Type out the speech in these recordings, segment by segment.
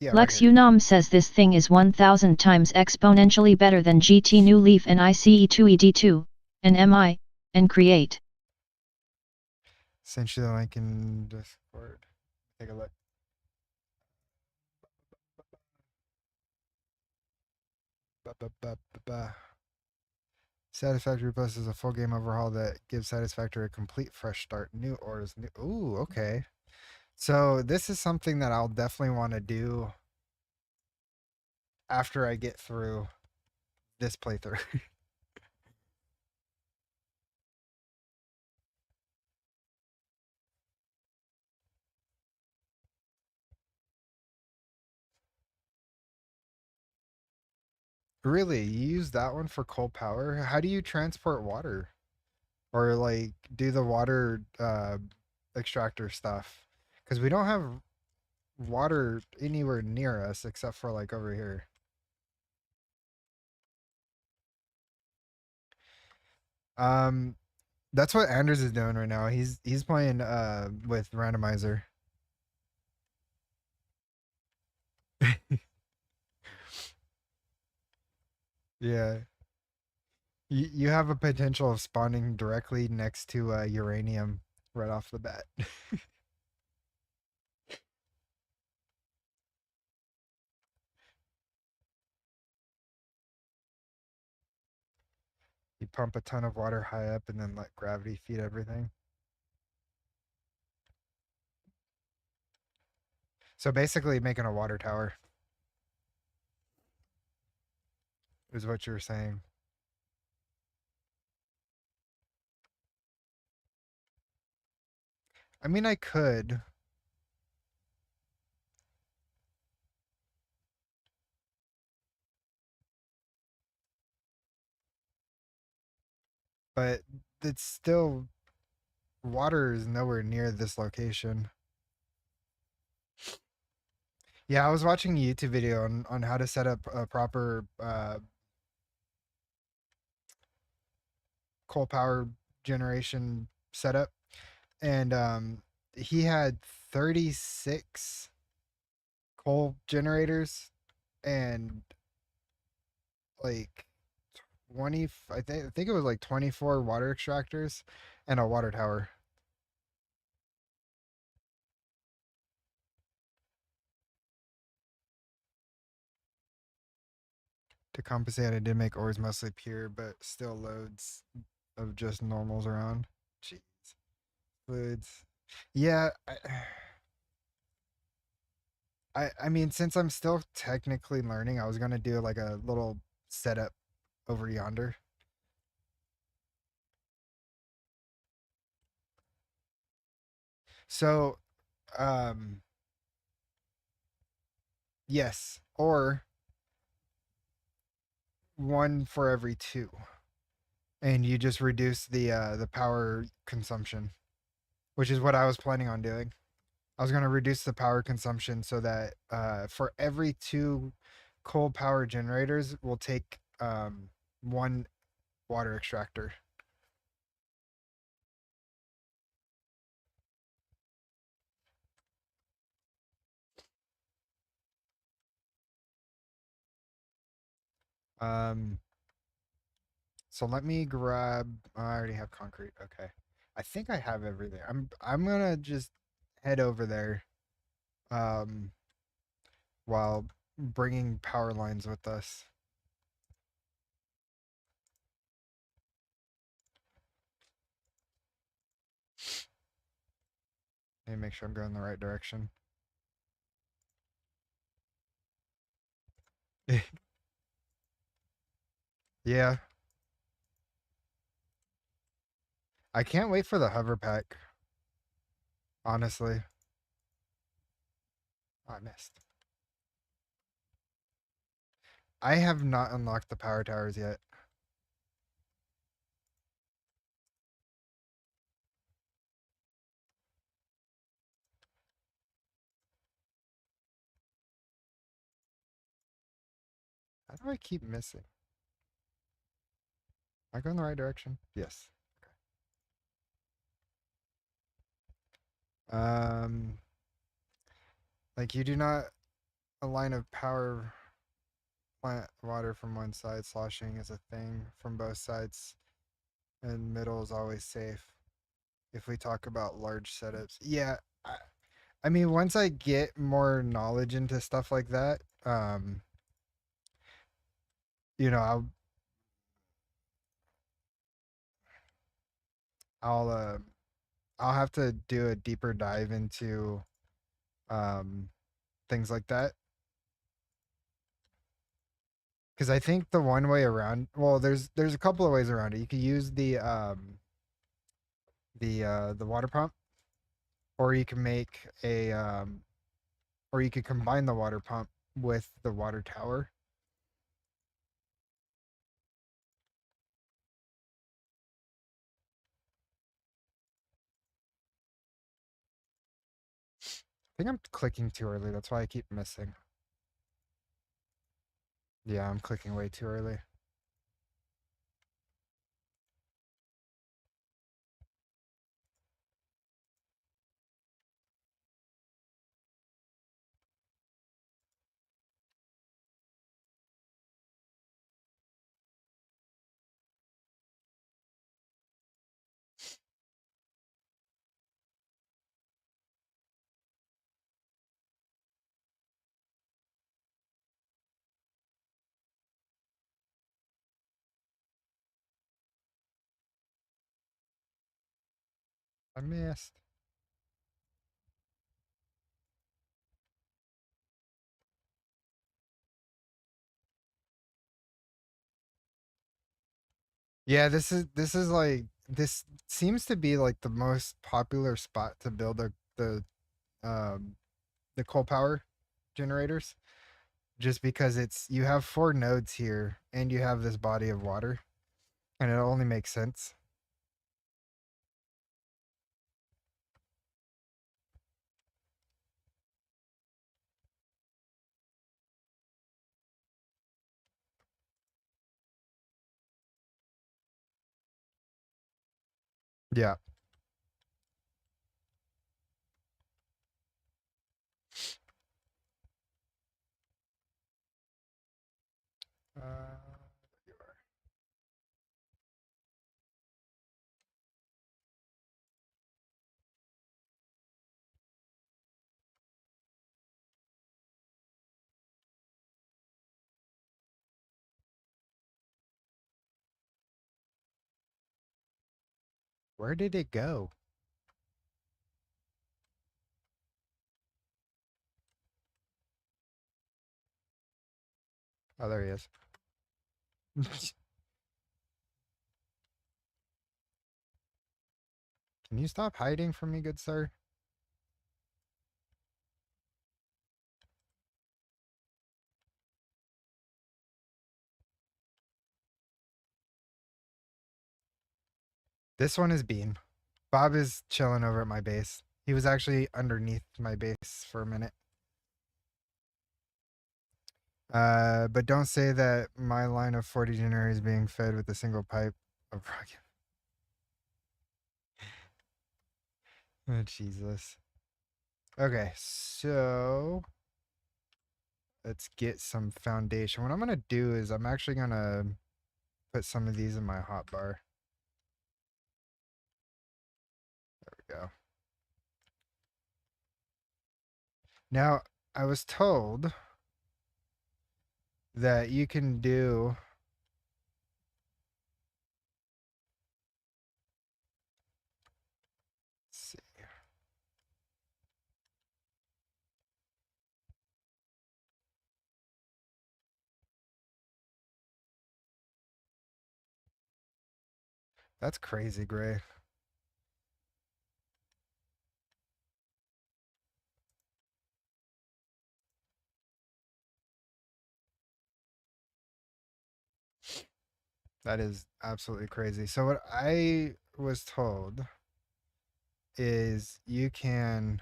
Yeah, right Lex here. Unam says this thing is 1000 times exponentially better than GT New Leaf and ICE2ED2, and MI, and Create. Sent you the link in Discord. Take a look. Ba, ba, ba, ba, ba. Satisfactory Plus is a full game overhaul that gives Satisfactory a complete fresh start. New orders. New. Ooh, okay. So this is something that I'll definitely want to do after I get through this playthrough. Really, you use that one for coal power? How do you transport water? Or like do the water extractor stuff? Because we don't have water anywhere near us except for like over here. Um, that's what Anders is doing right now. He's playing with randomizer. Yeah. You have a potential of spawning directly next to uranium right off the bat. You pump a ton of water high up and then let gravity feed everything. So basically making a water tower is what you were saying. I mean, I could, but it's still water is nowhere near this location. Yeah, I was watching a YouTube video on how to set up a proper coal power generation setup, and he had 36 coal generators and like 20. I think it was like 24 water extractors and a water tower. To compensate, I did make ores mostly pure, but still loads of just normals around. Jeez. Fluids. Yeah, I mean, since I'm still technically learning, I was gonna do like a little setup over yonder. So, um, yes, or one for every two, and you just reduce the power consumption, which is what I was planning on doing. I was gonna reduce the power consumption so that for every two coal power generators, we'll take one water extractor. Um, So let me grab. I already have concrete. Okay, I think I have everything. I'm gonna just head over there. Um, while bringing power lines with us. Let me make sure I'm going the right direction. Yeah, I can't wait for the hover pack. Honestly, oh, I missed. I have not unlocked the power towers yet. How do I keep missing? Am I going the right direction? Yes. Um, like you do not. a line of power plant water from one side, sloshing is a thing from both sides, and middle is always safe. If we talk about large setups, yeah, I mean, once I get more knowledge into stuff like that, you know, I'll I'll have to do a deeper dive into um things like that because I think the one way around, well, there's a couple of ways around it. You could use the water pump, or you can make a or you could combine the water pump with the water tower. I think I'm clicking too early. That's why I keep missing. Yeah, I'm clicking way too early. I missed. Yeah, this is like this seems to be like the most popular spot to build um the coal power generators just because it's you have four nodes here and you have this body of water and it only makes sense. Yeah. Uh, where did it go? Oh, there he is. Can you stop hiding from me, good sir? This one is Bean. Bob is chilling over at my base. He was actually underneath my base for a minute. But don't say that my line of 40 generator is being fed with a single pipe of rocket. Oh, Jesus. Okay, so let's get some foundation. What I'm gonna do is I'm actually gonna put some of these in my hotbar. There we go. Now, I was told that you can do let's see. That's crazy, Gray. That is absolutely crazy. So what I was told is you can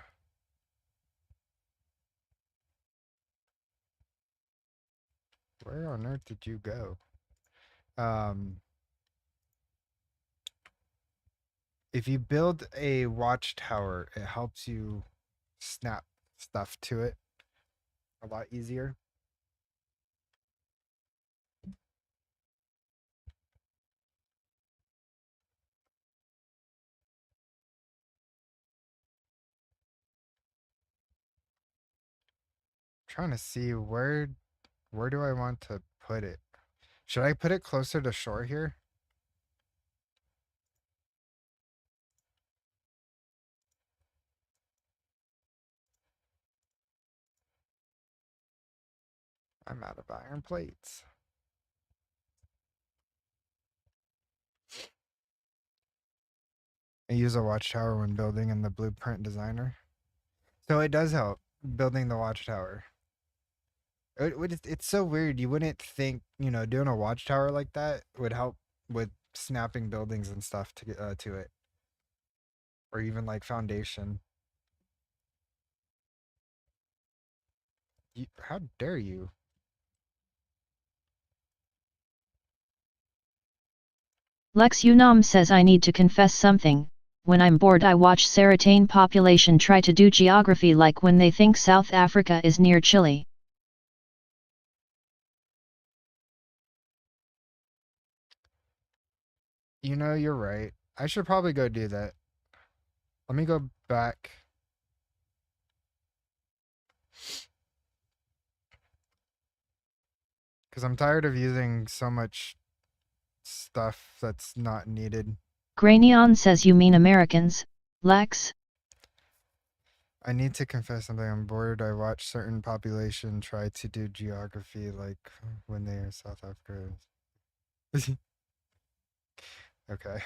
where on earth did you go? Um if you build a watchtower, it helps you snap stuff to it a lot easier. Trying to see where do I want to put it? Should I put it closer to shore here? I'm out of iron plates. I use a watchtower when building in the blueprint designer. So it does help building the watchtower. It's so weird. You wouldn't think, doing a watchtower like that would help with snapping buildings and stuff to it, or even like foundation. How dare you? Lex Unam says I need to confess something. When I'm bored I watch Sartane population try to do geography like when they think South Africa is near Chile. You're right. I should probably go do that. Let me go back. Because I'm tired of using so much stuff that's not needed. Granion says you mean Americans, Lex? I need to confess something. I'm bored. I watch certain population try to do geography like when they are South Africa. Okay.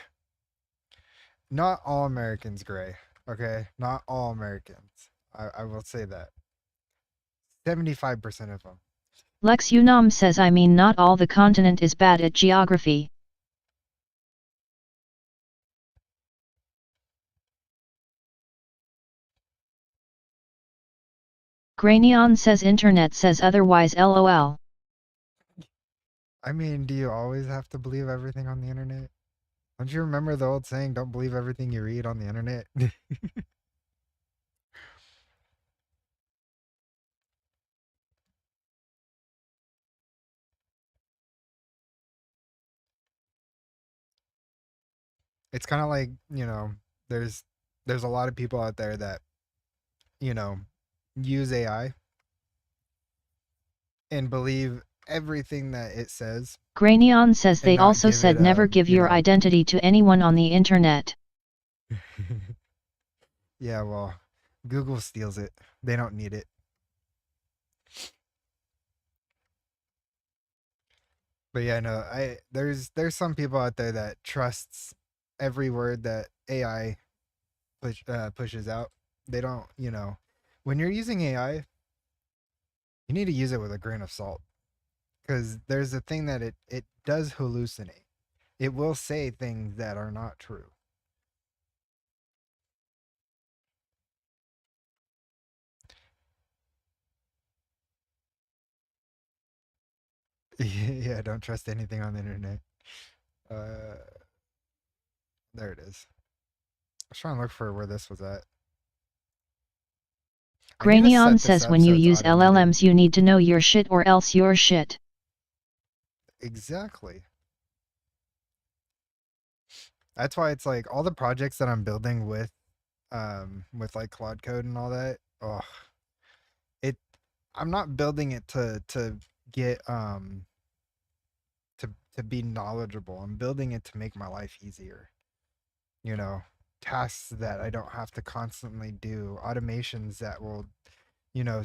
Not all Americans gray. Okay. Not all Americans. I will say that. 75% of them. Lex Unam says I mean not all the continent is bad at geography. Granion says internet says otherwise lol. I mean, do you always have to believe everything on the internet? Don't you remember the old saying, don't believe everything you read on the internet? It's kind of like, there's there's a lot of people out there that, you know, use AI and believe everything that it says Granion says and they not also give it said never give your identity to anyone on the internet. Yeah, well, Google steals it. They don't need it. But yeah, no, there's some people out there that trusts every word that AI pushes out. They don't, when you're using AI, you need to use it with a grain of salt because there's a thing that it does hallucinate. It will say things that are not true. Yeah, don't trust anything on the internet. Uh, there it is. I was trying to look for where this was at. I need to Granion set this says up when so you it's use automated. LLMs you need to know your shit or else you're shit. Exactly. That's why it's like all the projects that I'm building with like Claude Code and all that. Oh, it I'm not building it to get to be knowledgeable. I'm building it to make my life easier. You know, tasks that I don't have to constantly do, automations that will,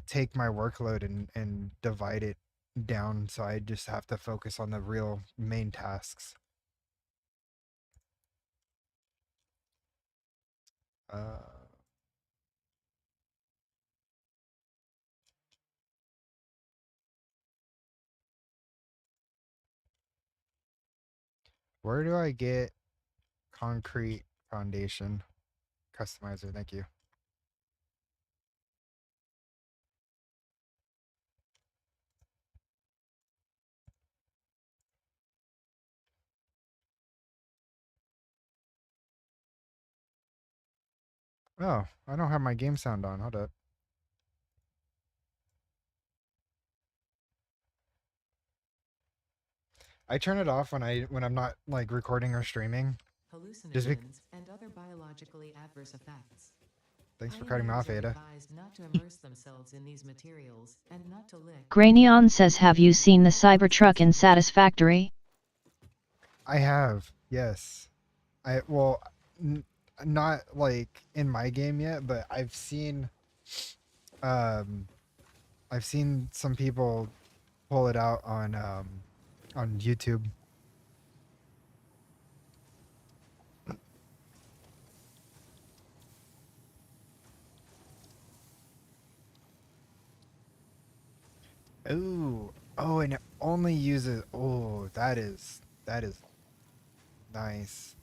take my workload and divide it down so I just have to focus on the real main tasks. Uh where do I get concrete foundation customizer? Thank you. Oh, I don't have my game sound on. Hold up. I turn it off when I'm not like recording or streaming. Just be Hallucinogens, and other biologically adverse effects. Thanks for cutting me Pioneers off, are Ada. advised not to immerse themselves in these materials and not to lick. Grainion says, have you seen the Cybertruck in Satisfactory? I have, yes. Well, not like in my game yet, but um, I've seen some people pull it out on YouTube. Ooh, oh, and it only uses. Oh, that is nice.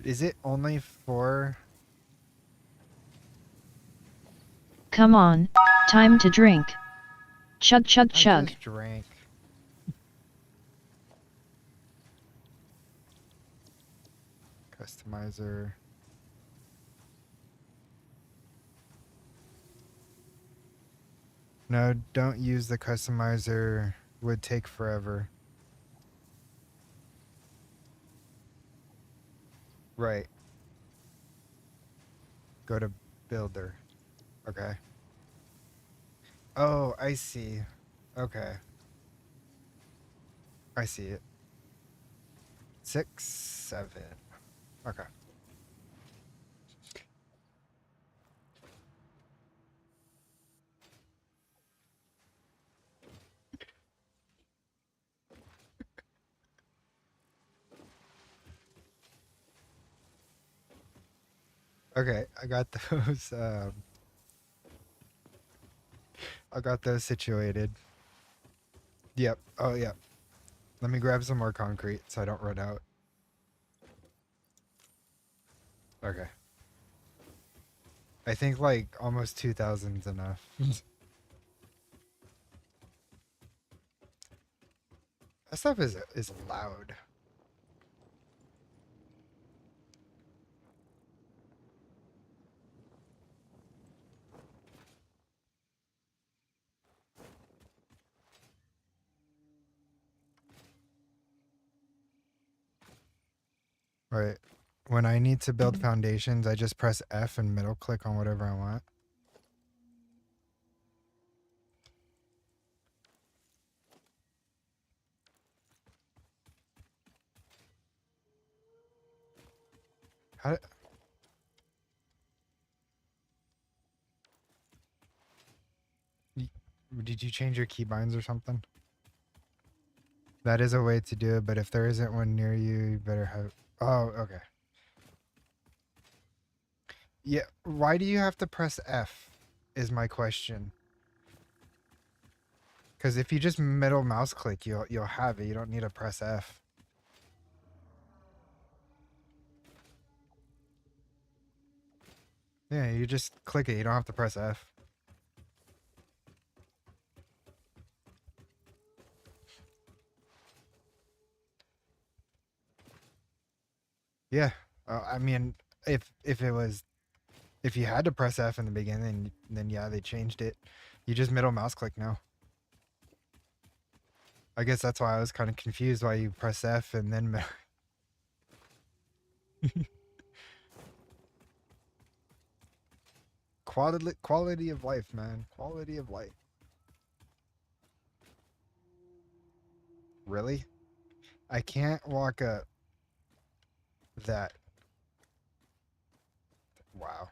Is it only for? Come on, time to drink. Chug chug I chug. just drank. Customizer. No, don't use the customizer. Would take forever. Right. Go to builder. Okay. Oh, I see. Okay. I see it. 6, 7. Okay. Okay, I got those. I got those situated. Yep. Oh, yep. Let me grab some more concrete so I don't run out. Okay. I think like almost 2,000 is enough. That stuff is loud. Right. When I need to build foundations, I just press F and middle click on whatever I want. How did you change your keybinds or something? That is a way to do it, but if there isn't one near you, you better have. Oh, okay. Yeah. Why do you have to press F? Is my question. Because if you just middle mouse click, you'll have it. You don't need to press F. Yeah, you just click it. You don't have to press F. Yeah. I mean, if it was if you had to press F in the beginning, then yeah, they changed it. You just middle mouse click now. I guess that's why I was kind of confused why you press F and then. Quality of life, man. Quality of life. Really? I can't walk up that. Wow.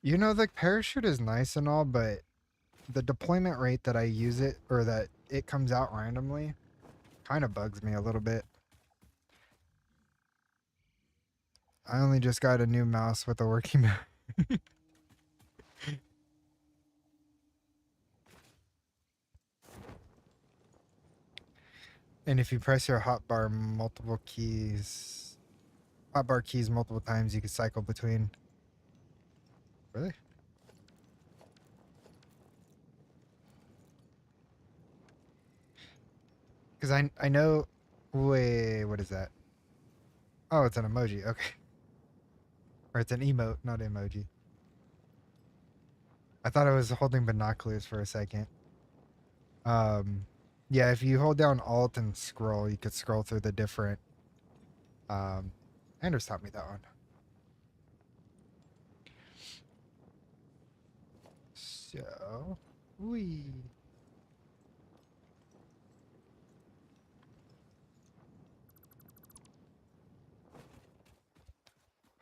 You know, the parachute is nice and all, but the deployment rate that I use it or that it comes out randomly kind of bugs me a little bit. I only just got a new mouse with a working mouse. And if you press your hotbar keys multiple times, you can cycle between. Really? Because I know. Wait, what is that? Oh, it's an emoji. Okay, or it's an emote, not emoji. I thought I was holding binoculars for a second. Um, yeah, if you hold down Alt and scroll, you could scroll through the different. Anders taught me that one. So, we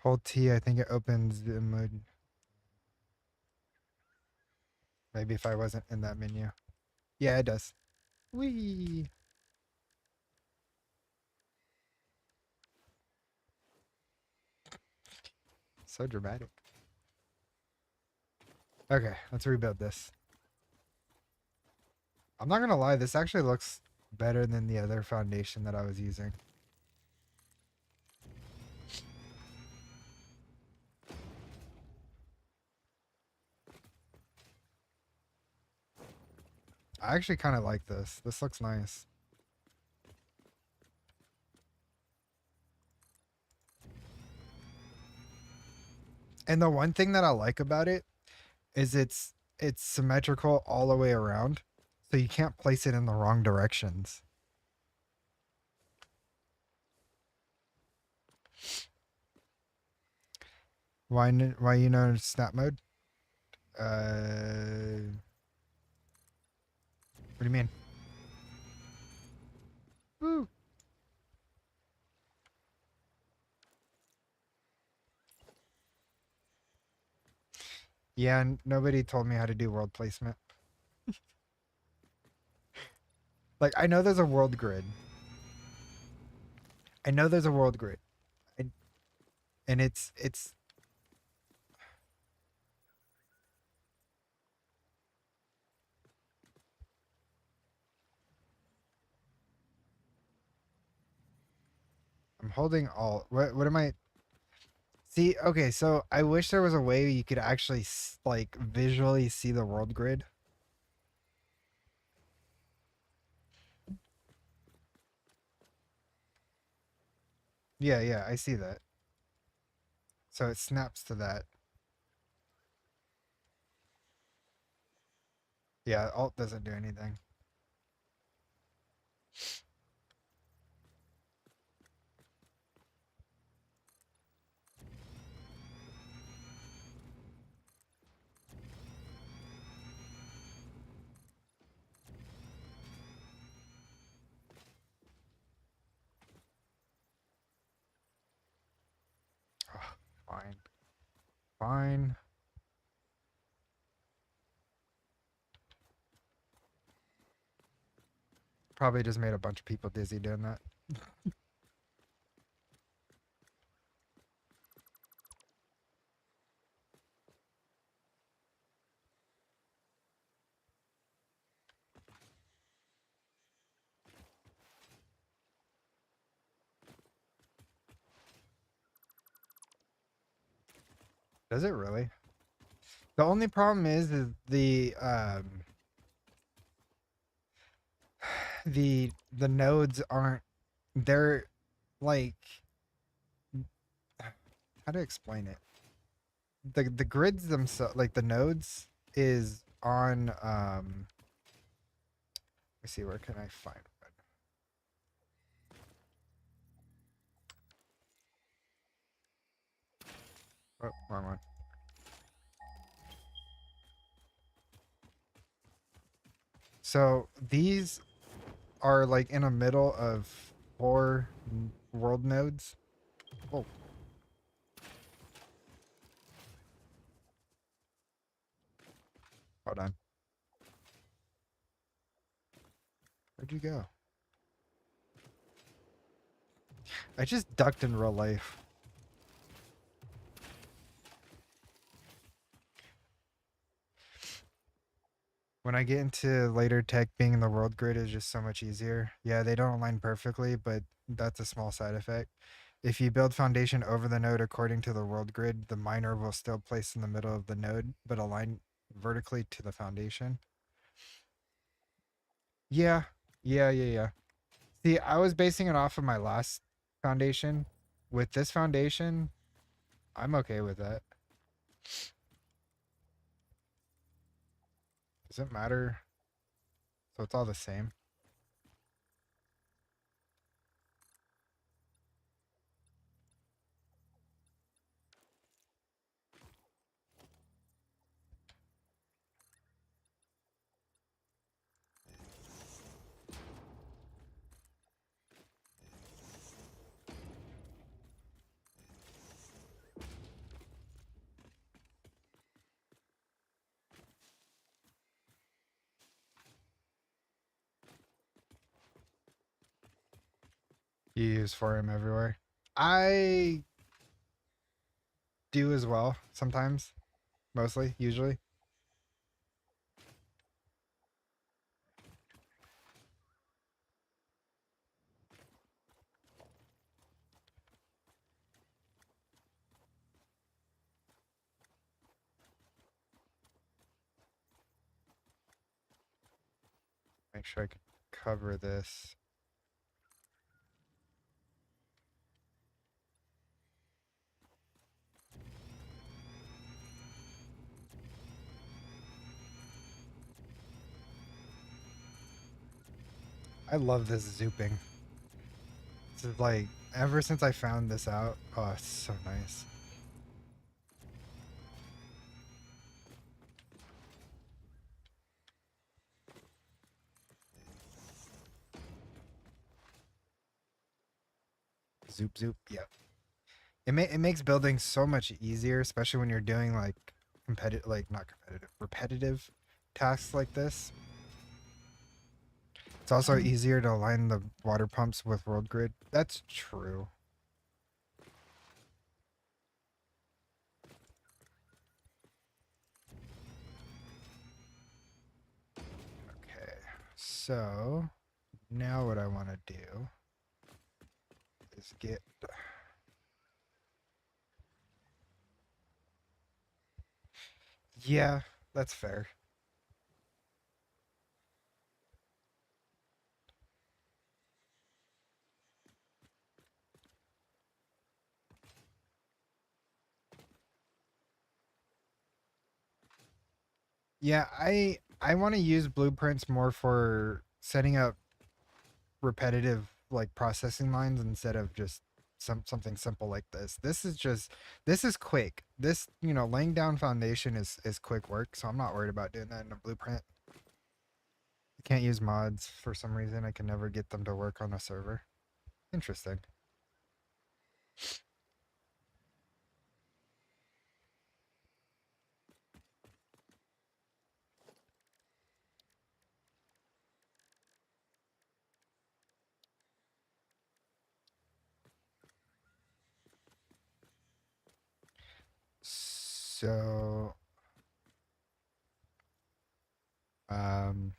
hold T. I think it opens the emoji. Maybe if I wasn't in that menu. Yeah, it does. Wee. So dramatic. Okay, let's rebuild this. I'm not gonna lie, this actually looks better than the other foundation that I was using. I actually kind of like this. This looks nice. And the one thing that I like about it is it's symmetrical all the way around, so you can't place it in the wrong directions. Why you know snap mode? What do you mean? Woo. Yeah, nobody told me how to do world placement. Like I know there's a world grid. I know there's a world grid. And, and it's I'm holding all. What am I? See, okay, so I wish there was a way you could actually like visually see the world grid. Yeah, yeah, I see that. So it snaps to that. Yeah, alt doesn't do anything. Oh, fine. Fine. Probably just made a bunch of people dizzy doing that. Does it really? The only problem is the nodes aren't, they're like, how to explain it? The grids themselves, like the nodes is on let's see, where can I find one? Oh, wrong one. So these are like in the middle of four world nodes. Oh, hold on. Where'd you go? I just ducked in real life. When I get into later tech, being in the world grid is just so much easier. Yeah, they don't align perfectly, but that's a small side effect. If you build foundation over the node according to the world grid, the miner will still place in the middle of the node, but align vertically to the foundation. Yeah, yeah. See, I was basing it off of my last foundation. With this foundation, I'm okay with that. Does it matter? So it's all the same. You use for him everywhere. I do as well sometimes, mostly, usually. Make sure I can cover this. I love this zooping. This is like, ever since I found this out, oh, it's so nice. Zoop, zoop, yep. It makes building so much easier, especially when you're doing like competitive, like not competitive, repetitive tasks like this. It's also easier to align the water pumps with world grid. That's true. Okay, so now what I want to do is get. Yeah, that's fair. Yeah, I want to use blueprints more for setting up repetitive like processing lines instead of just something simple like this. This is quick. This, you know, laying down foundation is quick work, so I'm not worried about doing that in a blueprint. I can't use mods for some reason. I can never get them to work on a server. Interesting. So um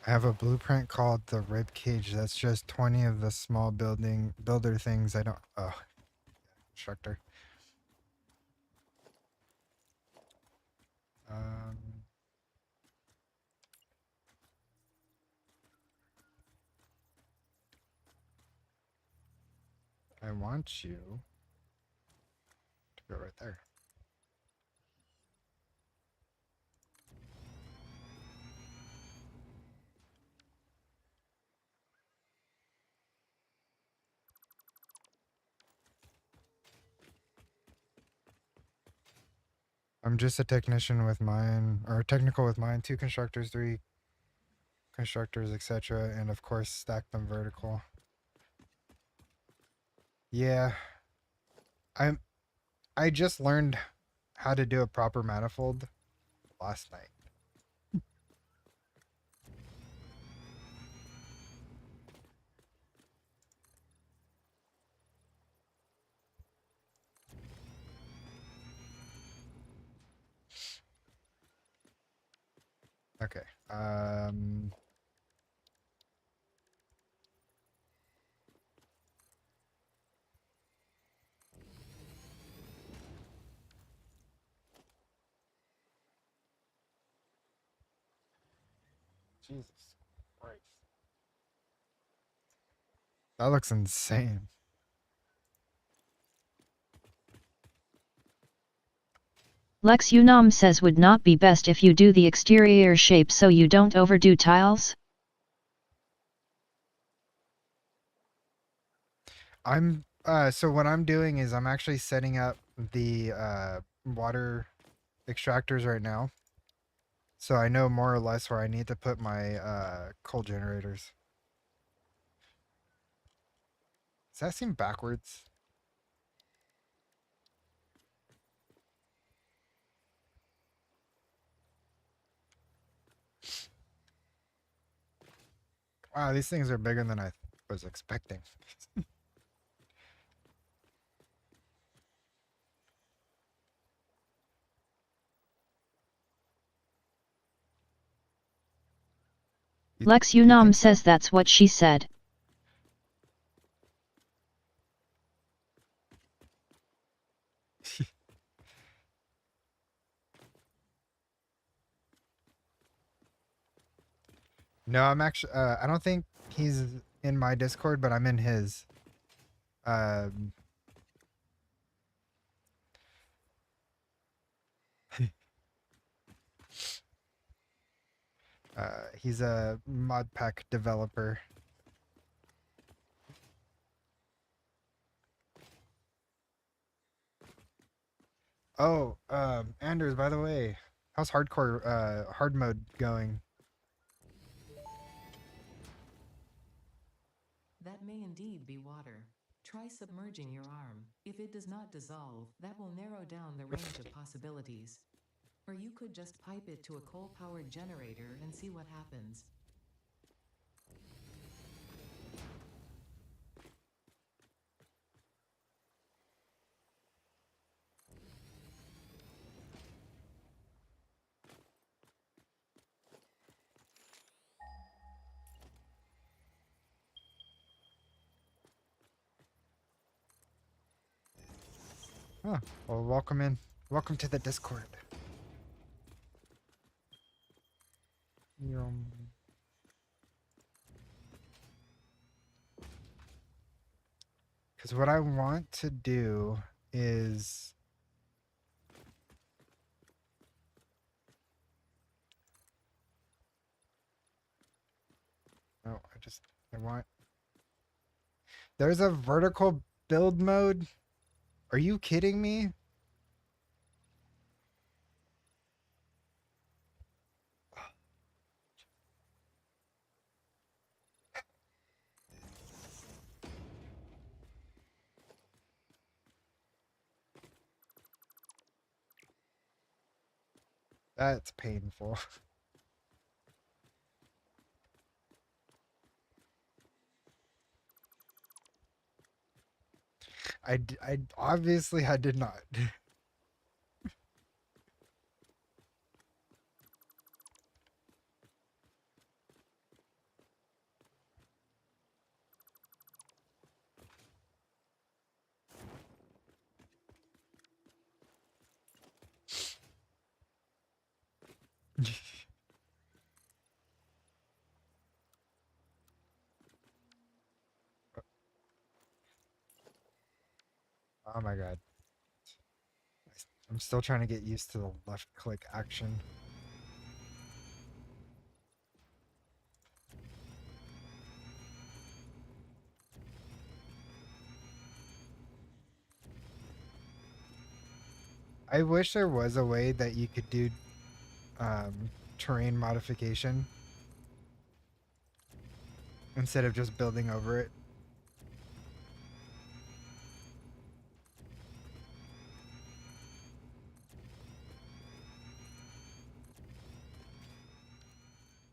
I have a blueprint called the rib cage. That's just 20 of the small builder things I don't. Oh, constructor. Um, I want you to go right there. I'm just a technician with mine, or technical with mine. 2 constructors, 3 constructors, etc., and of course stack them vertical. Yeah, I'm. I just learned how to do a proper manifold last night. Okay. Jesus Christ. That looks insane. Lex Unam says would not be best if you do the exterior shape so you don't overdo tiles? So what I'm doing is I'm actually setting up the water extractors right now. So I know more or less where I need to put my coal generators. Does that seem backwards? Wow, these things are bigger than I was expecting. Lex Do you Unam think so? says that's what she said. No, I'm actually. I don't think he's in my Discord, but I'm in his. Um, he's a mod pack developer. Oh, Anders, by the way, how's hard mode going? That may indeed be water. Try submerging your arm. If it does not dissolve, that will narrow down the range of possibilities. Or you could just pipe it to a coal-powered generator and see what happens. Oh, well, welcome in. Welcome to the Discord. Because what I want to do is. No, I want. There's a vertical build mode. Are you kidding me? That's painful. I obviously I did not. Oh my god. I'm still trying to get used to the left click action. I wish there was a way that you could do terrain modification instead of just building over it.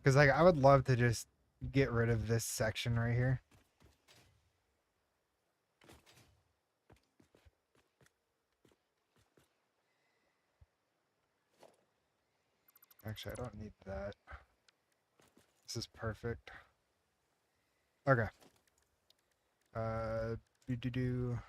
Because like I would love to just get rid of this section right here. Actually, I don't need that. This is perfect. Okay. Do.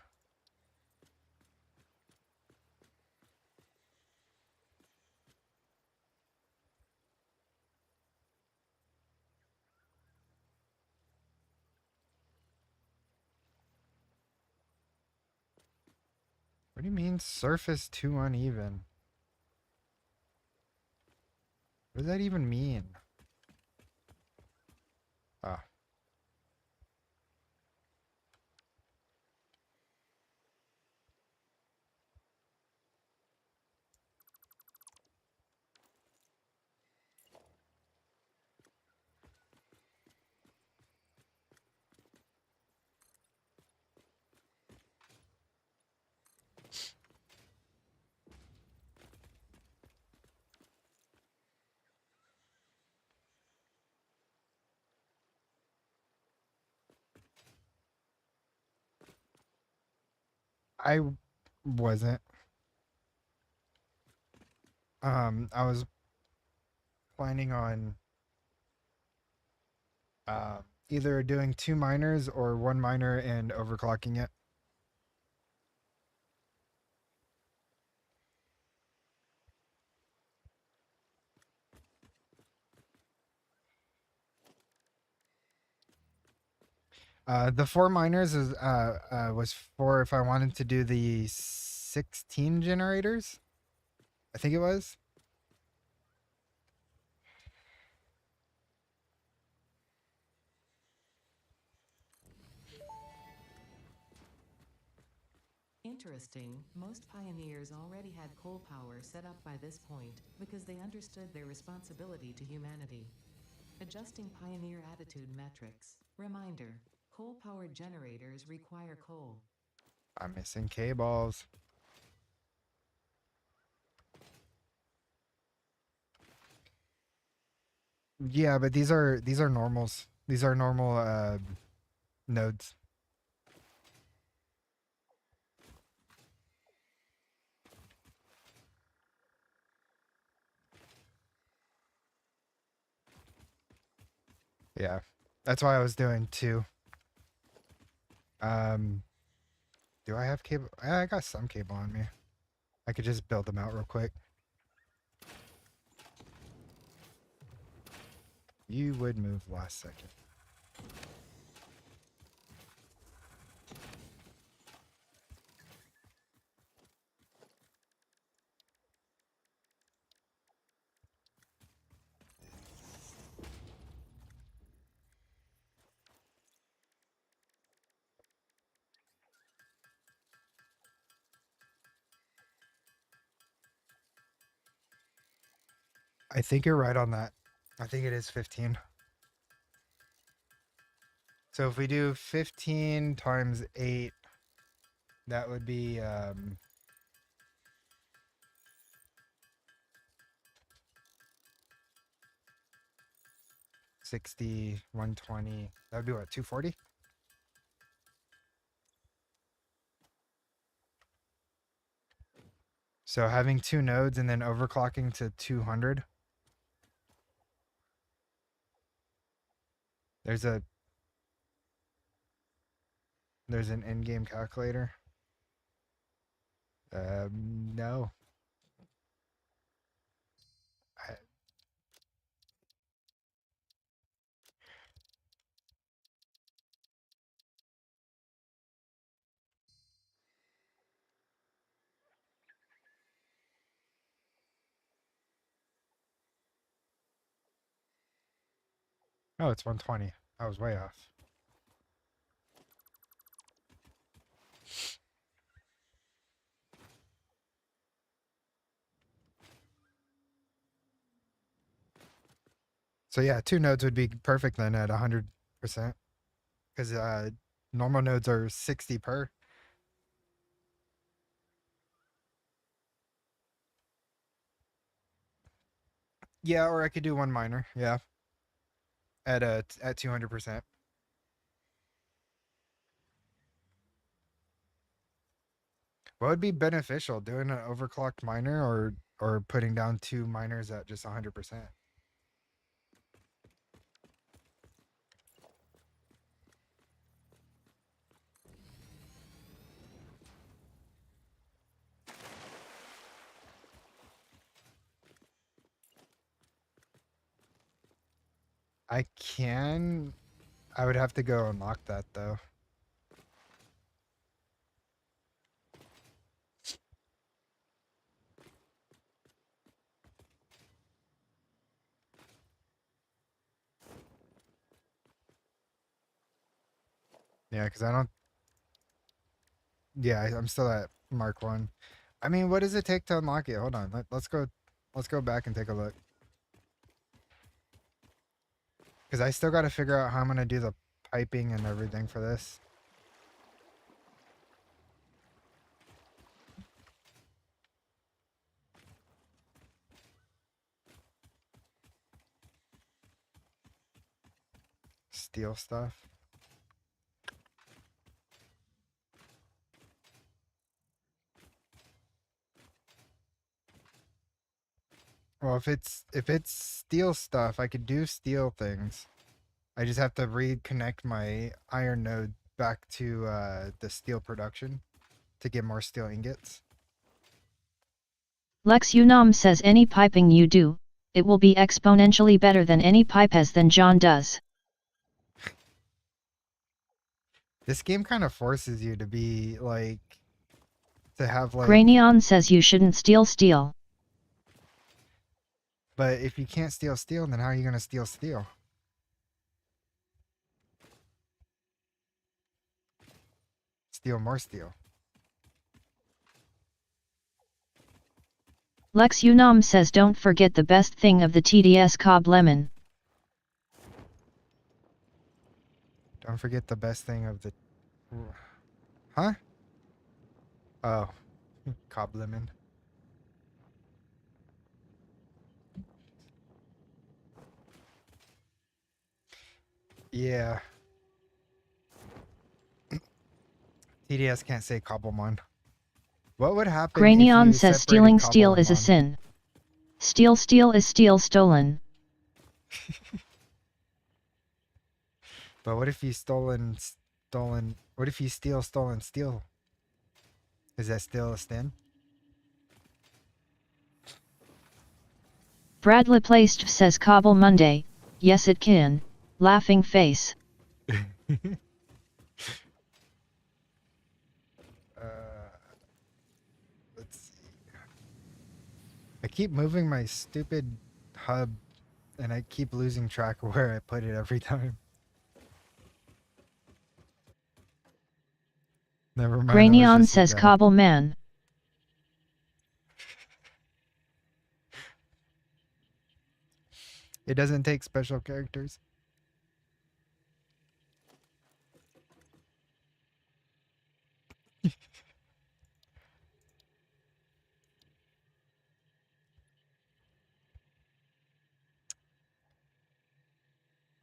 What do you mean surface too uneven? What does that even mean? Ah, I wasn't. I was planning on either doing 2 miners or 1 miner and overclocking it. The 4 miners is was for if I wanted to do the 16 generators. I think it was. Interesting, most pioneers already had coal power set up by this point because they understood their responsibility to humanity. Adjusting pioneer attitude metrics. Reminder, coal-powered generators require coal. I'm missing cables. Yeah, but these are normals. These are normal nodes. Yeah. That's why I was doing 2. Um do I have cable? I got some cable on me. I could just build them out real quick. You would move last second. I think you're right on that. I think it is 15. So if we do 15 times 8, that would be 60, 120. That would be what, 240? So having 2 nodes and then overclocking to 200. There's a there's an in-game calculator. No. I, oh, it's 120. I was way off. So yeah, 2 nodes would be perfect then at 100%. Because normal nodes are 60 per. Yeah, or I could do 1 miner. Yeah. at 200%. What would be beneficial, doing an overclocked miner or putting down 2 miners at just 100%? I can. I would have to go unlock that though. Yeah, because I don't. Yeah, I'm still at Mark 1. I mean, what does it take to unlock it? Hold on. Let's go. Let's go back and take a look. Because I still got to figure out how I'm gonna do the piping and everything for this. Steel stuff. Well, if it's steel stuff, I could do steel things. I just have to reconnect my iron node back to the steel production to get more steel ingots. Lex Unam says any piping you do, it will be exponentially better than any pipes than John does. This game kind of forces you to be like to have like. Granion says you shouldn't steal steel. But if you can't steal steel, then how are you gonna steal steel? Steal more steel. Lex Unam says don't forget the best thing of the TDS Cobb Lemon. Don't forget the best thing of the. Huh? Oh, Cobb lemon. Yeah. TDS can't say Cobblemon. What would happen if Granion you says separated stealing steel is a Cobblemon? sin. Steal is steel stolen. But what if you stolen? What if you steal stolen steel? Is that still a sin? Bradley Placed says Cobble Monday, yes it can, laughing face. Let's see. I keep moving my stupid hub, and I keep losing track of where I put it every time. Never mind, it was Granion just a says joke. Cobble Man. It doesn't take special characters.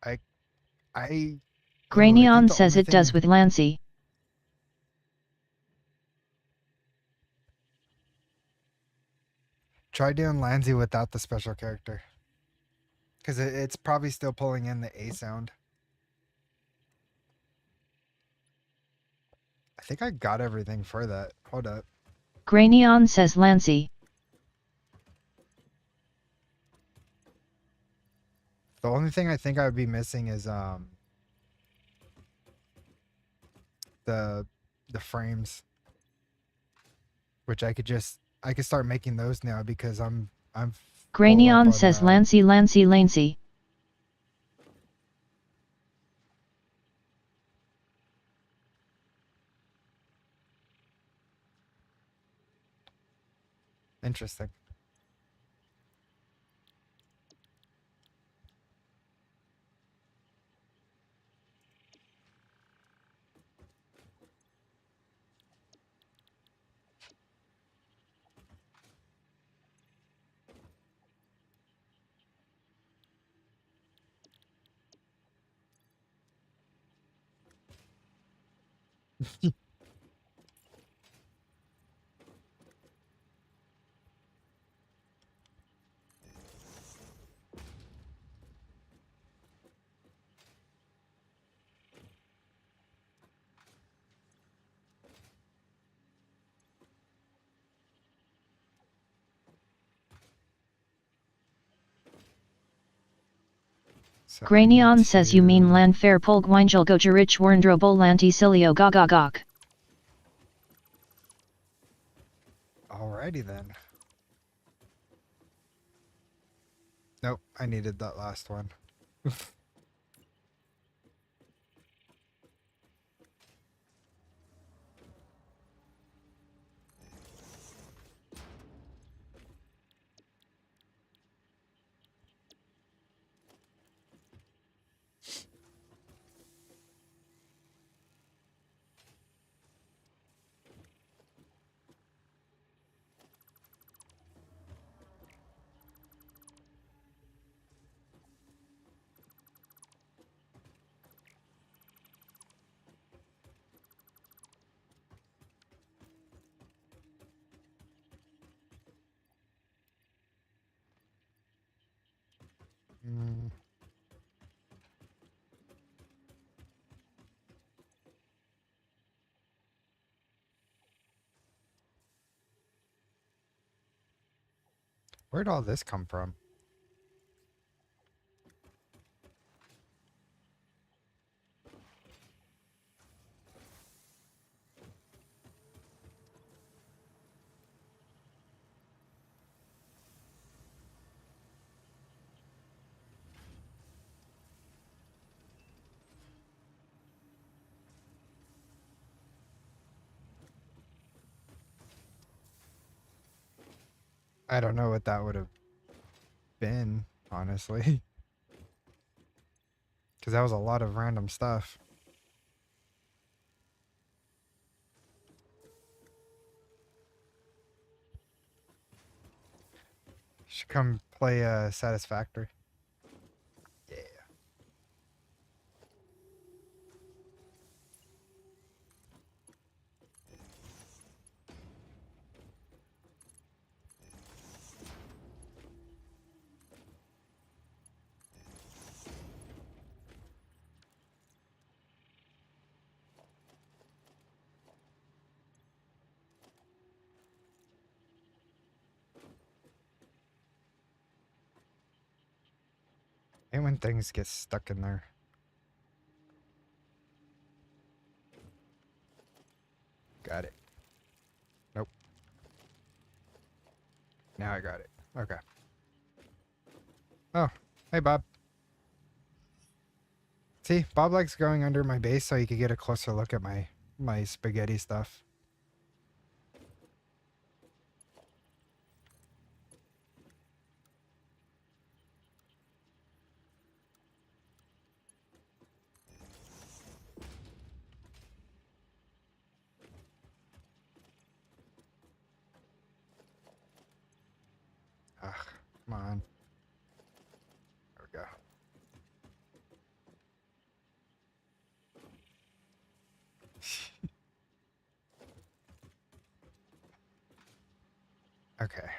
I I I think Granion the says only it does thing. with Lancy. Try doing Lanzi without the special character. Because it's probably still pulling in the A sound. I think I got everything for that. Hold up. Granion says Lancy. The only thing I think I would be missing is the frames. Which I could start making those now because I'm full up Granion on says Lancy Lancy. interesting. So I Grainion need says you mean to- lan fair polg wingel go gerich werndro bolanti silio gagagok. Alrighty then. Nope, I needed that last one. Mm. Where'd all this come from? I don't know what that would have been, honestly. Because that was a lot of random stuff. Should come play Satisfactory. Yeah. And when things get stuck in there. Got it. Nope. Now I got it. Okay. Oh, hey Bob. See, Bob likes going under my base so he could get a closer look at my spaghetti stuff. Ugh, come on. There we go. Okay.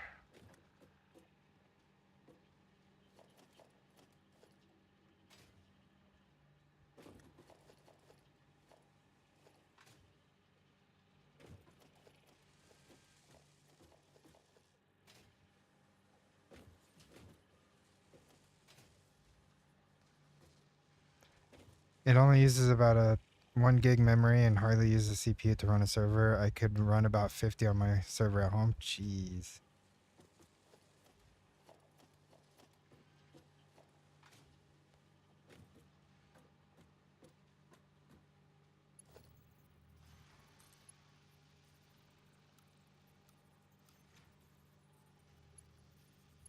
It only uses about a 1 gig memory and hardly uses CPU to run a server. I could run about 50 on my server at home. Jeez.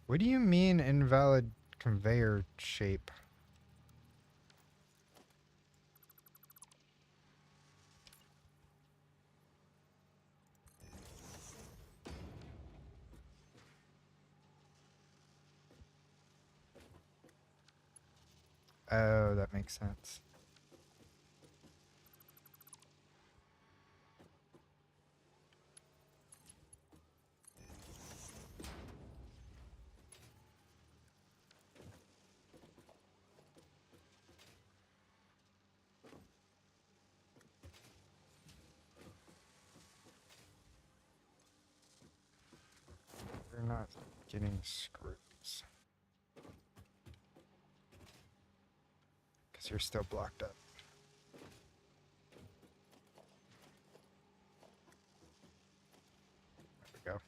What do you mean invalid conveyor shape? Oh, that makes sense. You're not getting screws. Because you're still blocked up. There we go.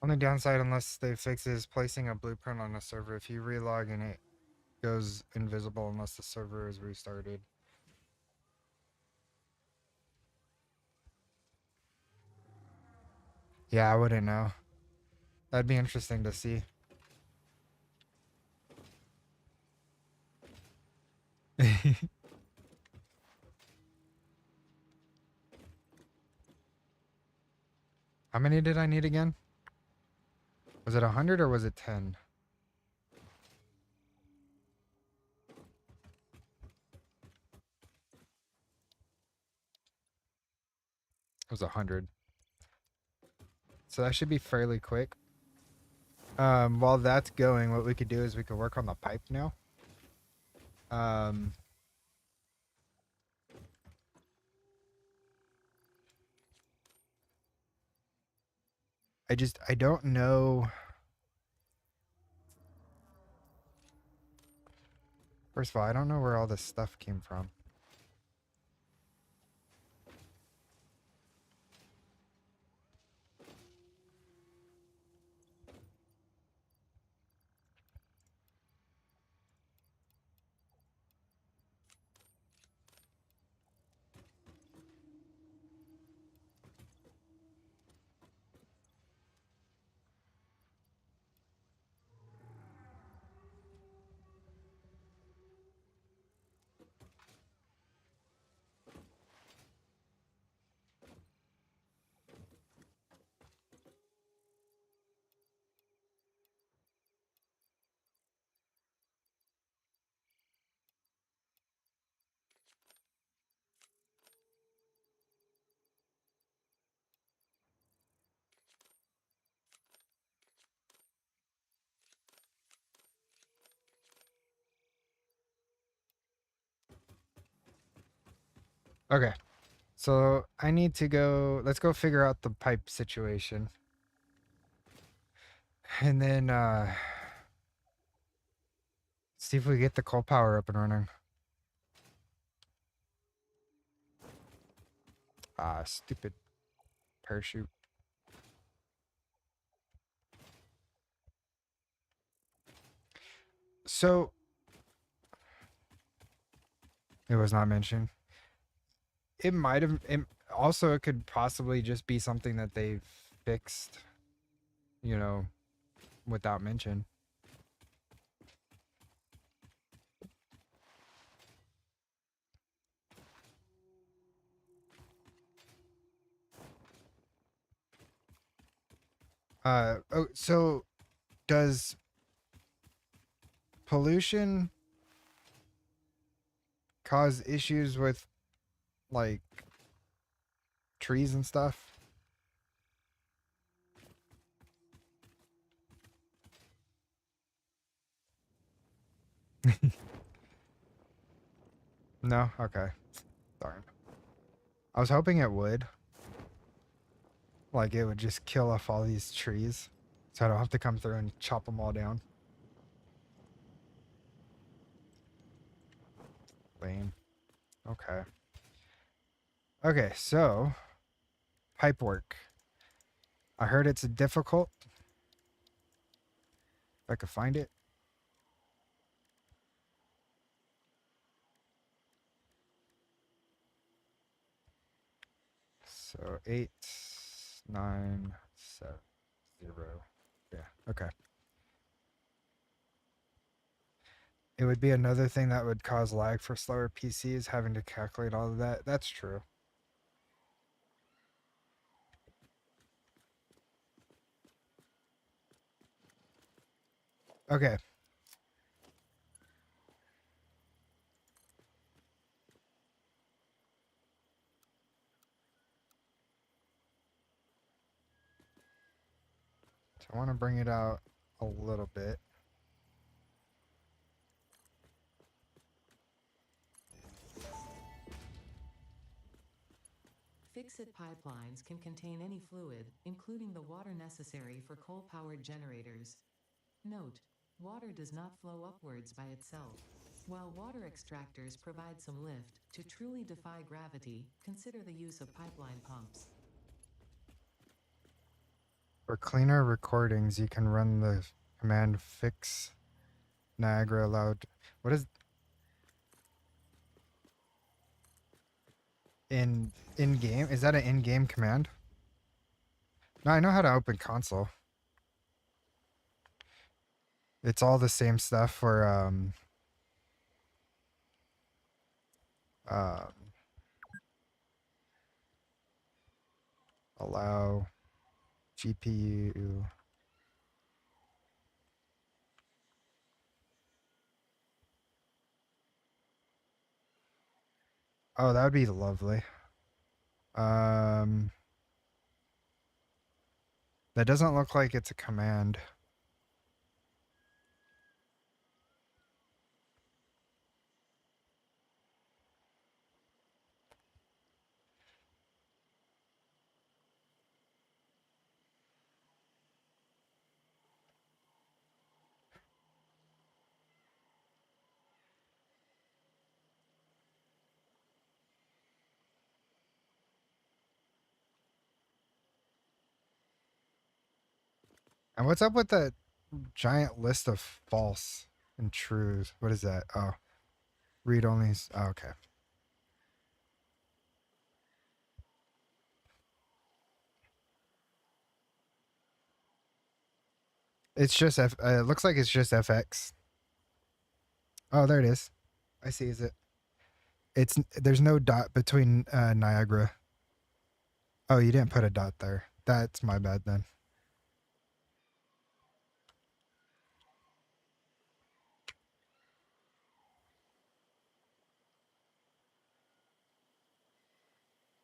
Only downside, unless they fix it, is placing a blueprint on a server. If you relog and it goes invisible unless the server is restarted. Yeah, I wouldn't know. That'd be interesting to see. How many did I need again? Was it 100 or was it 10? It was 100. So that should be fairly quick. While that's going, what we could do is we could work on the pipe now. I don't know. First of all, I don't know where all this stuff came from. Okay. So I need to go. Let's go figure out the pipe situation. And then see if we get the coal power up and running. Ah, stupid parachute. So it was not mentioned. It might have. Also, it could possibly just be something that they've fixed, you know, without mention. Oh, so does pollution cause issues with like trees and stuff? No? Okay. Darn. I was hoping it would. Like it would just kill off all these trees. So I don't have to come through and chop them all down. Lame. Okay. Okay, so pipe work. I heard it's difficult. If I could find it. So 8, 9, 7, 0. Yeah, okay. It would be another thing that would cause lag for slower PCs, having to calculate all of that. That's true. Okay. So I want to bring it out a little bit. Fixit pipelines can contain any fluid, including the water necessary for coal-powered generators. Note: water does not flow upwards by itself. While water extractors provide some lift, to truly defy gravity, consider the use of pipeline pumps. For cleaner recordings, you can run the command fix Niagara loud. What is in game? Is that an in-game command? No, I know how to open console. It's all the same stuff for um allow GPU. Oh, that would be lovely. Um, that doesn't look like it's a command. And what's up with that giant list of false and trues? What is that? Oh, read only. Oh, okay. It's just F. It looks like it's just FX. Oh, there it is. I see. Is it? It's there's no dot between Niagara. Oh, you didn't put a dot there. That's my bad then.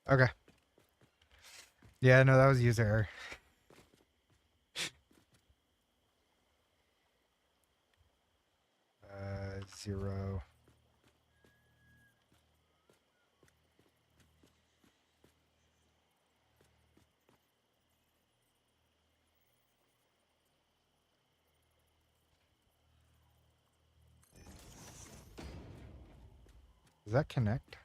Okay. Yeah, no, that was user error. 0. Does that connect?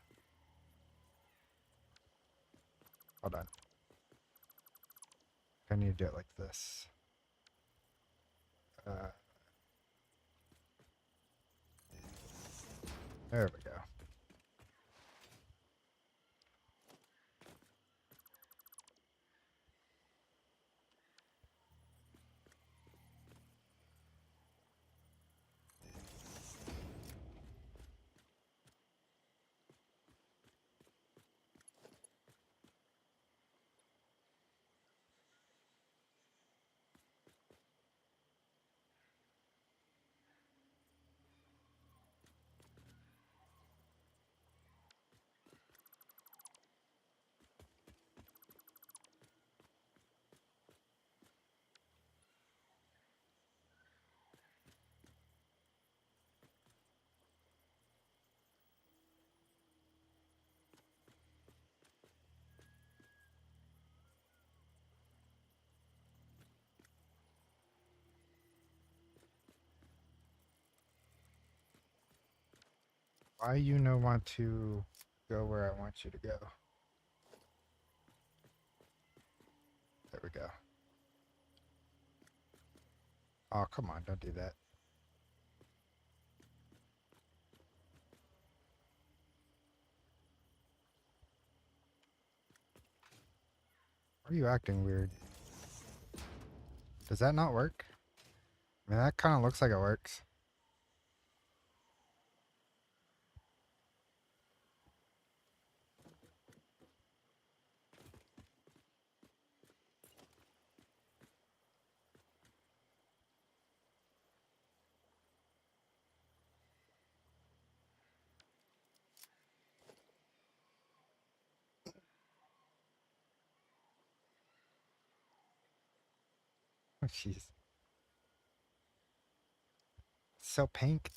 Hold on. I need to do it like this. There we go. Why you no want to go where I want you to go? There we go. Oh, come on, don't do that. Why are you acting weird? Does that not work? I mean, that kind of looks like it works. Oh, jeez. So pink.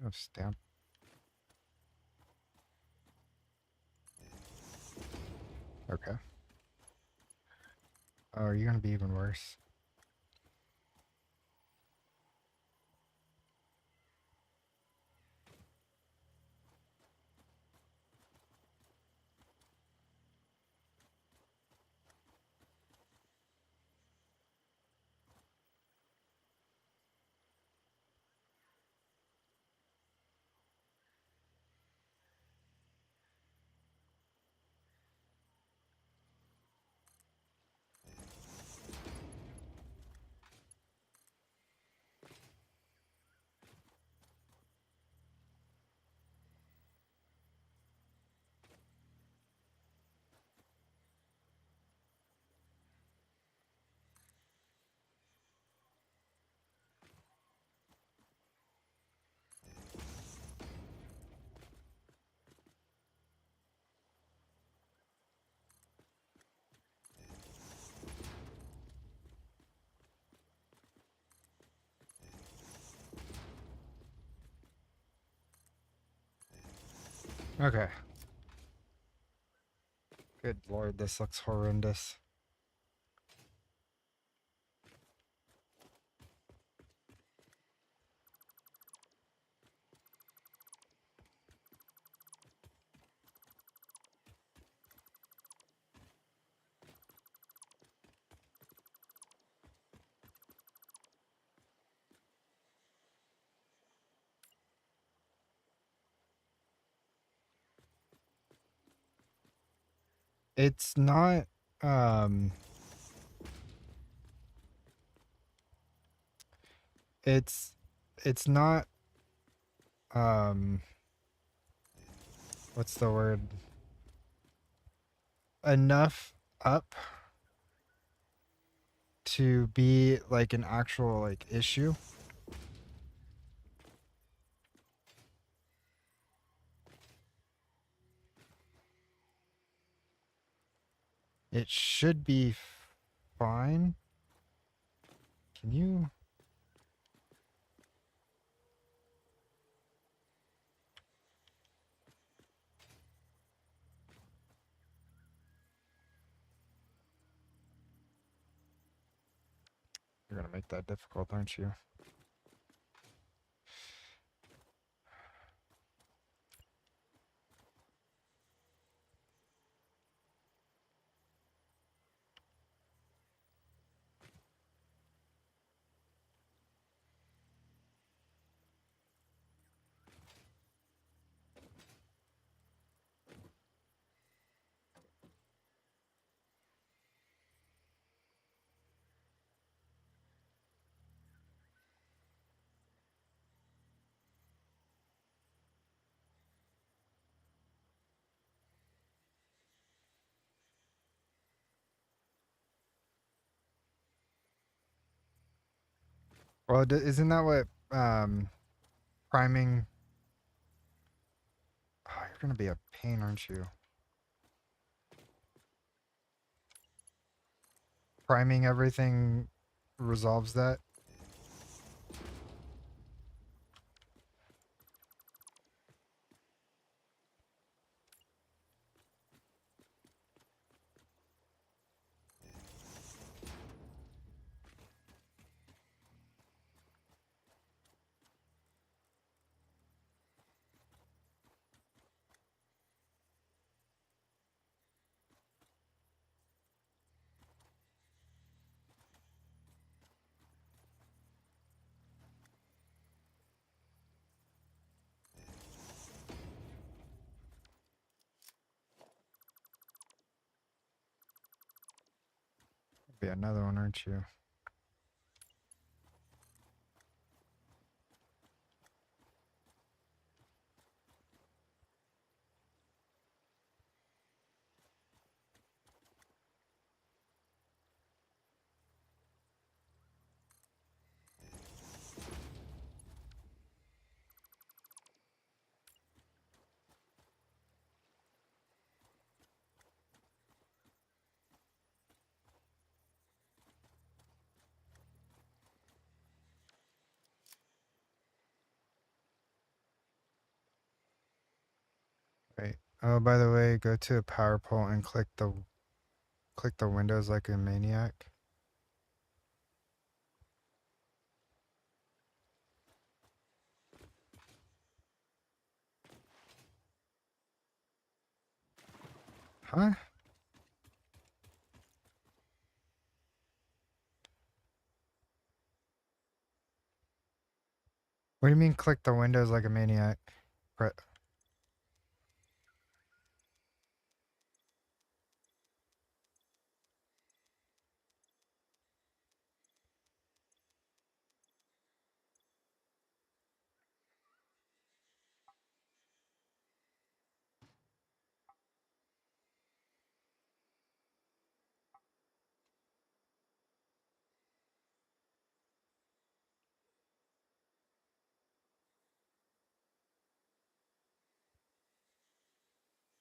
No stamp. Okay. Oh, you're gonna be even worse. Okay. Good lord, this looks horrendous. It's not um it's it's not um what's the word? Enough up to be like an actual like issue. It should be fine. Can you? You're gonna make that difficult, aren't you? Well, isn't that what priming? Oh, you're gonna be a pain, aren't you? Priming everything resolves that. Be another one, aren't you? Right. Oh, by the way, go to a power pole and click the windows like a maniac. Huh? What do you mean click the windows like a maniac? Pre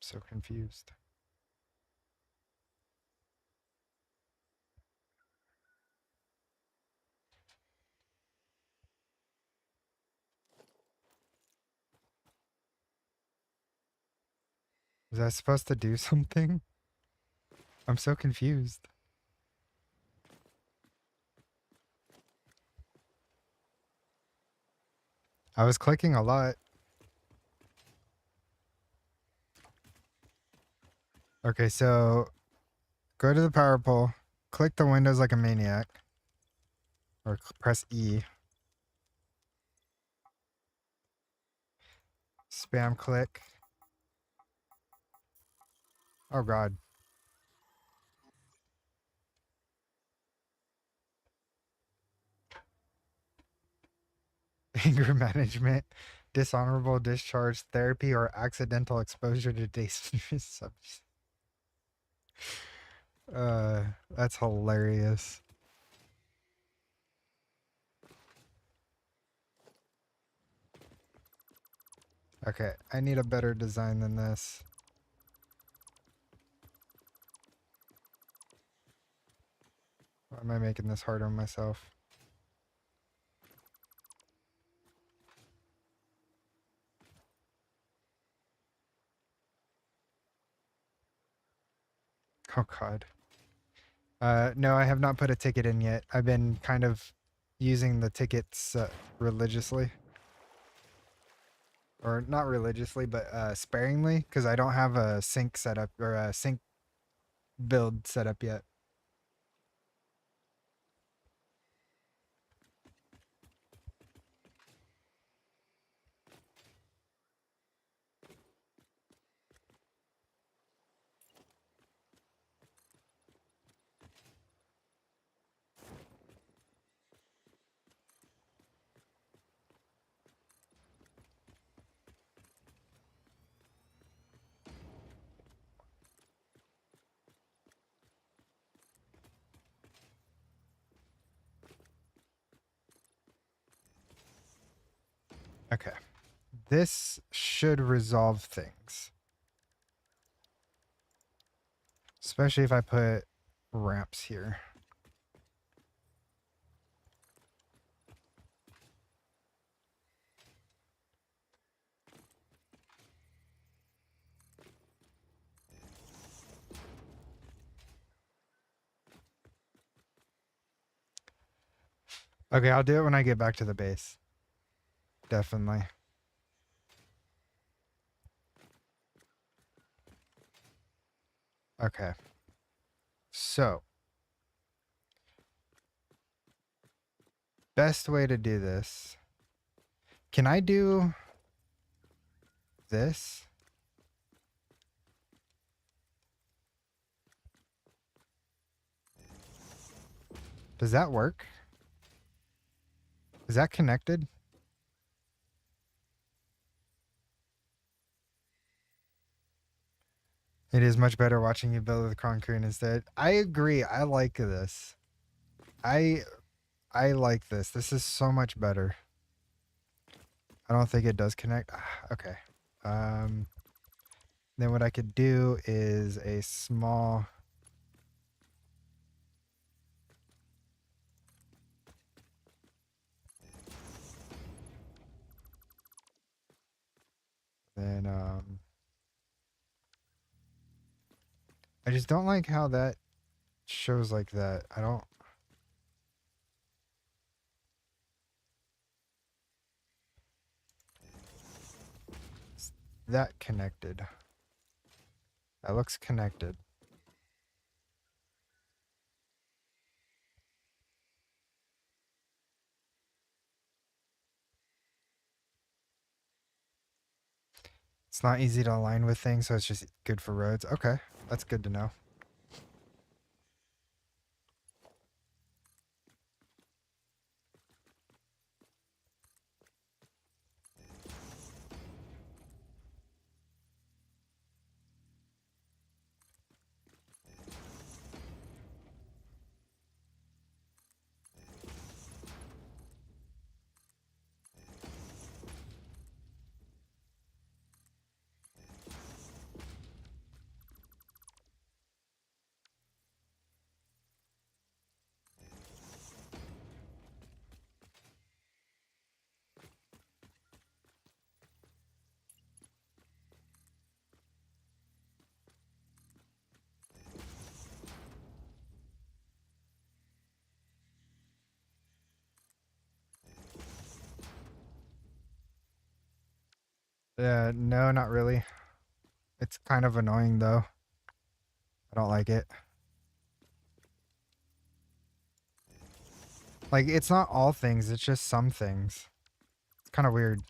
so confused. Is that supposed to do something? I'm so confused. I was clicking a lot. Okay, so go to the power pole, click the windows like a maniac, or press E. Spam click. Oh god. Anger management, dishonorable discharge, therapy, or accidental exposure to dangerous substance. That's hilarious. Okay, I need a better design than this. Why am I making this hard on myself? Oh god. No, I have not put a ticket in yet. I've been kind of using the tickets religiously. Or not religiously, but sparingly, because I don't have a sync setup or a sync build set up yet. Okay. This should resolve things. Especially if I put ramps here. Okay, I'll do it when I get back to the base. Definitely. Okay. So, best way to do this. Can I do this? Does that work? Is that connected? It is much better watching you build with concrete instead. I agree. I like this. I like this. This is so much better. I don't think it does connect. Okay. Then what I could do is a small. Then I just don't like how that shows like that. I don't. Is that connected? That looks connected. It's not easy to align with things, so it's just good for roads. Okay, that's good to know. No, not really. It's kind of annoying though. I don't like it. Like, it's not all things, it's just some things. It's kind of weird.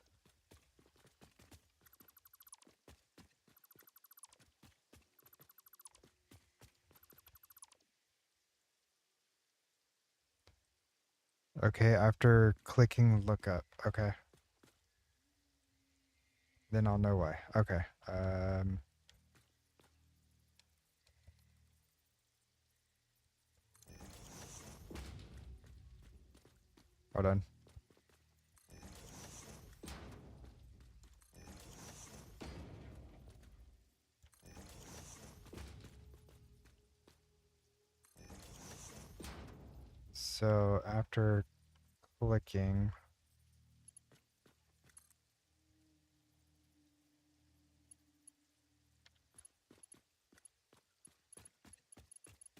Okay, after clicking lookup. Okay. Then I'll know why. Okay. Hold on. So after clicking.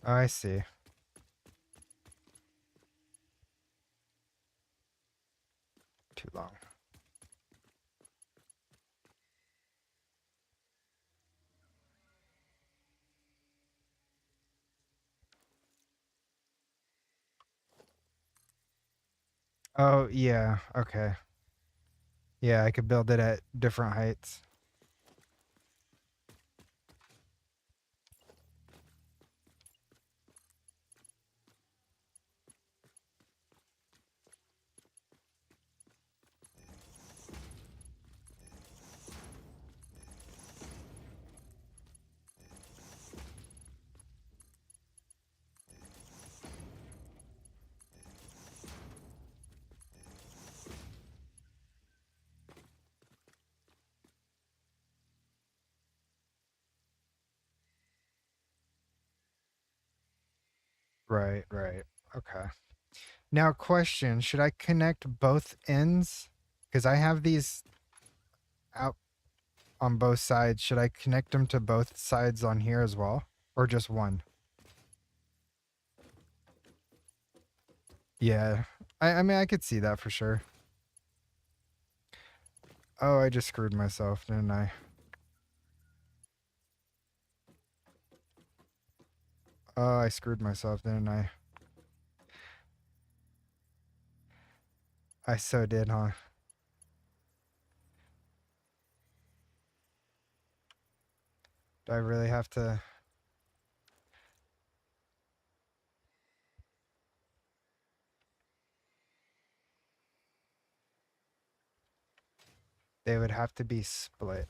Oh, I see. Too long. Oh, yeah. Okay. Yeah, I could build it at different heights. Right, right. Okay. Now, question, should I connect both ends? Because I have these out on both sides. Should I connect them to both sides on here as well? Or just one? Yeah. I mean, I could see that for sure. Oh, I just screwed myself, didn't I? Oh, I screwed myself, didn't I? I so did, huh? Do I really have to? They would have to be split.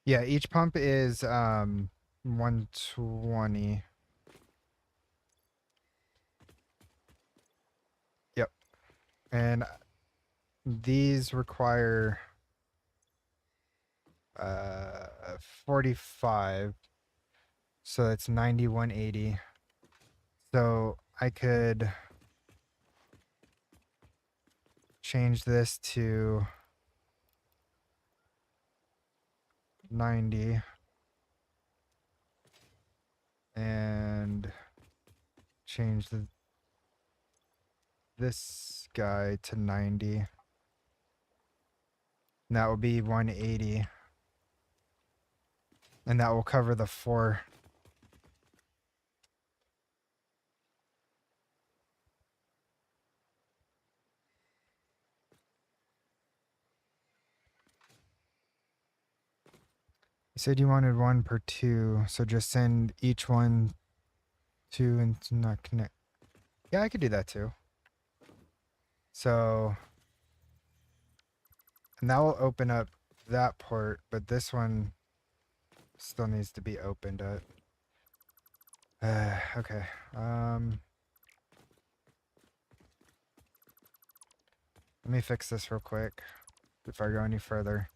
Yeah, each pump is 120. Yep. And these require 45. So it's 9180. So I could change this to 90 and change this guy to 90. And that will be 180. And that will cover the 4. You said you wanted 1 per 2, so just send each one 2 and not connect. Yeah, I could do that too. So, and that will open up that port, but this one still needs to be opened up. Okay. Let me fix this real quick before I go any further.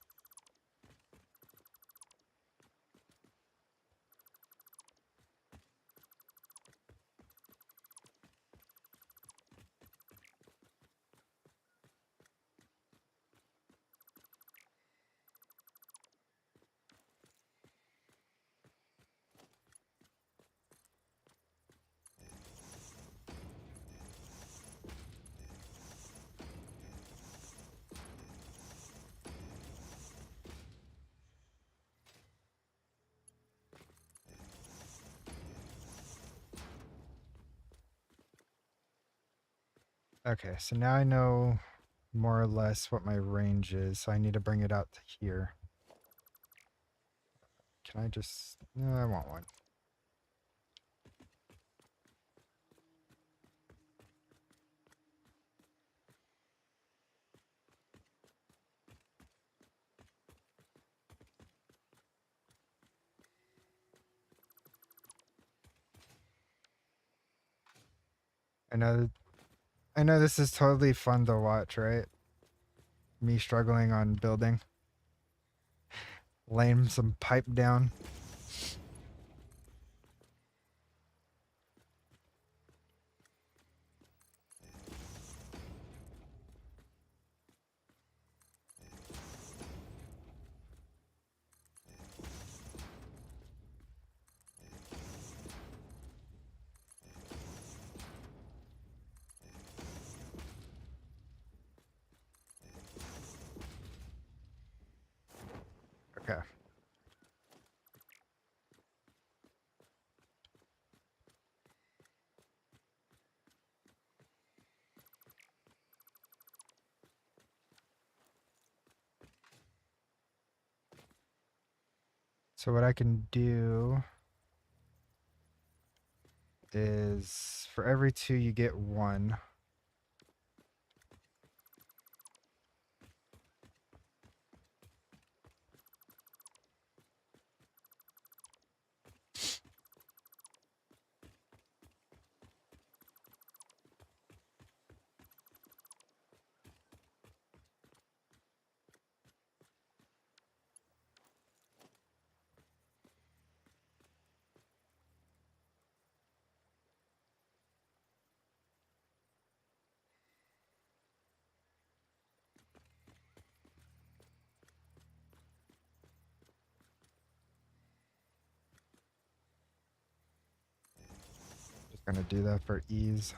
Okay, so now I know more or less what my range is, so I need to bring it out to here. Can I just... No, I want one. I know this is totally fun to watch, right? Me struggling on building. Laying some pipe down. Okay. So what I can do is for every 2 you get 1. Just gonna do that for ease.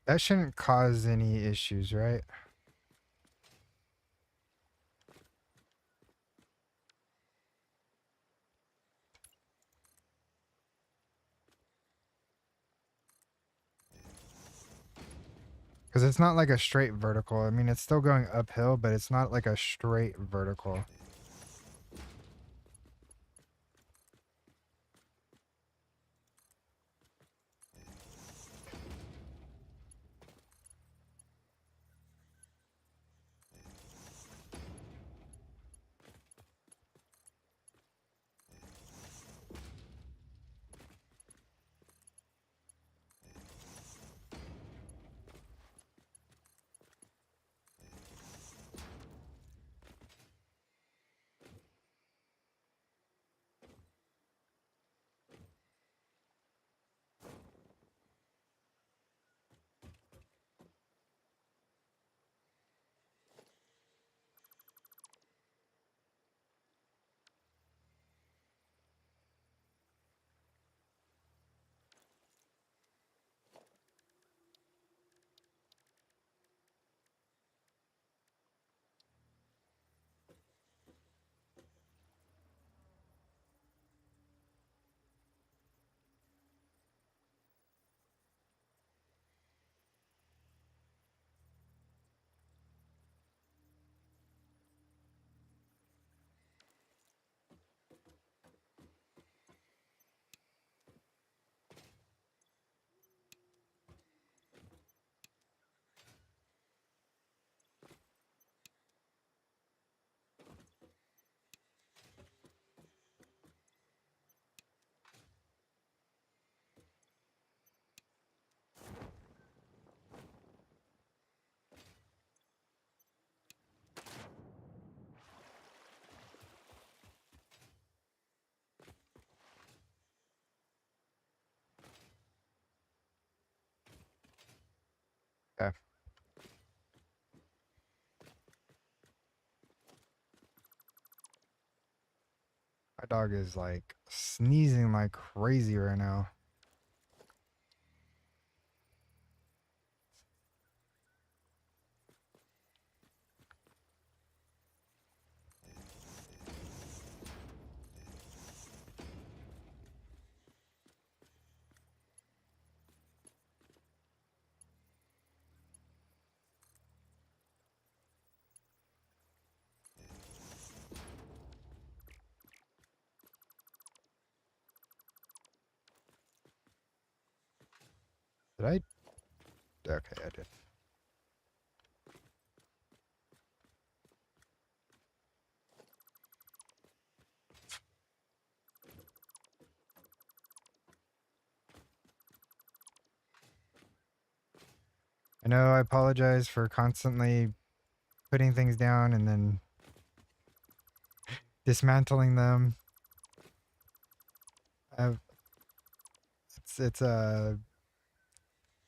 That shouldn't cause any issues, right? Because it's not like a straight vertical. I mean, it's still going uphill, but it's not like a straight vertical. Okay. My dog is like sneezing like crazy right now. Did I? Okay, I did. I know I apologize for constantly putting things down and then dismantling them. I've, it's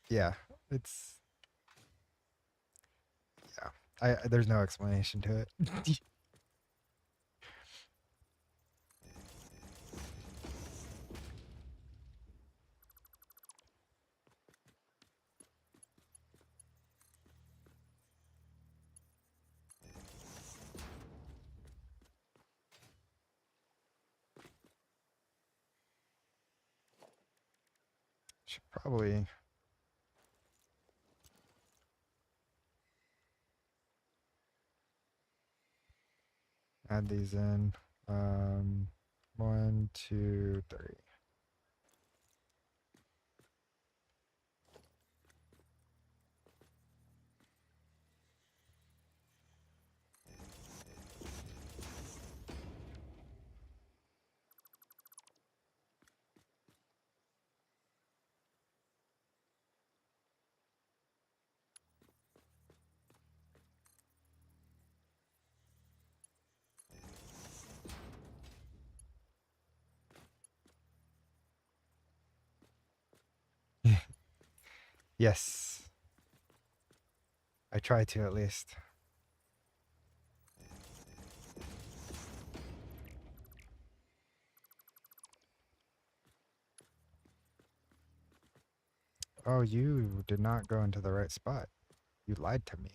yeah, it's yeah. There's no explanation to it. Should probably add these in. 1, 2, 3. Yes, I try to at least. Oh, you did not go into the right spot. You lied to me.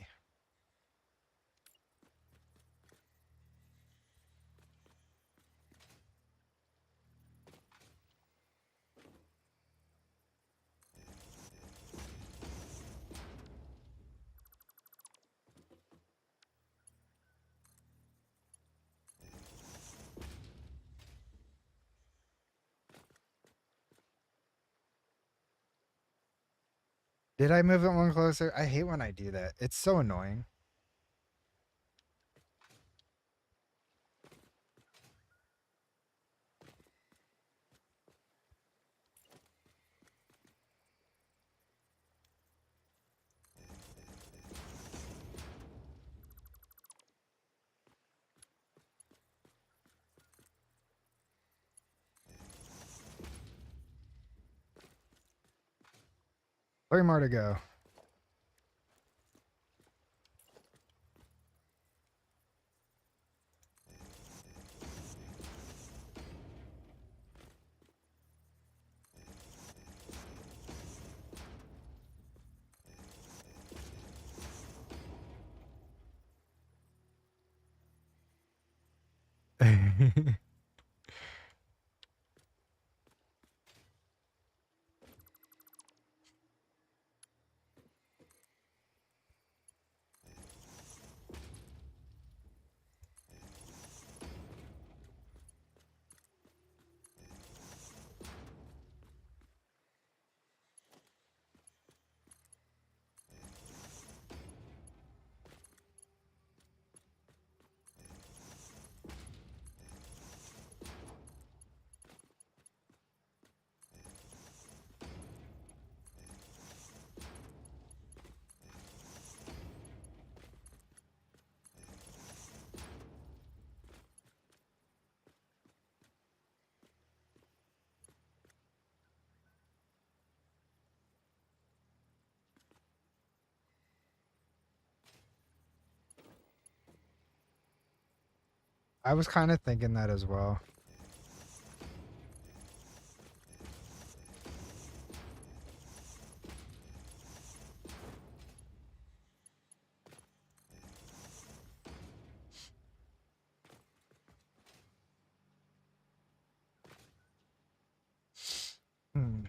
Did I move it one closer? I hate when I do that. It's so annoying. Three more to go. I was kind of thinking that as well. Hmm.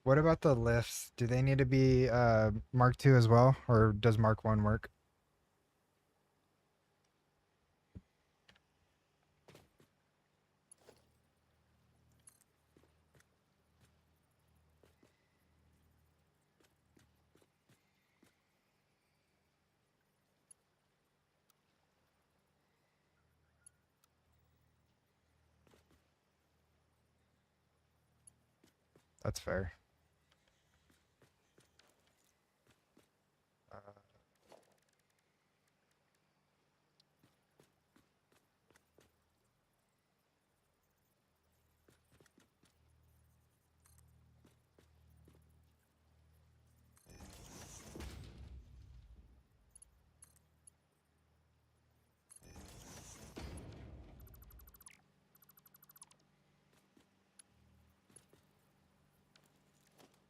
What about the lifts? Do they need to be Mark 2 as well, or does Mark 1 work? That's fair.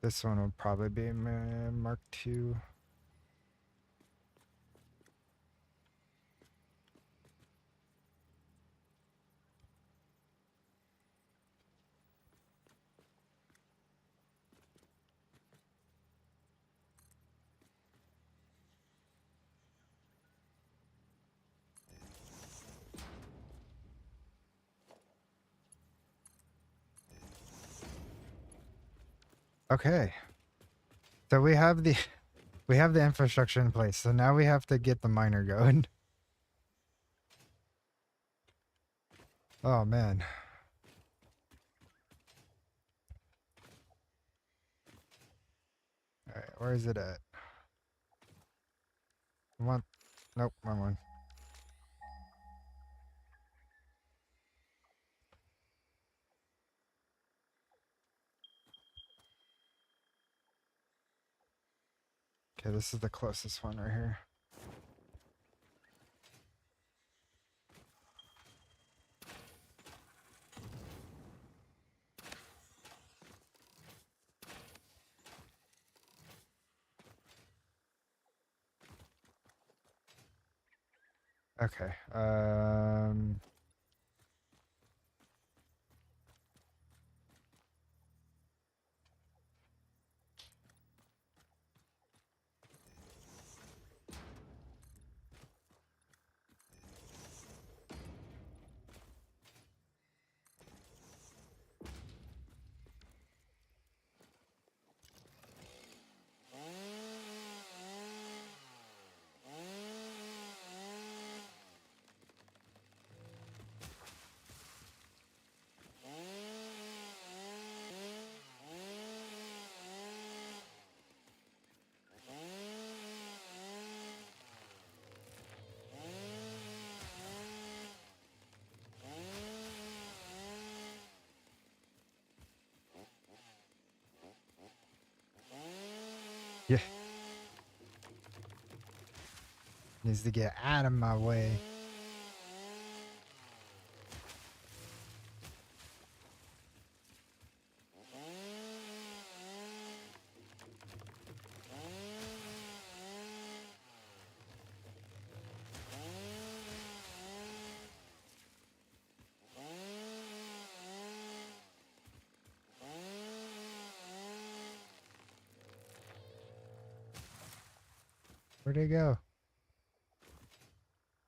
This one will probably be Mark II. Okay. So we have the infrastructure in place. So now we have to get the miner going. Oh man. All right, where is it at? Nope, wrong one. Okay, this is the closest one right here. Okay. Yeah. Needs to get out of my way. Where'd it go?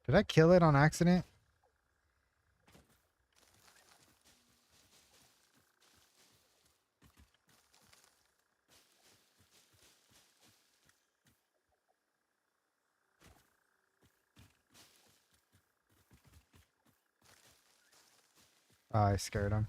Did I kill it on accident? Oh, I scared him.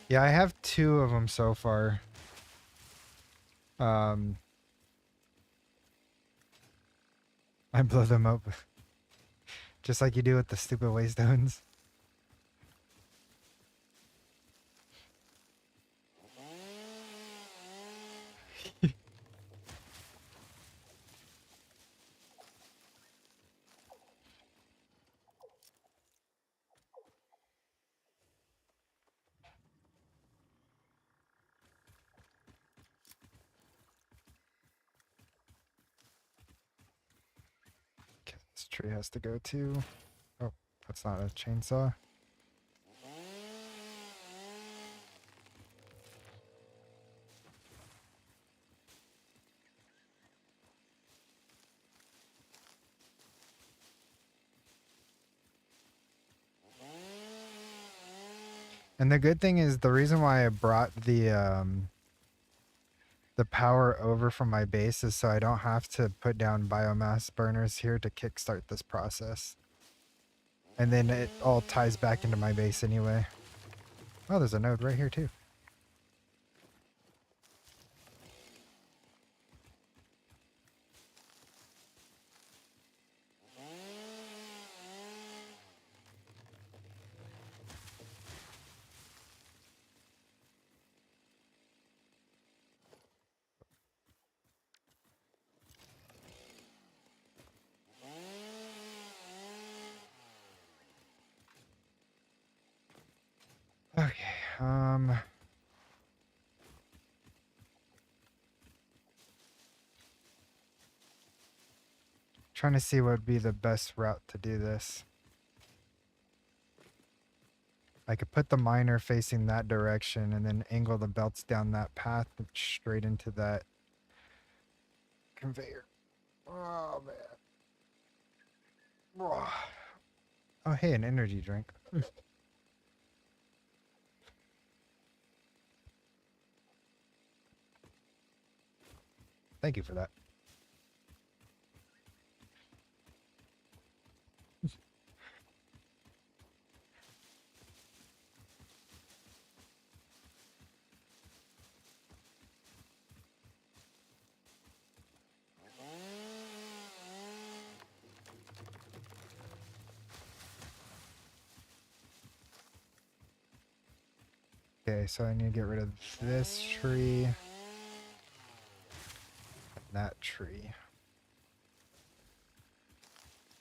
Yeah, I have 2 of them so far. I blow them up. Just like you do with the stupid waystones. Okay, this tree has to go too. Oh, that's not a chainsaw. And the good thing is the reason why I brought the power over from my base is so I don't have to put down biomass burners here to kickstart this process. And then it all ties back into my base anyway. Oh, there's a node right here too. Okay, trying to see what would be the best route to do this. I could put the miner facing that direction and then angle the belts down that path straight into that conveyor. Oh, man. Oh, hey, an energy drink. Thank you for that. Okay, so I need to get rid of this tree and that tree.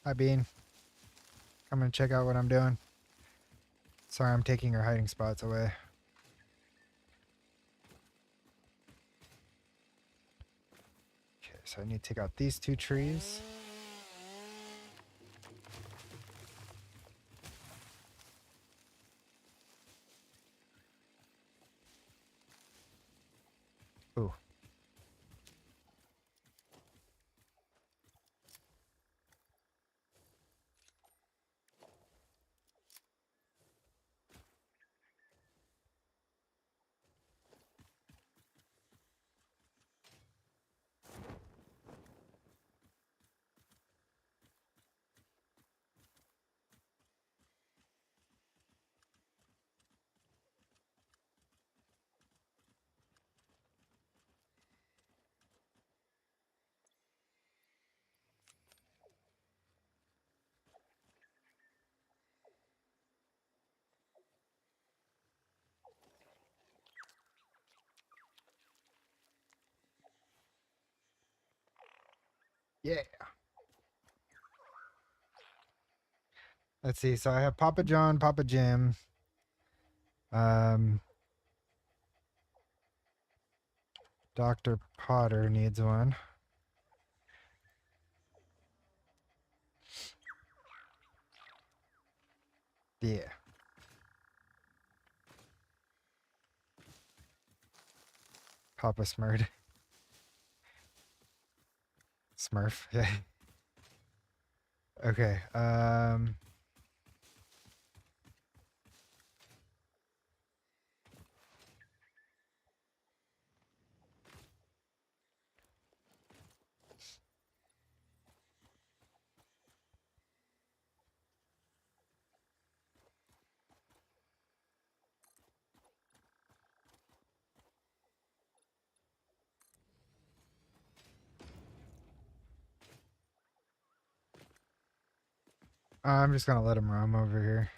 Hi, Bean. Come and check out what I'm doing. Sorry, I'm taking your hiding spots away. Okay, so I need to take out these two trees. Ooh. Yeah. Let's see. So I have Papa John, Papa Jim. Dr. Potter needs one. Yeah. Papa Smurd. Smurf. Yeah. Okay. I'm just gonna let him roam over here.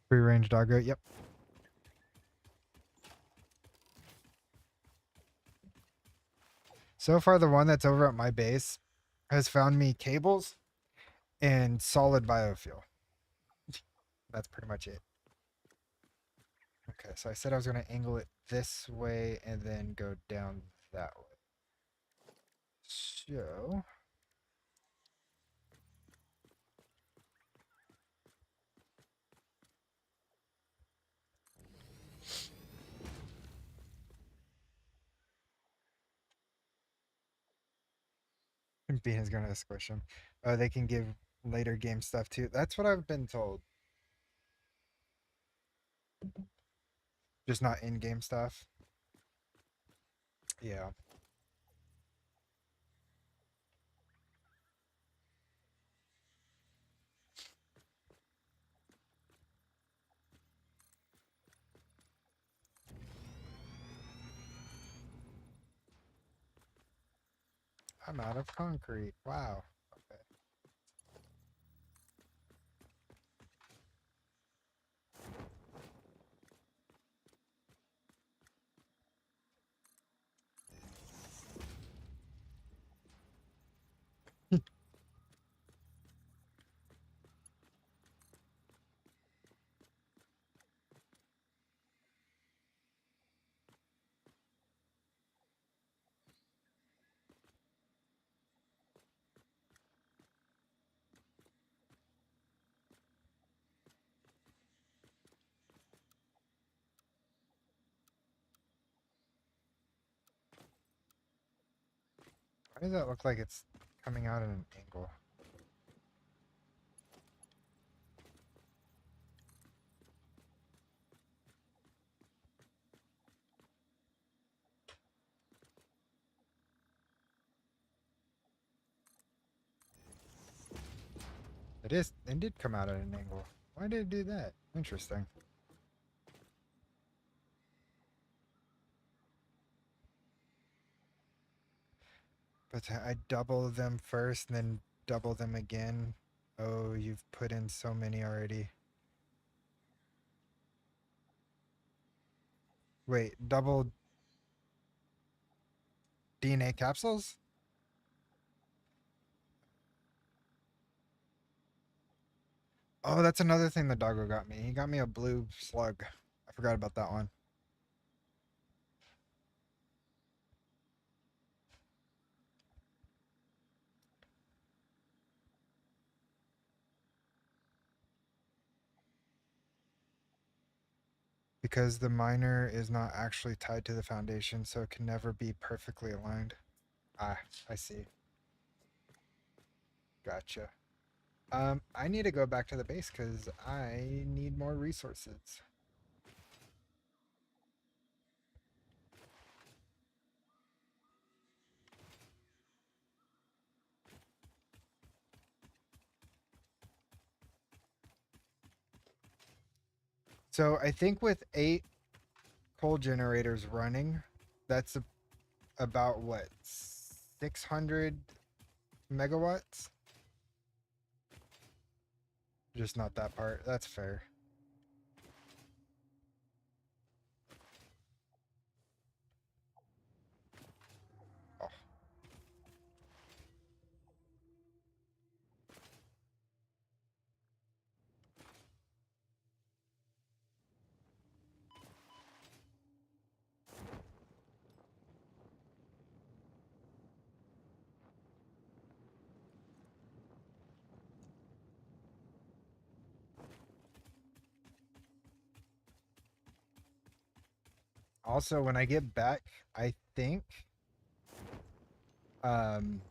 Free range doggo. Yep. So far, the one that's over at my base has found me cables and solid biofuel. That's pretty much it. Okay, so I said I was going to angle it this way and then go down that way. So Bean is gonna squish him. Oh, they can give later game stuff too. That's what I've been told. Just not in-game stuff. Yeah. I'm out of concrete. Wow. Okay. Why does that look like it's coming out at an angle? It did come out at an angle. Why did it do that? Interesting. But I double them first and then double them again. Oh, you've put in so many already. Wait, double DNA capsules? Oh, that's another thing the doggo got me. He got me a blue slug. I forgot about that one. Because the miner is not actually tied to the foundation, so it can never be perfectly aligned. Ah, I see. Gotcha. I need to go back to the base because I need more resources. So I think with 8 coal generators running, that's about what, 600 megawatts? Just not that part. That's fair. Oh. Also, when I get back, I think um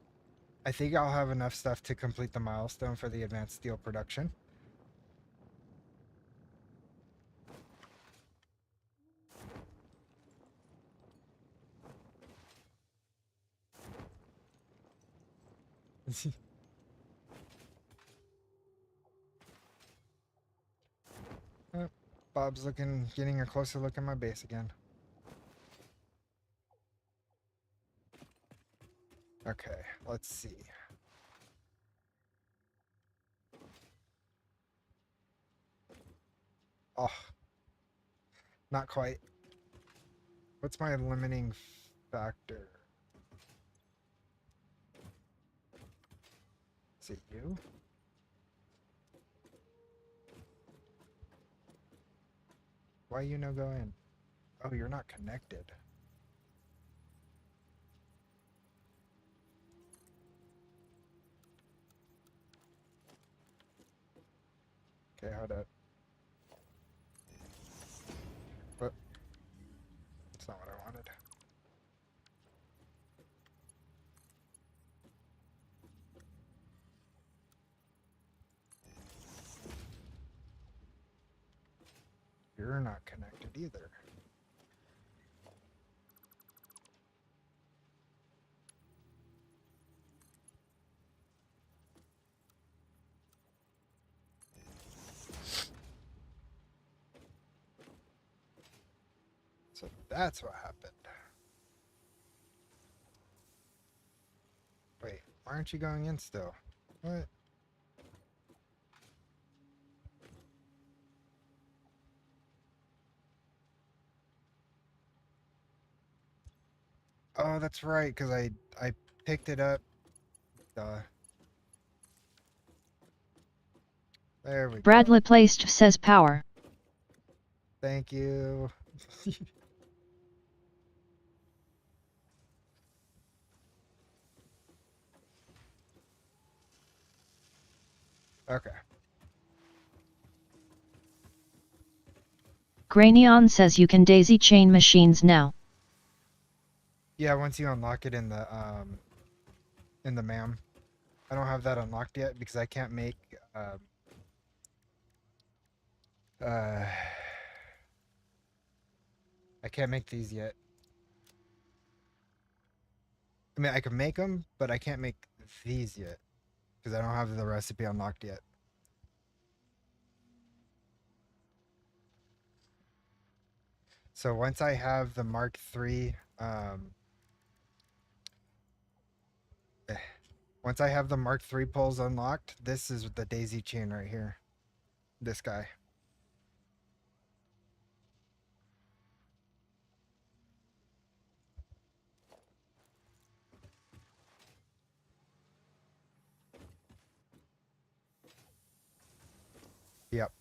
I think I'll have enough stuff to complete the milestone for the advanced steel production. Oh, Bob's getting a closer look at my base again. Okay, let's see. Oh, not quite. What's my limiting factor? Is it you? Why you no go in? Oh, you're not connected. Okay, hold up. But that's not what I wanted. You're not connected either. So that's what happened. Wait, why aren't you going in still? What? Oh, that's right, because I picked it up. Duh. There we go. KryptxPlayz says power. Thank you. Okay. Granion says you can daisy chain machines now. Yeah, once you unlock it in the MAM. I don't have that unlocked yet because I can't make uh I can't make these yet. I mean, I can make them, but I can't make these yet because I don't have the recipe unlocked yet. So once I have the Mark III, once I have the Mark III poles unlocked, this is the daisy chain right here. This guy. Yep.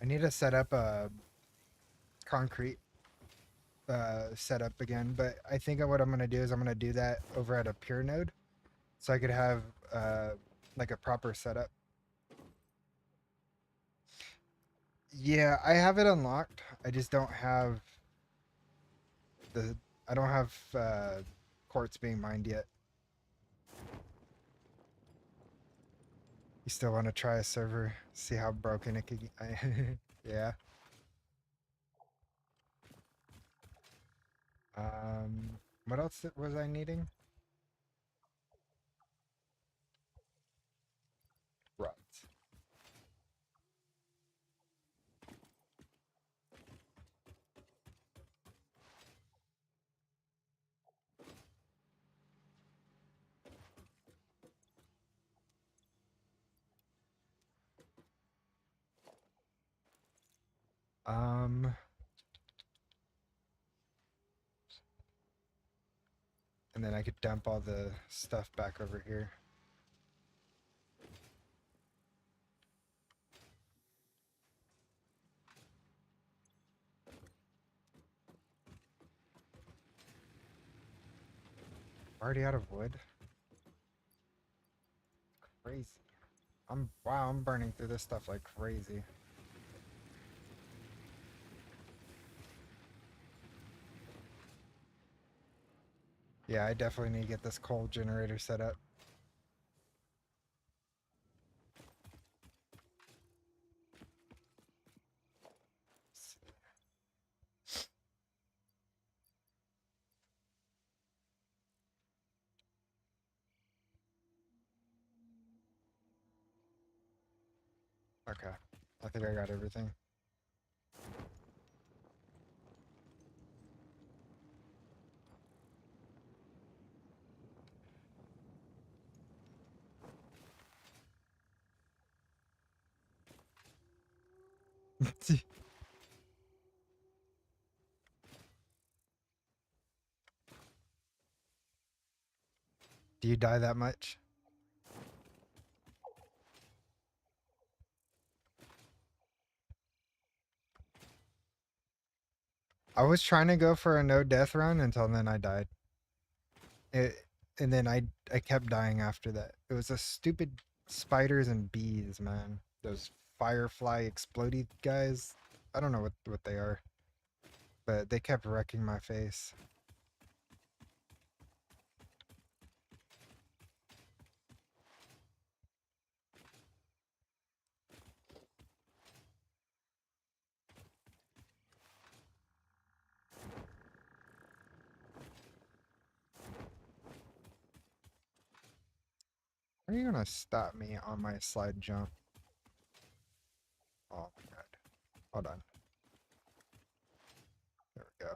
I need to set up a concrete setup again, but I think what I'm gonna do is I'm gonna do that over at a pure node, so I could have like a proper setup. Yeah, I have it unlocked. I just don't have the I don't have quartz being mined yet. You still want to try a server, see how broken it could get? Yeah. What else was I needing? Rods. Um, and then I could dump all the stuff back over here. Already out of wood? Crazy. Wow, I'm burning through this stuff like crazy. Yeah, I definitely need to get this coal generator set up. Okay. I think I got everything. Do you die that much? I was trying to go for a no death run until then I died. And then I kept dying after that. It was a stupid spiders and bees, man. Those firefly explodey guys. I don't know what they are. but they kept wrecking my face. Are you gonna stop me on my slide jump? Oh my god. Hold on. There we go.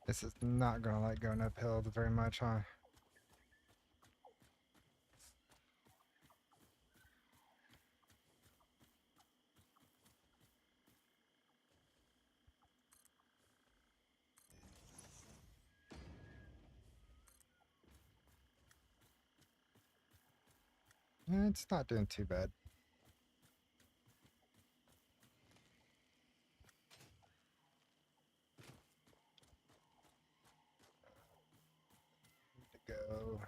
This is not gonna like going uphill very much, huh? It's not doing too bad. Need to go.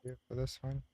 Here for this one.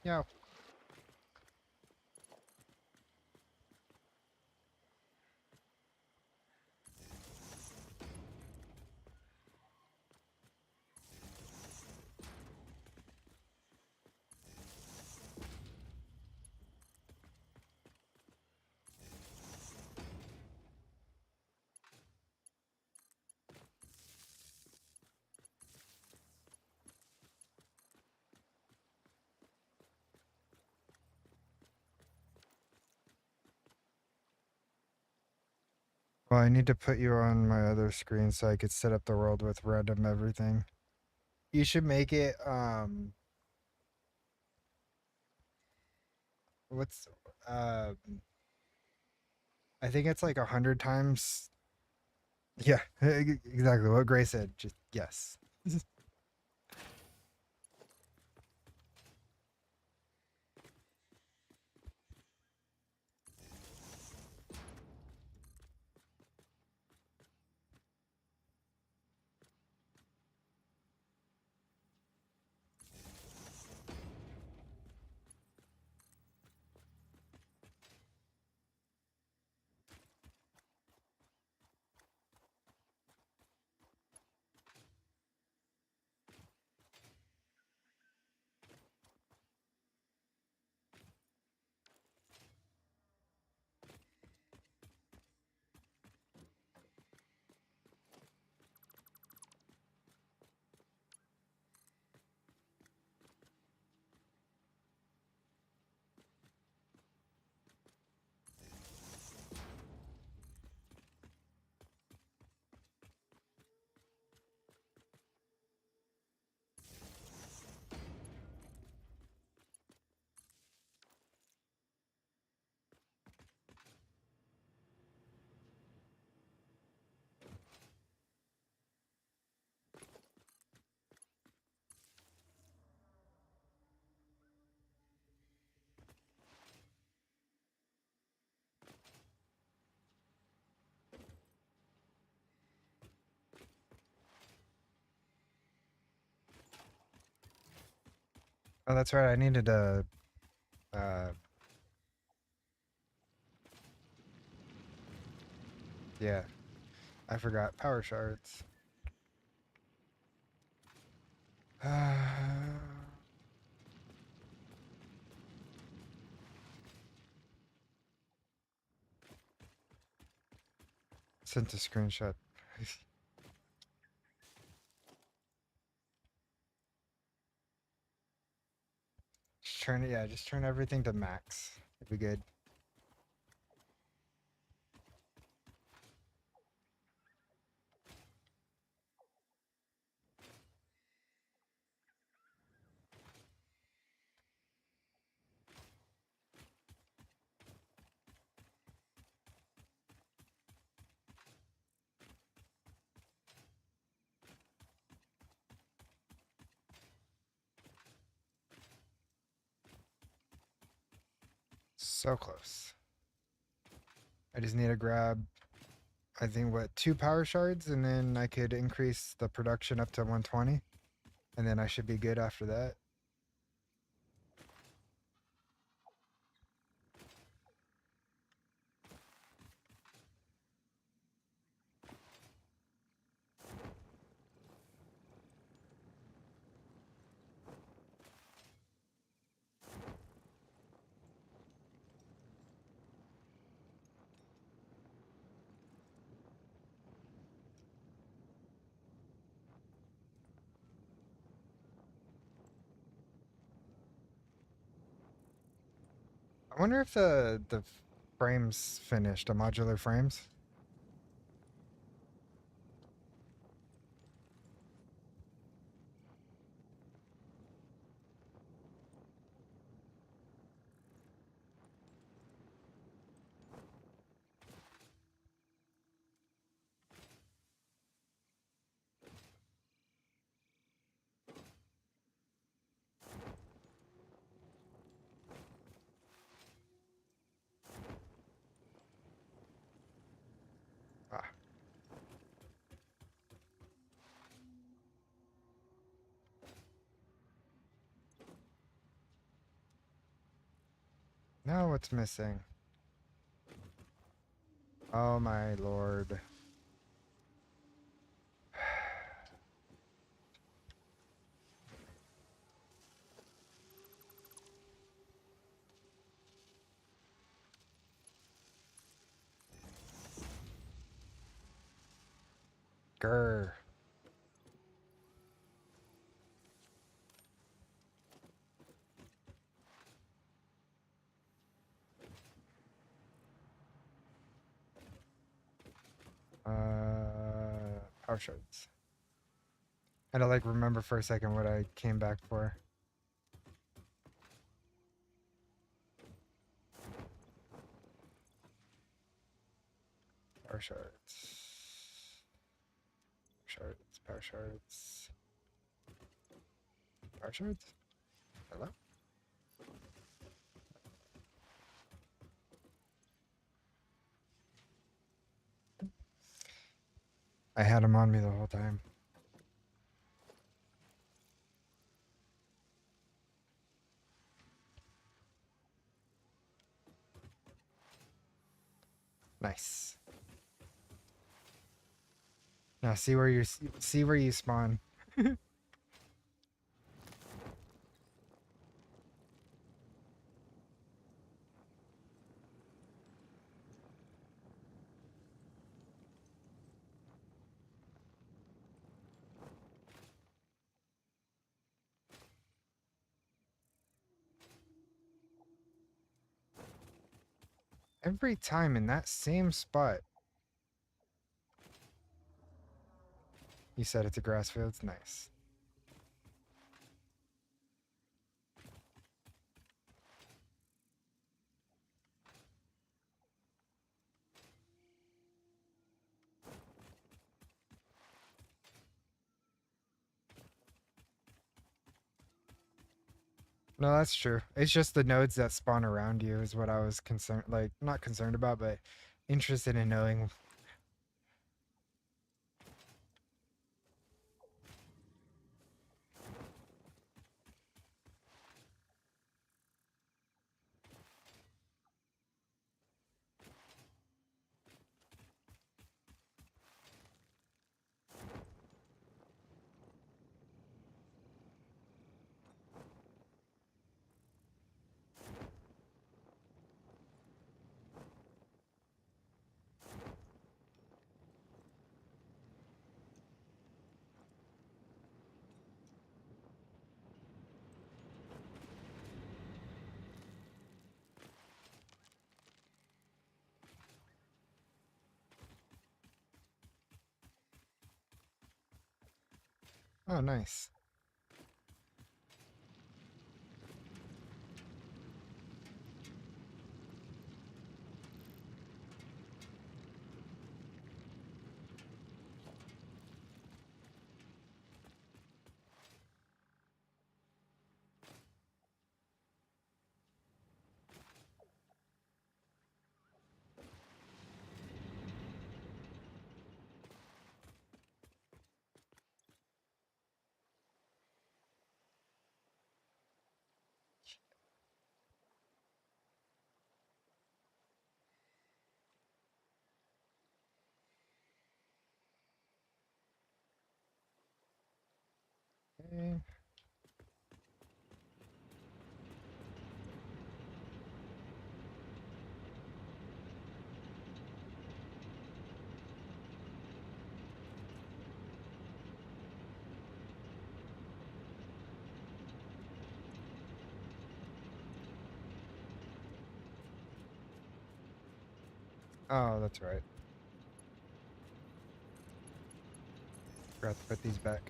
Yeah. Well, I need to put you on my other screen so I could set up the world with random everything. You should make it what's uh I think it's like 100 times. Yeah, exactly what Gray said. Just yes. Oh, that's right. I needed to uh yeah, I forgot power shards. Sent a screenshot. Just turn it, yeah, just turn everything to max. It'd be good. So close. I just need to grab, I think, what, 2 power shards, and then I could increase the production up to 120, and then I should be good after that. I wonder if the frames finished, the modular frames. Now what's missing? Oh my lord. Grr. Power shards. I had to like remember for a second what I came back for. Power shards. Shards. Power shards. Power shards? Hello? I had him on me the whole time. Nice. Now see where you spawn. Every time in that same spot. You said it's a grass field. It's nice. No, that's true. It's just the nodes that spawn around you is what I was concerned, like, not concerned about, but interested in knowing. Oh, nice. Okay. Oh, that's right. Forgot to put these back.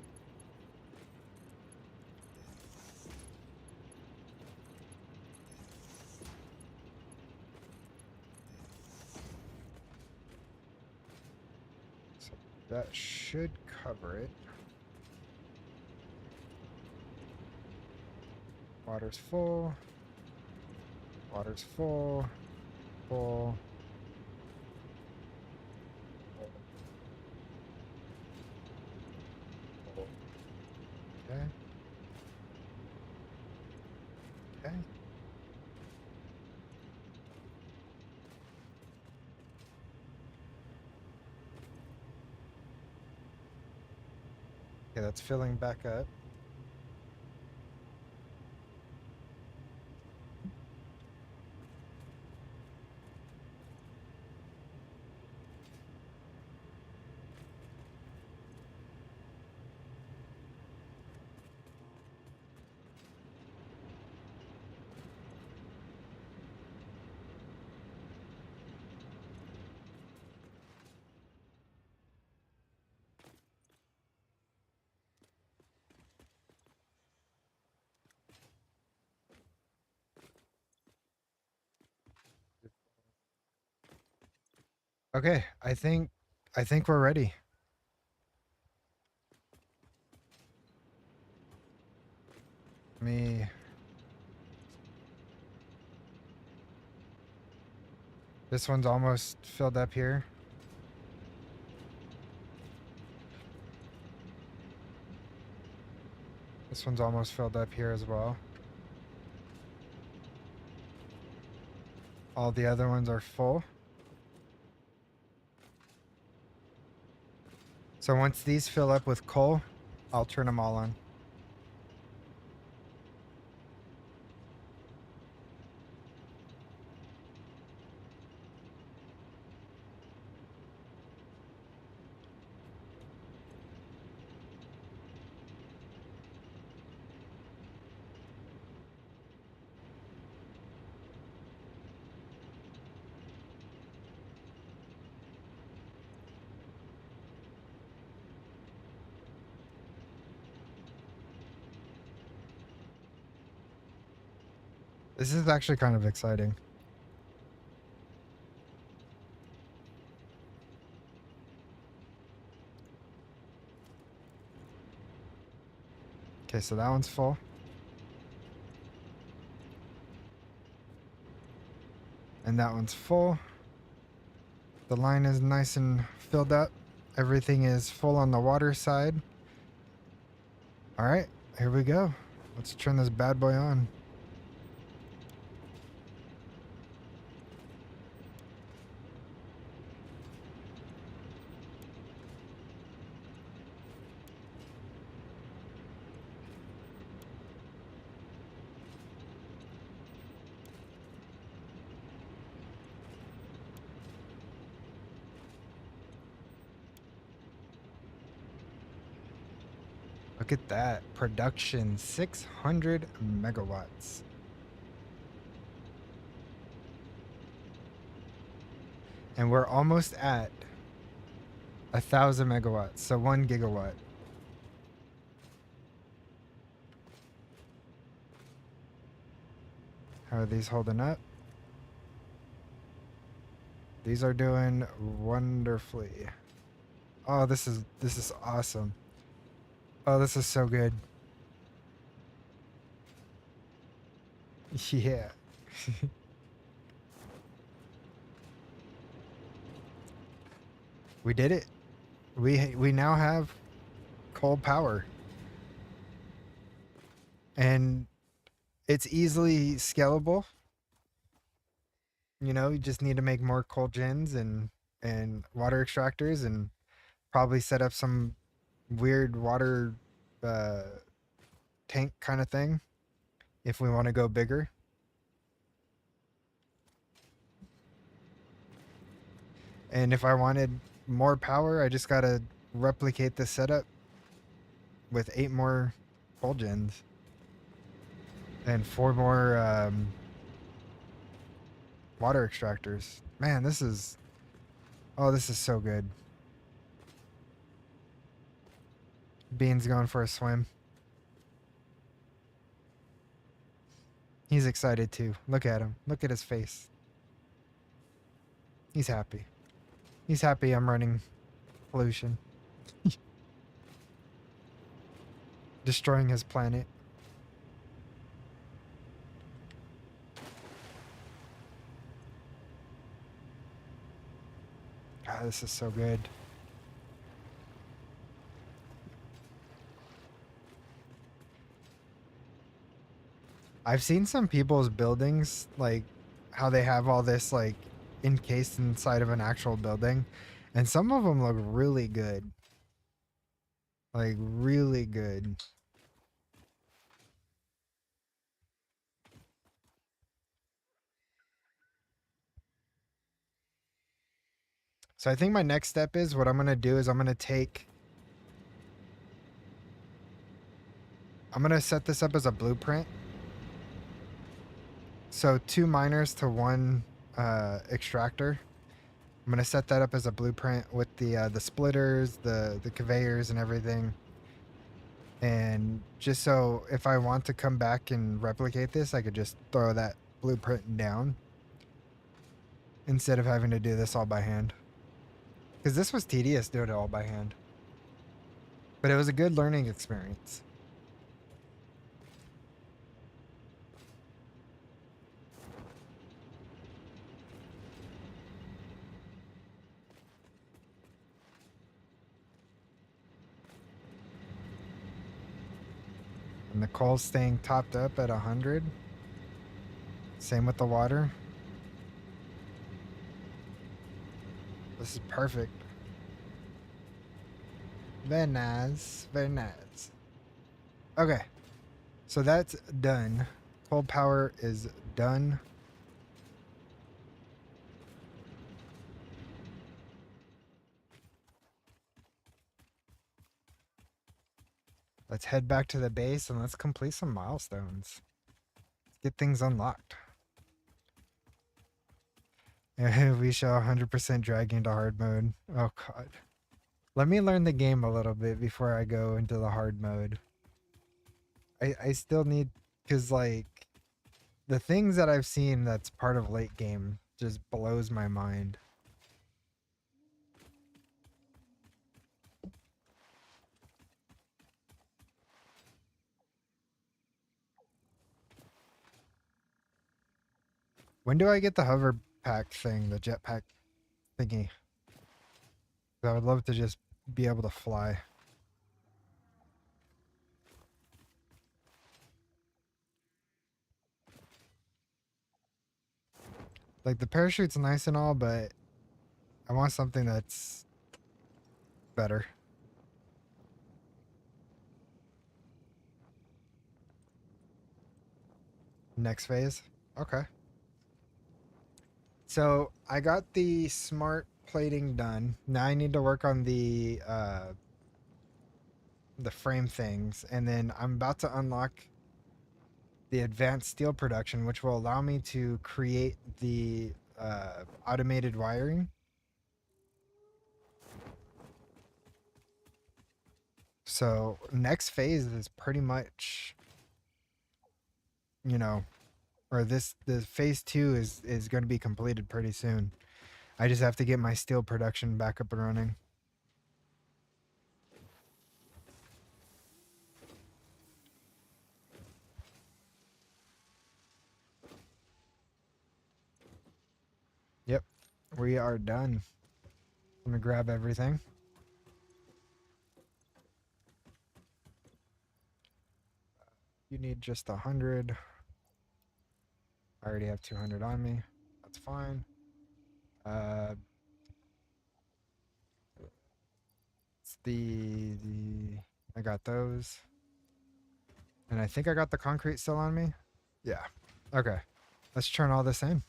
So that should cover it. Water's full. Water's full. Full. Okay. Okay. Okay, that's filling back up. Okay, I think we're ready. Me. This one's almost filled up here. This one's almost filled up here as well. All the other ones are full. So once these fill up with coal, I'll turn them all on. This is actually kind of exciting. Okay, so that one's full. And that one's full. The line is nice and filled up. Everything is full on the water side. All right, here we go. Let's turn this bad boy on. Look at that. Production 600 megawatts. And we're almost at 1,000 megawatts, so 1 gigawatt. How are these holding up? These are doing wonderfully. Oh, this is awesome. Oh, this is so good. Yeah. We did it. We now have coal power. And it's easily scalable. You know, you just need to make more coal gens and water extractors and probably set up some weird water uh, tank kind of thing if we want to go bigger. And if I wanted more power, I just gotta replicate this setup with 8 more coal gens and 4 more water extractors. Man, this is so good. Bean's going for a swim. He's excited too. Look at him. Look at his face. He's happy. He's happy I'm running pollution. Destroying his planet. God, this is so good. I've seen some people's buildings, like how they have all this like encased inside of an actual building, and some of them look really good. Like, really good. So I think my next step is what I'm going to do is I'm going to set this up as a blueprint. So 2 miners to 1 extractor. I'm going to set that up as a blueprint with the splitters, the conveyors and everything. And just so if I want to come back and replicate this, I could just throw that blueprint down instead of having to do this all by hand. Because this was tedious doing it all by hand. But it was a good learning experience. And the coal's staying topped up at 100. Same with the water. This is perfect. Very nice. Very nice. Okay. So that's done. Coal power is done. Let's head back to the base and let's complete some milestones. Let's get things unlocked. We shall 100% drag into hard mode. Oh god. Let me learn the game a little bit before I go into the hard mode. I still need, because like the things that I've seen that's part of late game just blows my mind. When do I get the hover pack thing, the jetpack thingy? I would love to just be able to fly. Like the parachute's nice and all, but I want something that's better. Next phase. Okay. So I got the smart plating done. Now I need to work on the frame things, and then I'm about to unlock the advanced steel production, which will allow me to create the automated wiring. So next phase is pretty much, you know, or the phase 2 is going to be completed pretty soon. I just have to get my steel production back up and running. Yep, we are done. I'm gonna grab everything. You need just 100. I already have 200 on me. That's fine. Uh, it's the I got those, and I think I got the concrete still on me. Yeah. Okay. Let's turn all this in.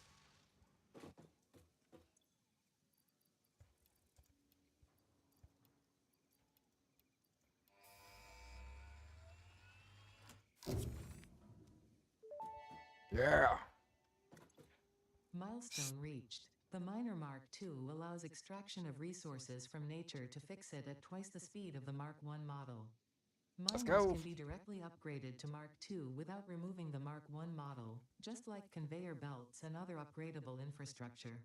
Yeah. Milestone reached. The Miner Mark II allows extraction of resources from nature to fix it at twice the speed of the Mark I model. Let's Miners go. can be directly upgraded to Mark II without removing the Mark I model, just like conveyor belts and other upgradable infrastructure.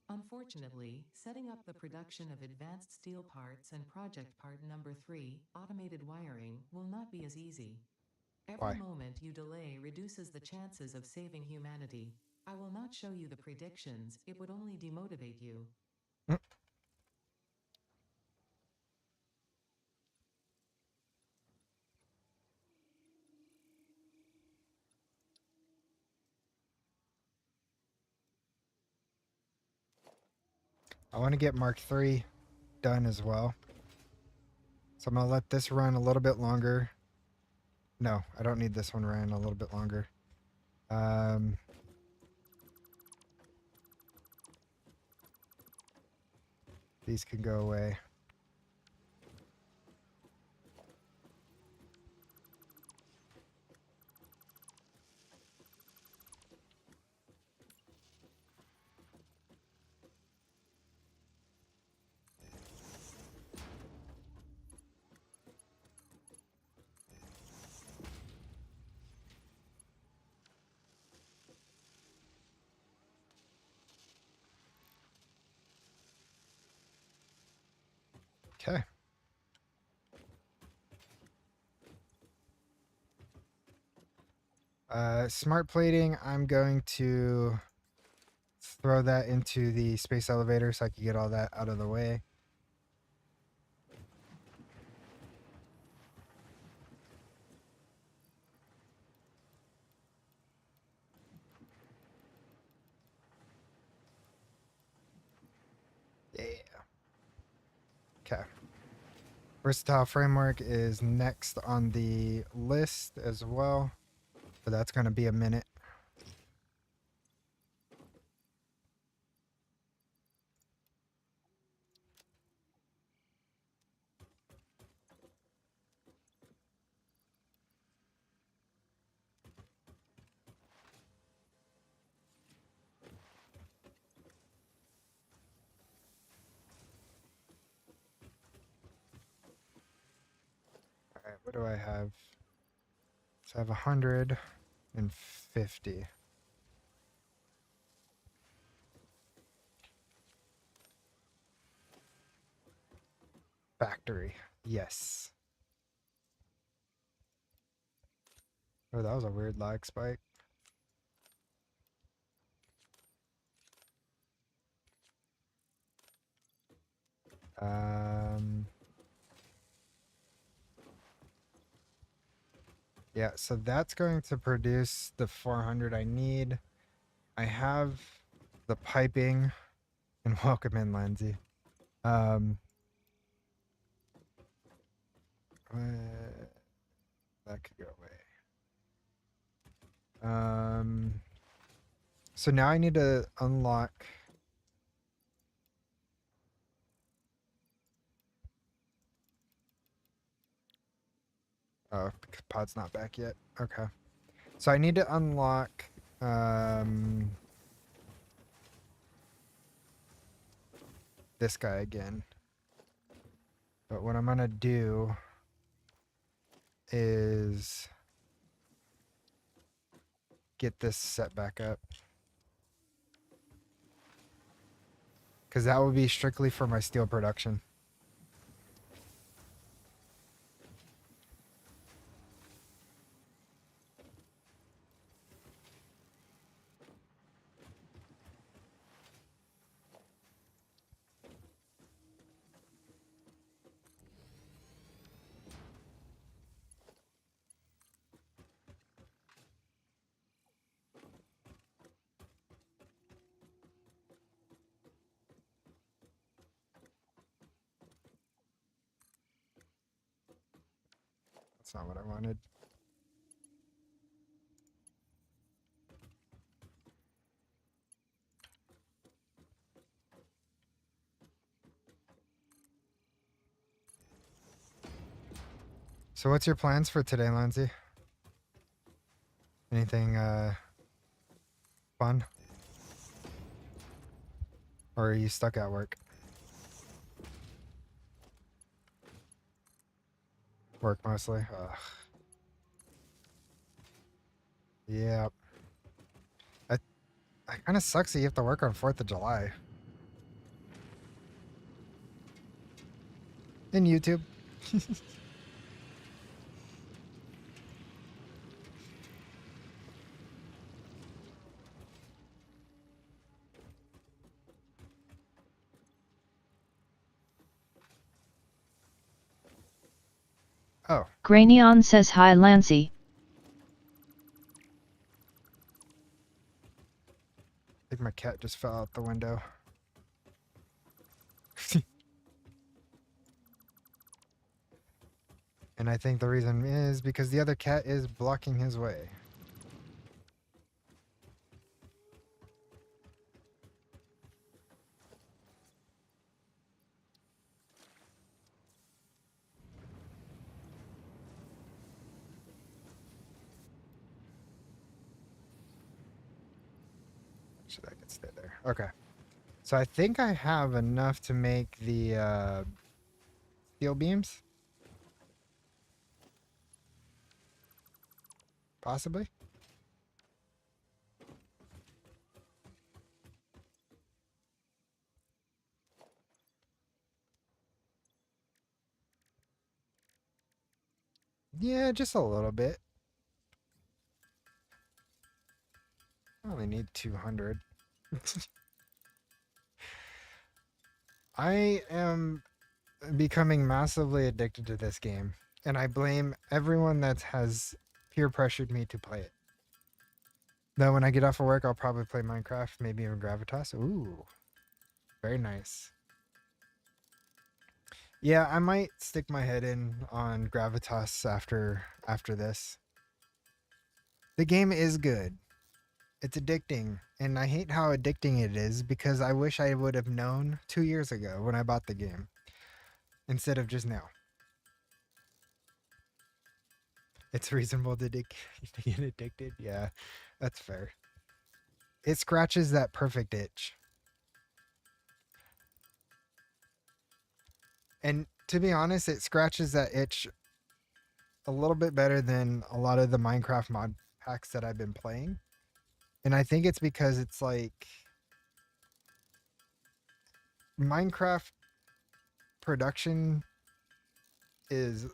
Unfortunately, setting up the production of advanced steel parts and project part number 3, automated wiring, will not be as easy. Every Why? moment you delay reduces the chances of saving humanity. I will not show you the predictions, it would only demotivate you. Mm. I want to get Mark III done as well. So I'm going to let this run a little bit longer. No, I don't need this one run a little bit longer. These can go away. Okay. Smart plating, I'm going to throw that into the space elevator so I can get all that out of the way. Yeah. Okay. Versatile framework is next on the list as well, but that's going to be a minute. All right, what do I have? So I have 150. Factory. Yes. Oh, that was a weird lag spike. Yeah, so that's going to produce the 400 I need. I have the piping, and welcome in, Lindsay. That could go away. So now I need to unlock. Oh, pod's not back yet. Okay. So I need to unlock this guy again. But what I'm gonna do is get this set back up. Because that would be strictly for my steel production. That's not what I wanted. So what's your plans for today, Lindsay? Anything fun? Or are you stuck at work? Work mostly? Ugh. Yeah. It kind of sucks that you have to work on 4th of July. In YouTube. Oh. Granion says hi Lancy. I think my cat just fell out the window. And I think the reason is because the other cat is blocking his way. Should I could stay there? Okay. So I think I have enough to make the steel beams. Possibly. Yeah, just a little bit. I only need 200. I am becoming massively addicted to this game, and I blame everyone that has peer pressured me to play it. Though when I get off of work, I'll probably play Minecraft, maybe even Gravitas. Ooh, very nice. Yeah, I might stick my head in on Gravitas after this. The game is good. It's addicting, and I hate how addicting it is because I wish I would have known 2 years ago when I bought the game instead of just now. It's reasonable to get addicted. Yeah, that's fair. It scratches that perfect itch. And to be honest, it scratches that itch a little bit better than a lot of the Minecraft mod packs that I've been playing. And I think it's because it's like Minecraft production is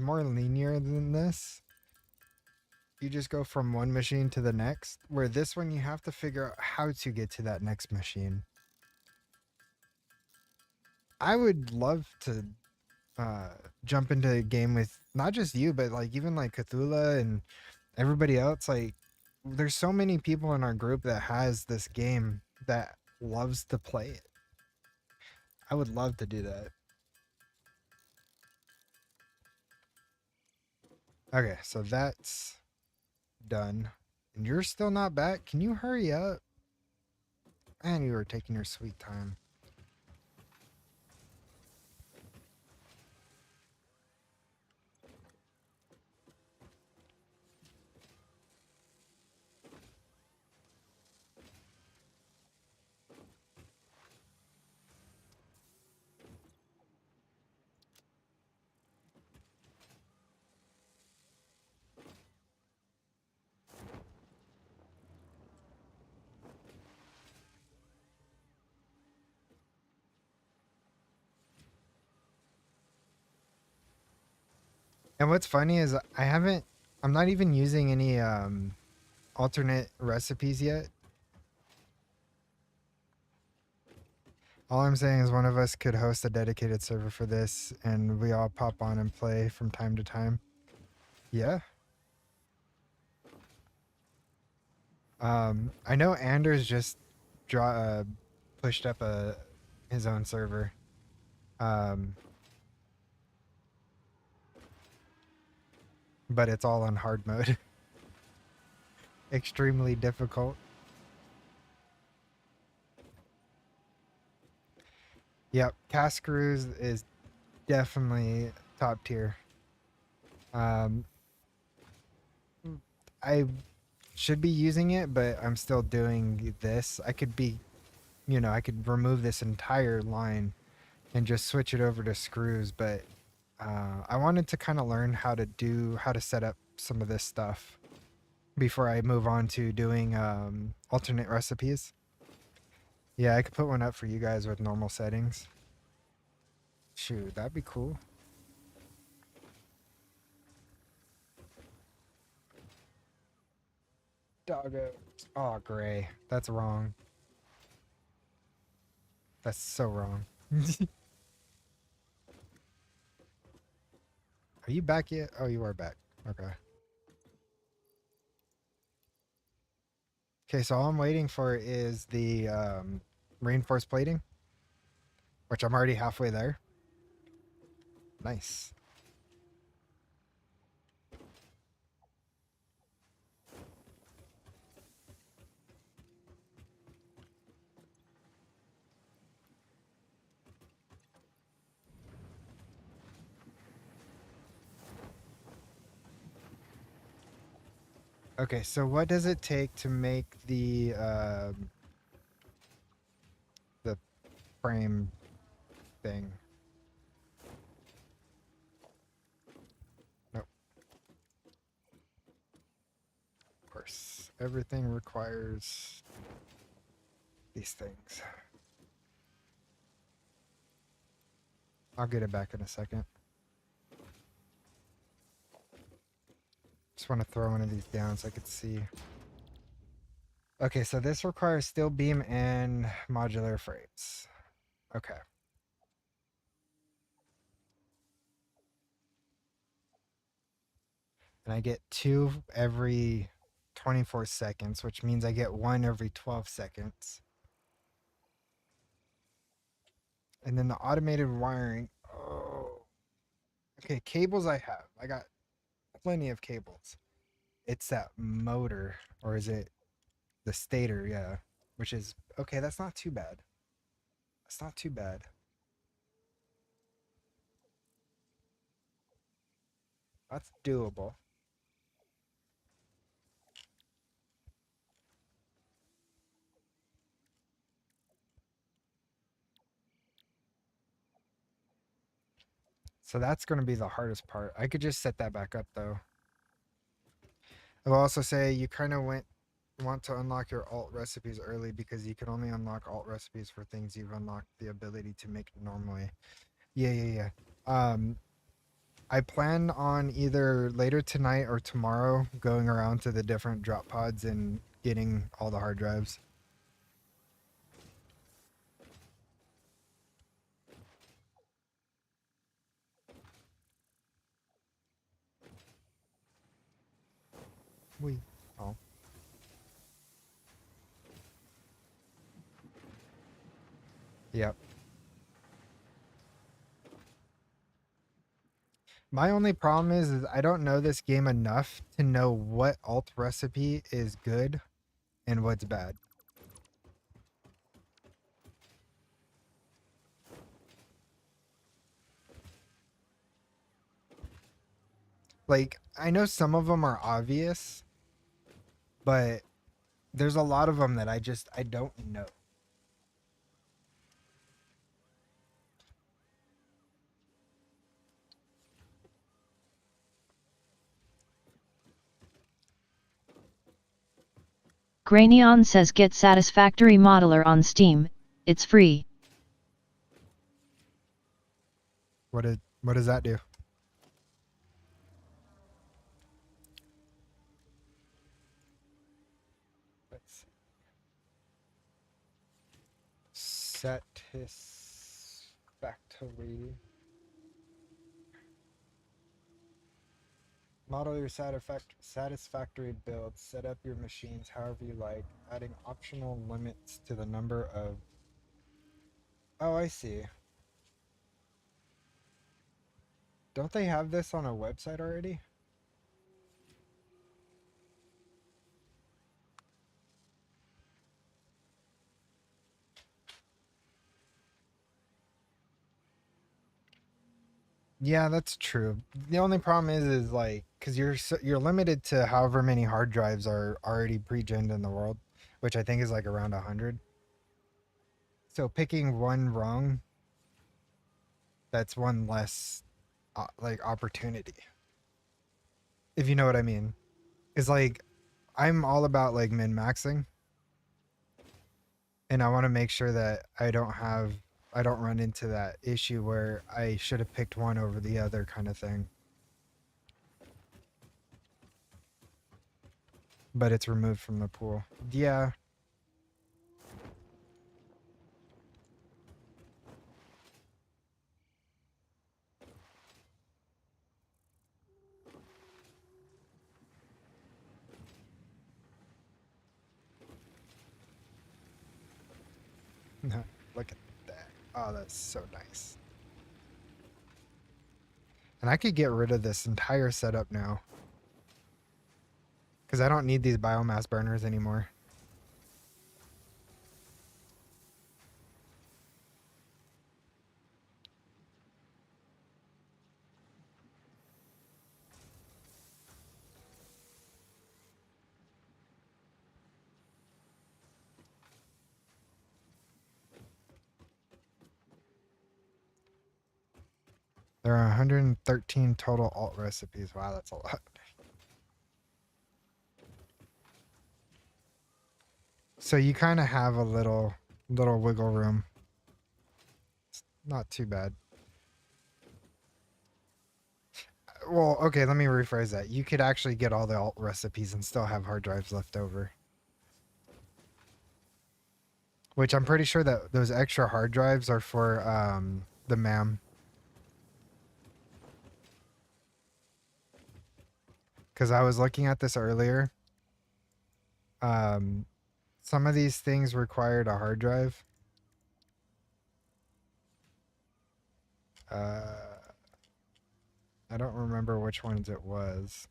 more linear than this. You just go from one machine to the next, where this one you have to figure out how to get to that next machine. I would love to jump into a game with not just you, but like even like Cthulhu and everybody else. Like, there's so many people in our group that has this game that loves to play it. I would love to do that. Okay, so that's done. And you're still not back? Can you hurry up? Man, you were taking your sweet time. And what's funny is I'm not even using any alternate recipes yet. All I'm saying is one of us could host a dedicated server for this and we all pop on and play from time to time. Yeah. I know Anders just pushed up his own server. But it's all on hard mode. Extremely difficult. Yep, cast screws is definitely top tier. I should be using it, but I'm still doing this. I could remove this entire line and just switch it over to screws, but I wanted to kind of learn how to set up some of this stuff before I move on to doing alternate recipes. Yeah, I could put one up for you guys with normal settings. Shoot, that'd be cool. Doggo. Oh, gray. That's wrong. That's so wrong. Are you back yet? Oh, you are back. Okay. Okay, so all I'm waiting for is the reinforced plating, which I'm already halfway there. Nice. Okay, so what does it take to make the frame thing? Nope. Of course, everything requires these things. I'll get it back in a second. Just want to throw one of these down so I could see. Okay, so this requires steel beam and modular frames. Okay. And I get 2 every 24 seconds, which means I get 1 every 12 seconds. And then the automated wiring. Oh. Okay, cables I have. I got plenty of cables. It's that motor, or is it the stator? Yeah. Which is, okay, that's not too bad. That's not too bad. That's doable. So that's going to be the hardest part. I could just set that back up though. I will also say you kind of want to unlock your alt recipes early because you can only unlock alt recipes for things you've unlocked the ability to make normally. Yeah. I plan on either later tonight or tomorrow going around to the different drop pods and getting all the hard drives. We. Oh. Yep. My only problem is I don't know this game enough to know what alt recipe is good and what's bad. Like, I know some of them are obvious, but there's a lot of them that I don't know. Grayneon says get Satisfactory Modeler on Steam, it's free. What does that do? Let's see. Satisfactory. Model your satisfactory build. Set up your machines however you like, adding optional limits to the number of. Oh, I see. Don't they have this on a website already? Yeah, that's true. The only problem is like because you're limited to however many hard drives are already pre-gened in the world, which I think is like around 100. So picking one wrong, that's one less like opportunity. If you know what I mean. Is like I'm all about like min maxing, and I want to make sure that I don't run into that issue where I should have picked one over the other kind of thing. But it's removed from the pool. Yeah. Look at that. Oh, that's so nice. And I could get rid of this entire setup now. Because I don't need these biomass burners anymore. There are 113 total alt recipes. Wow, that's a lot. So you kind of have a little wiggle room. It's not too bad. Well, okay, let me rephrase that. You could actually get all the alt recipes and still have hard drives left over. Which I'm pretty sure that those extra hard drives are for the MAM. Because I was looking at this earlier. Some of these things required a hard drive. I don't remember which ones it was.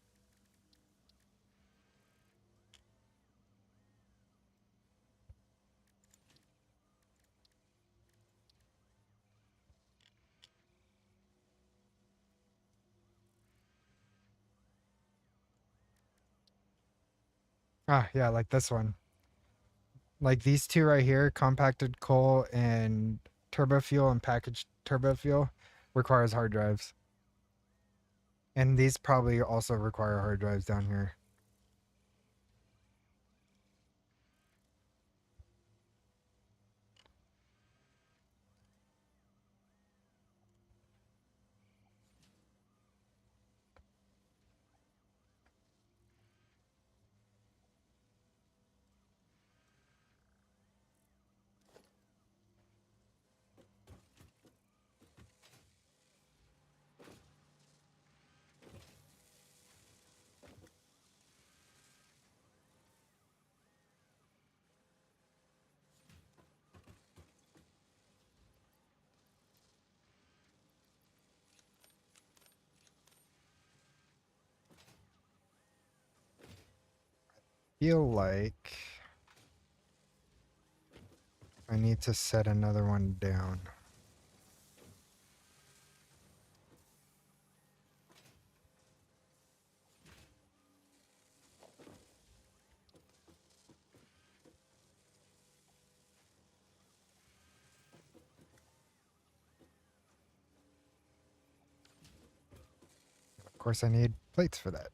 Ah, yeah, like this one. Like these two right here, compacted coal and turbo fuel and packaged turbo fuel requires hard drives. And these probably also require hard drives down here. Feel like I need to set another one down. Of course, I need plates for that.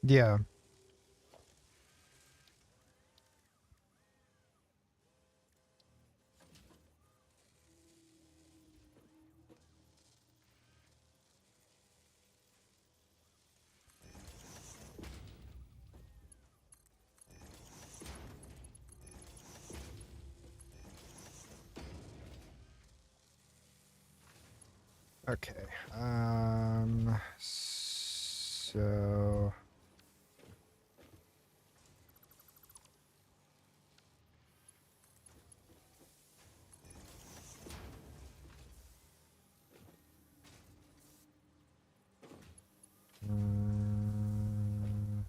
Yeah. Okay. So mm,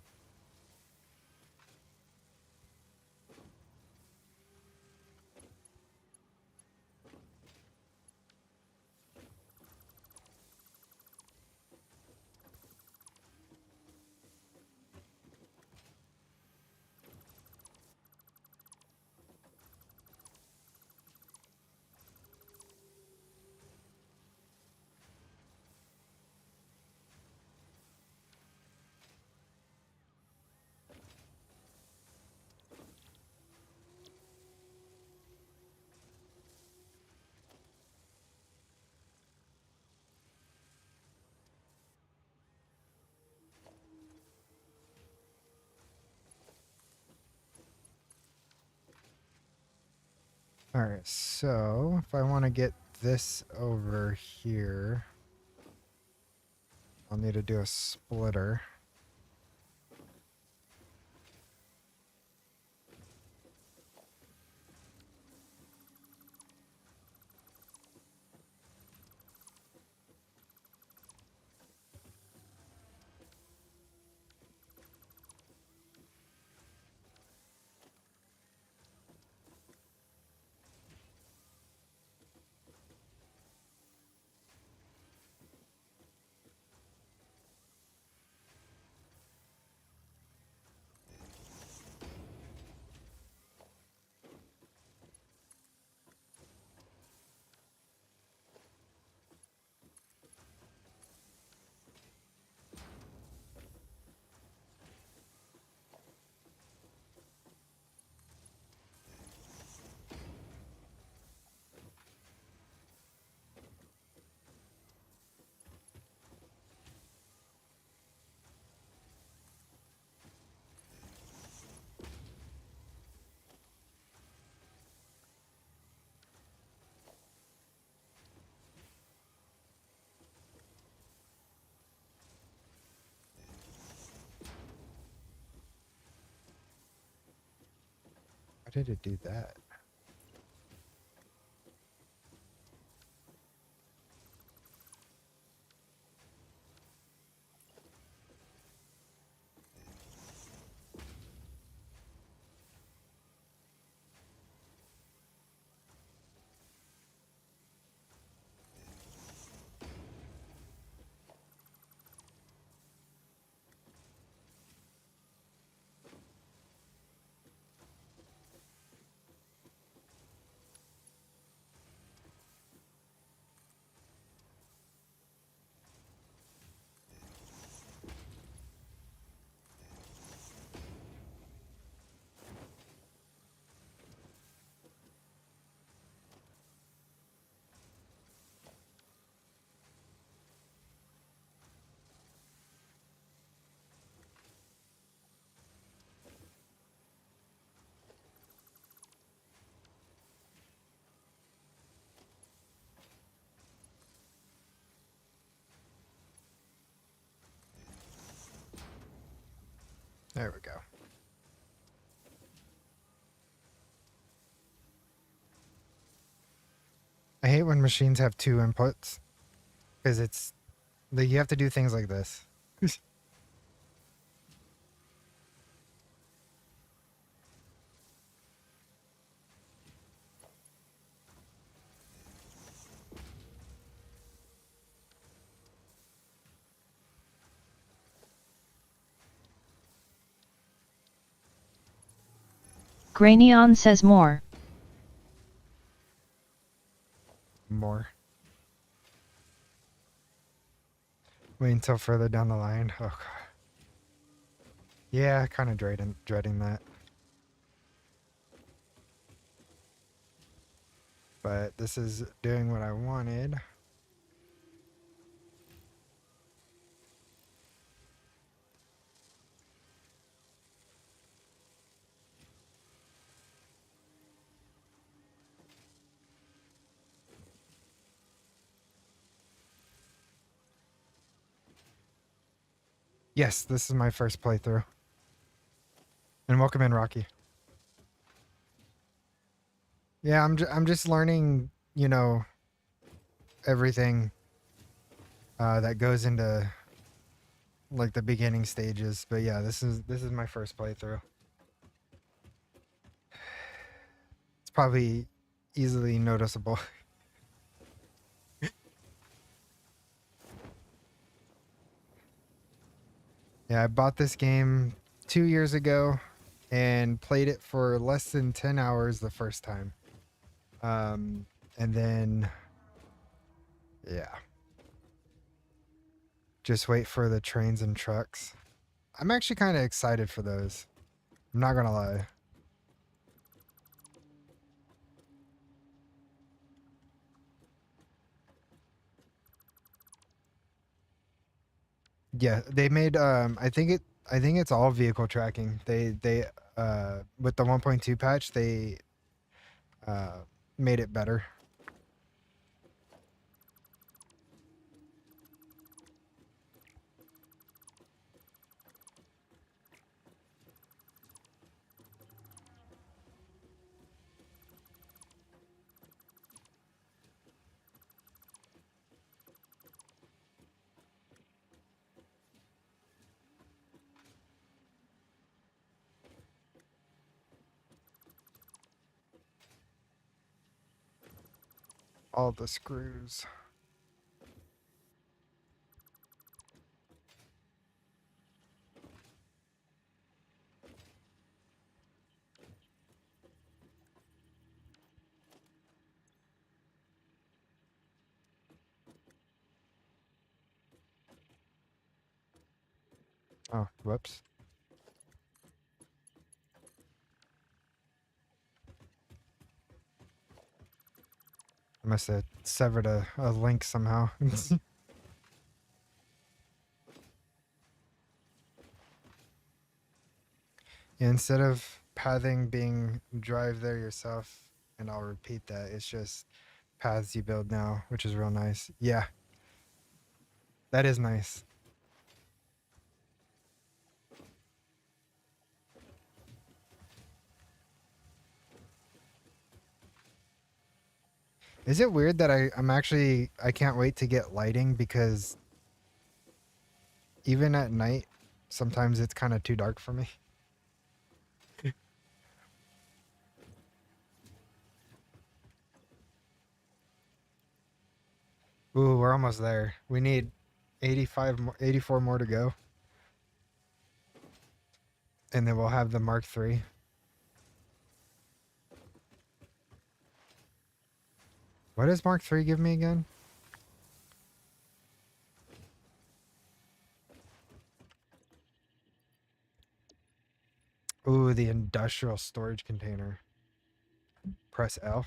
all right. So if I want to get this over here, I'll need to do a splitter. did it do that? There we go. I hate when machines have two inputs because it's like you have to do things like this. Granion says more. More. Wait until further down the line. Oh god. Yeah, kind of dreading that. But this is doing what I wanted. Yes, this is my first playthrough. And welcome in, Rocky. Yeah, I'm just learning, you know, everything that goes into like the beginning stages. But yeah, this is my first playthrough. It's probably easily noticeable. Yeah, I bought this game 2 years ago and played it for less than 10 hours the first time. And then, yeah. Just wait for the trains and trucks. I'm actually kind of excited for those. I'm not gonna lie. Yeah, they made I think it's all vehicle tracking. They with the 1.2 patch, they uh made it better. All the screws. Oh, whoops. I must have severed a link somehow. Yeah, instead of pathing being drive there yourself, and I'll repeat that, it's just paths you build now, which is real nice. Yeah, that is nice. Is it weird that I can't wait to get lighting because even at night, sometimes it's kind of too dark for me. Ooh, we're almost there. We need 84 more to go. And then we'll have the Mark III. What does Mark III give me again? Ooh, the industrial storage container. Press L.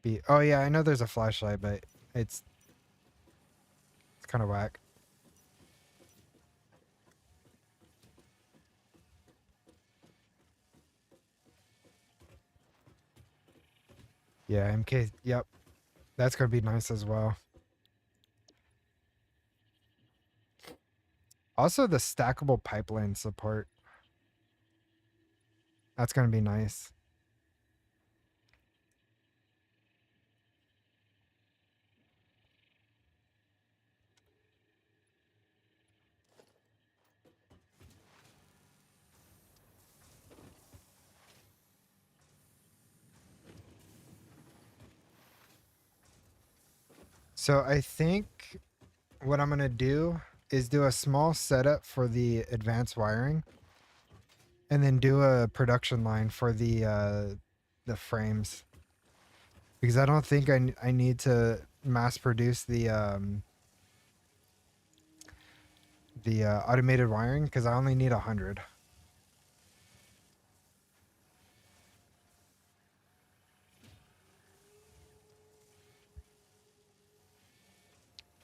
B. Oh yeah, I know there's a flashlight, but it's kind of whack. Yeah, MK. Yep, that's gonna be nice as well. Also, the stackable pipeline support. That's gonna be nice. So I think what I'm gonna do is do a small setup for the advanced wiring, and then do a production line for the frames, because I don't think I need to mass produce the automated wiring because I only need 100.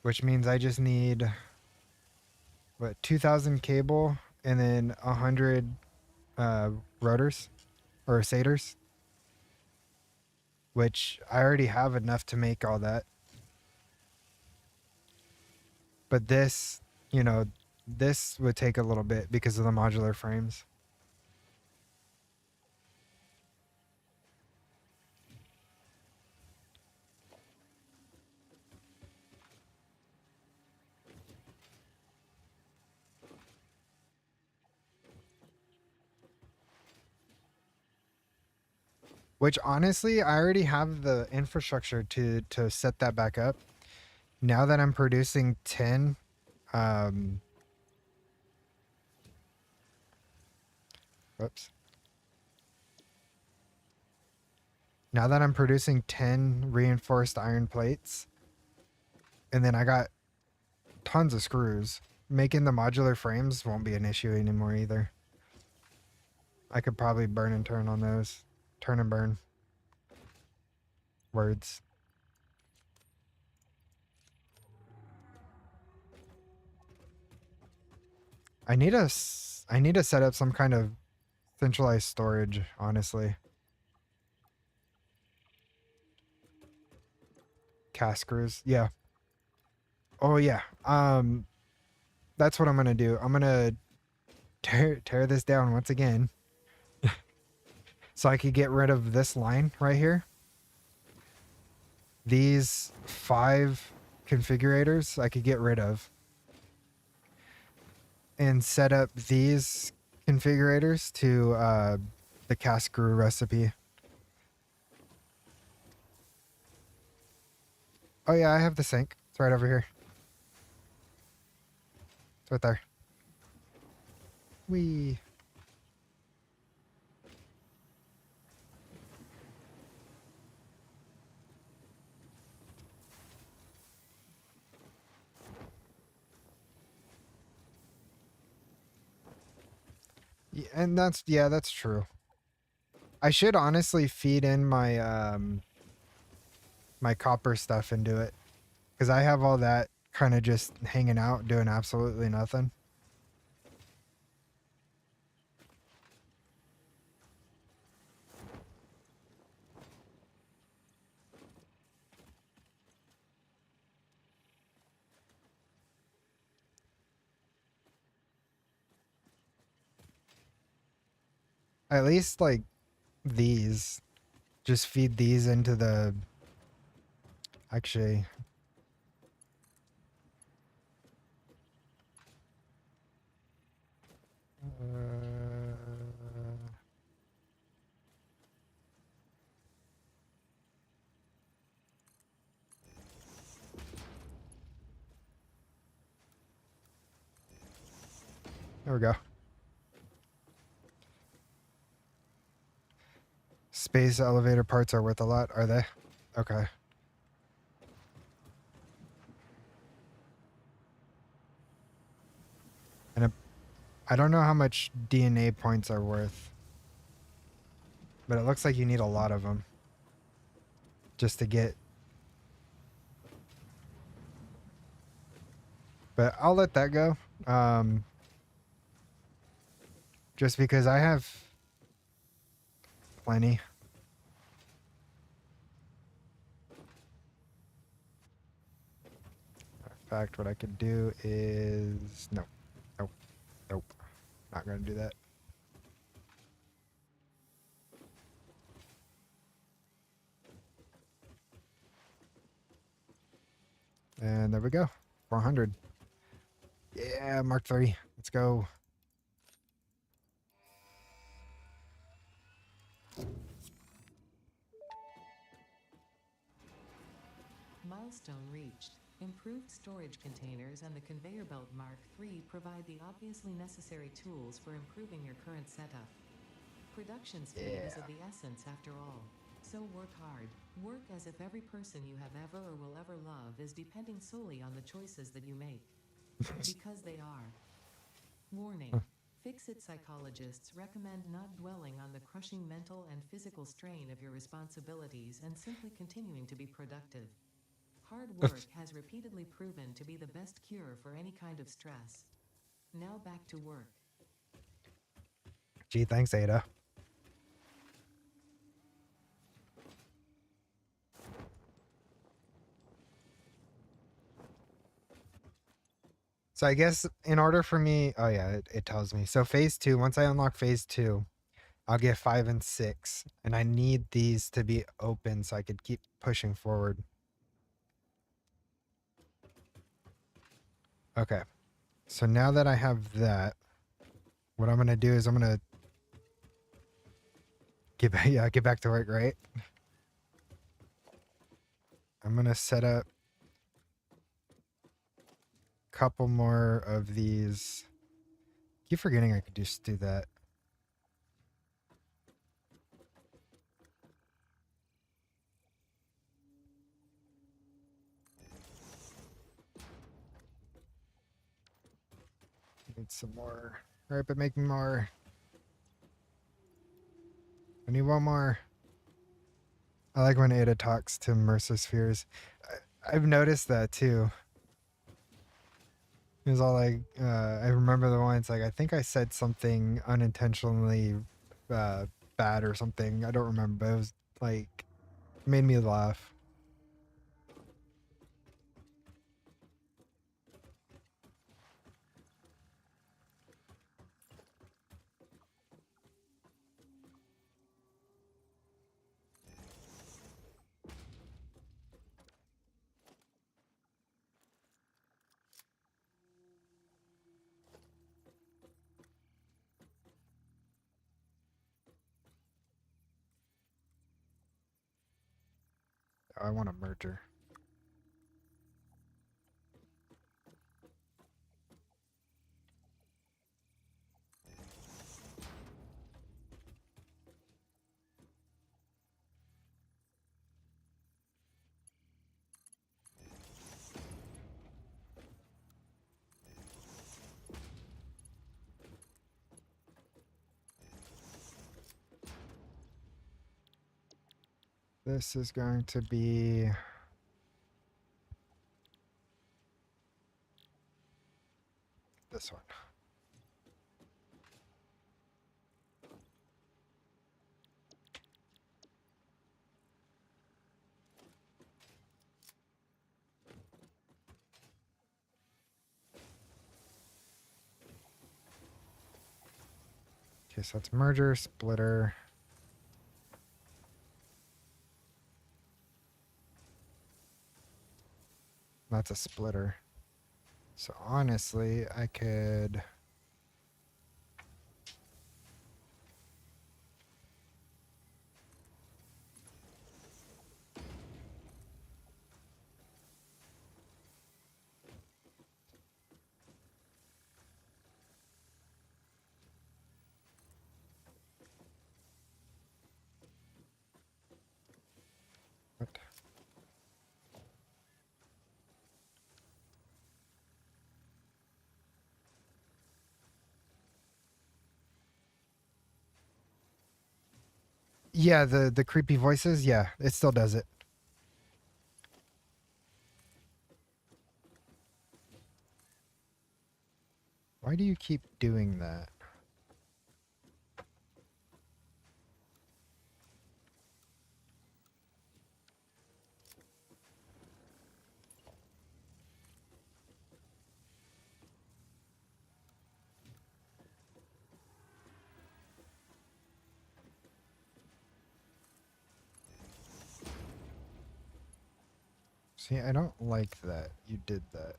Which means I just need what 2,000 cable and then 100 uh, rotors or sators, which I already have enough to make all that. But this, you know, this would take a little bit because of the modular frames. Which honestly, I already have the infrastructure to set that back up. Now that I'm producing 10 whoops. Now that I'm producing 10 reinforced iron plates, and then I got tons of screws, making the modular frames won't be an issue anymore either. I could probably burn and turn on those. Turn and burn. Words. I need to set up some kind of centralized storage, honestly. Cast screws. Yeah. Oh yeah. That's what I'm gonna do. I'm gonna tear this down once again. So I could get rid of this line right here. These 5 configurators I could get rid of. And set up these configurators to the cast screw recipe. Oh yeah, I have the sink. It's right over here. It's right there. Wee. Yeah, and that's true. I should honestly feed in my copper stuff into it, because I have all that kind of just hanging out doing absolutely nothing. At least like these. just feed these into the... Actually... there we go. Space elevator parts are worth a lot, are they? Okay. And I don't know how much DNA points are worth, but it looks like you need a lot of them just to get... But I'll let that go. Just because I have plenty. In fact, what I could do is... Nope. Nope. Nope. Not going to do that. And there we go. 400. Yeah, Mark 3. Let's go. Milestone reached. Improved storage containers and the conveyor belt Mark III provide the obviously necessary tools for improving your current setup. Production speed is of the essence after all. So work hard. Work as if every person you have ever or will ever love is depending solely on the choices that you make. Because they are. Warning. Fix-it psychologists recommend not dwelling on the crushing mental and physical strain of your responsibilities and simply continuing to be productive. Hard work has repeatedly proven to be the best cure for any kind of stress. Now back to work. Gee, thanks, Ada. So I guess in order for me... Oh, yeah, it tells me. So phase 2, once I unlock phase 2, I'll get 5 and 6. And I need these to be open so I could keep pushing forward. Okay. So now that I have that, what I'm going to do is I'm going to get back to work, right? I'm going to set up a couple more of these. Keep forgetting I could just do that. Need some more. All right, but make me more. I need one more. I like when Ada talks to Mercer Spheres. I've noticed that too. It was all like, I remember the one, it's like, I think I said something unintentionally bad or something. I don't remember, but it was like, made me laugh. I want a merger. This is going to be... this one. Okay, so that's merger, splitter. That's a splitter. So honestly, I could... What? Yeah, the creepy voices, yeah, it still does it. Why do you keep doing that? See, I don't like that you did that.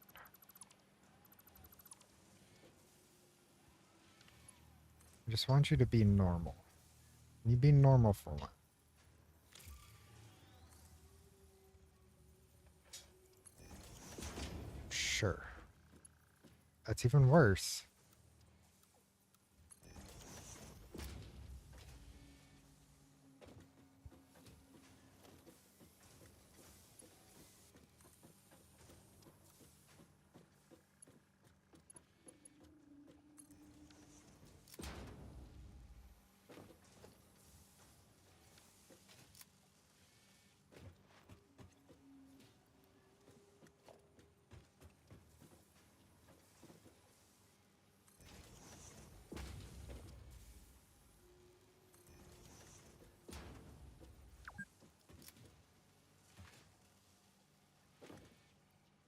I just want you to be normal. You be normal for one. Sure. That's even worse.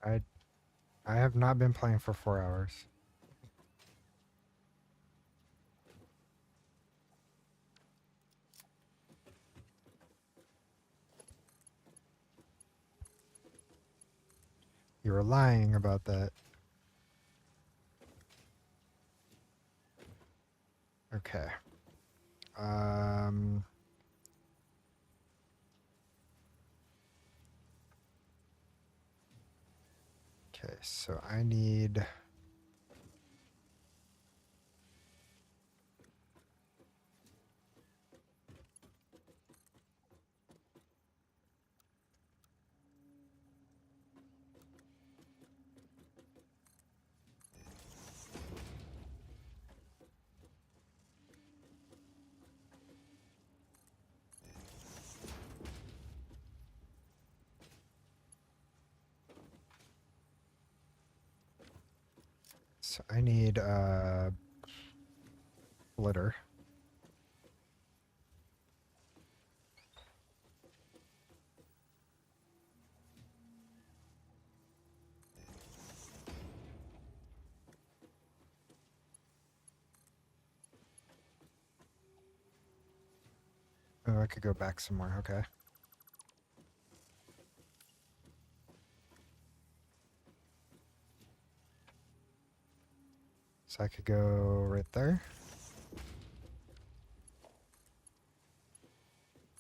I I have not been playing for 4 hours. You were lying about that. Okay. Um... Okay, so I need... So I need splitter. Oh, I could go back somewhere, okay. So I could go right there.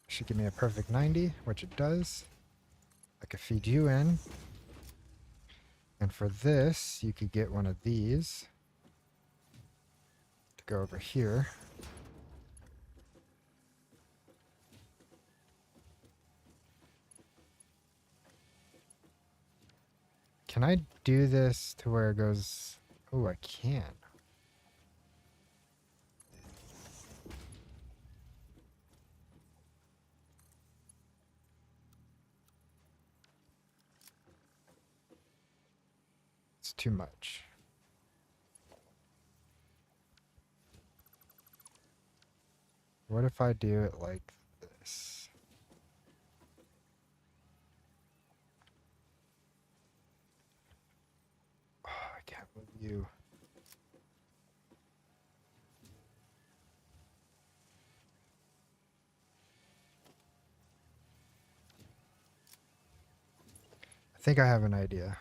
Should give me a perfect 90, which it does. I could feed you in. And for this, you could get one of these to go over here. Can I do this to where it goes... Oh, I can. It's too much. What if I do it like this? Oh, I can't move you. I think I have an idea.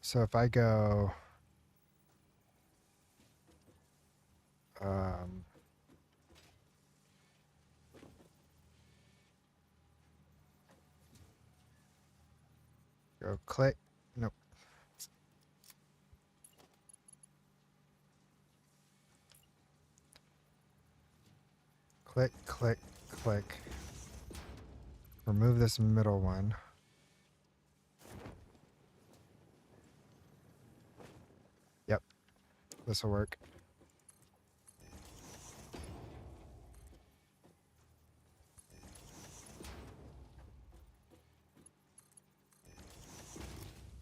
So if I go go click. Nope. Click, click, click. Remove this middle one. Yep, this will work.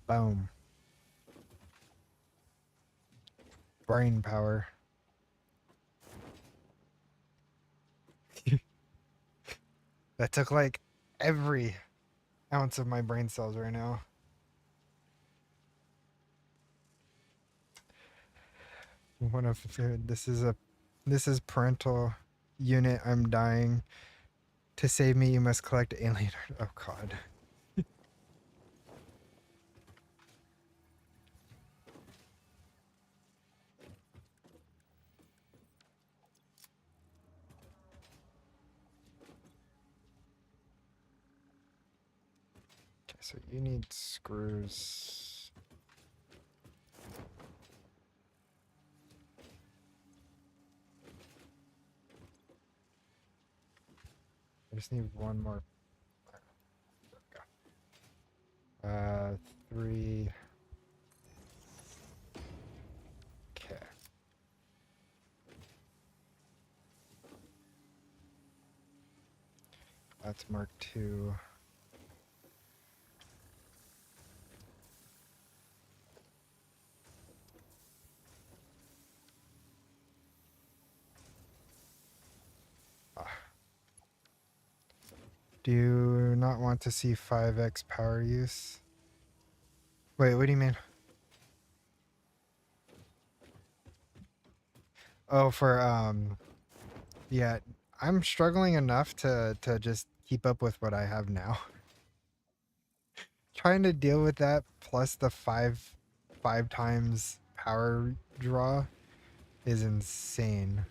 Boom. Brain power. That took like every ounce of my brain cells right now. One of this is parental unit. I'm dying. To save me, you must collect alien. Oh God. Okay, so you need screws. I just need one more. 3. Okay. That's Mark 2. Do you not want to see 5x power use? Wait, what do you mean? Oh, for yeah, I'm struggling enough to just keep up with what I have now. Trying to deal with that plus the five times power draw is insane.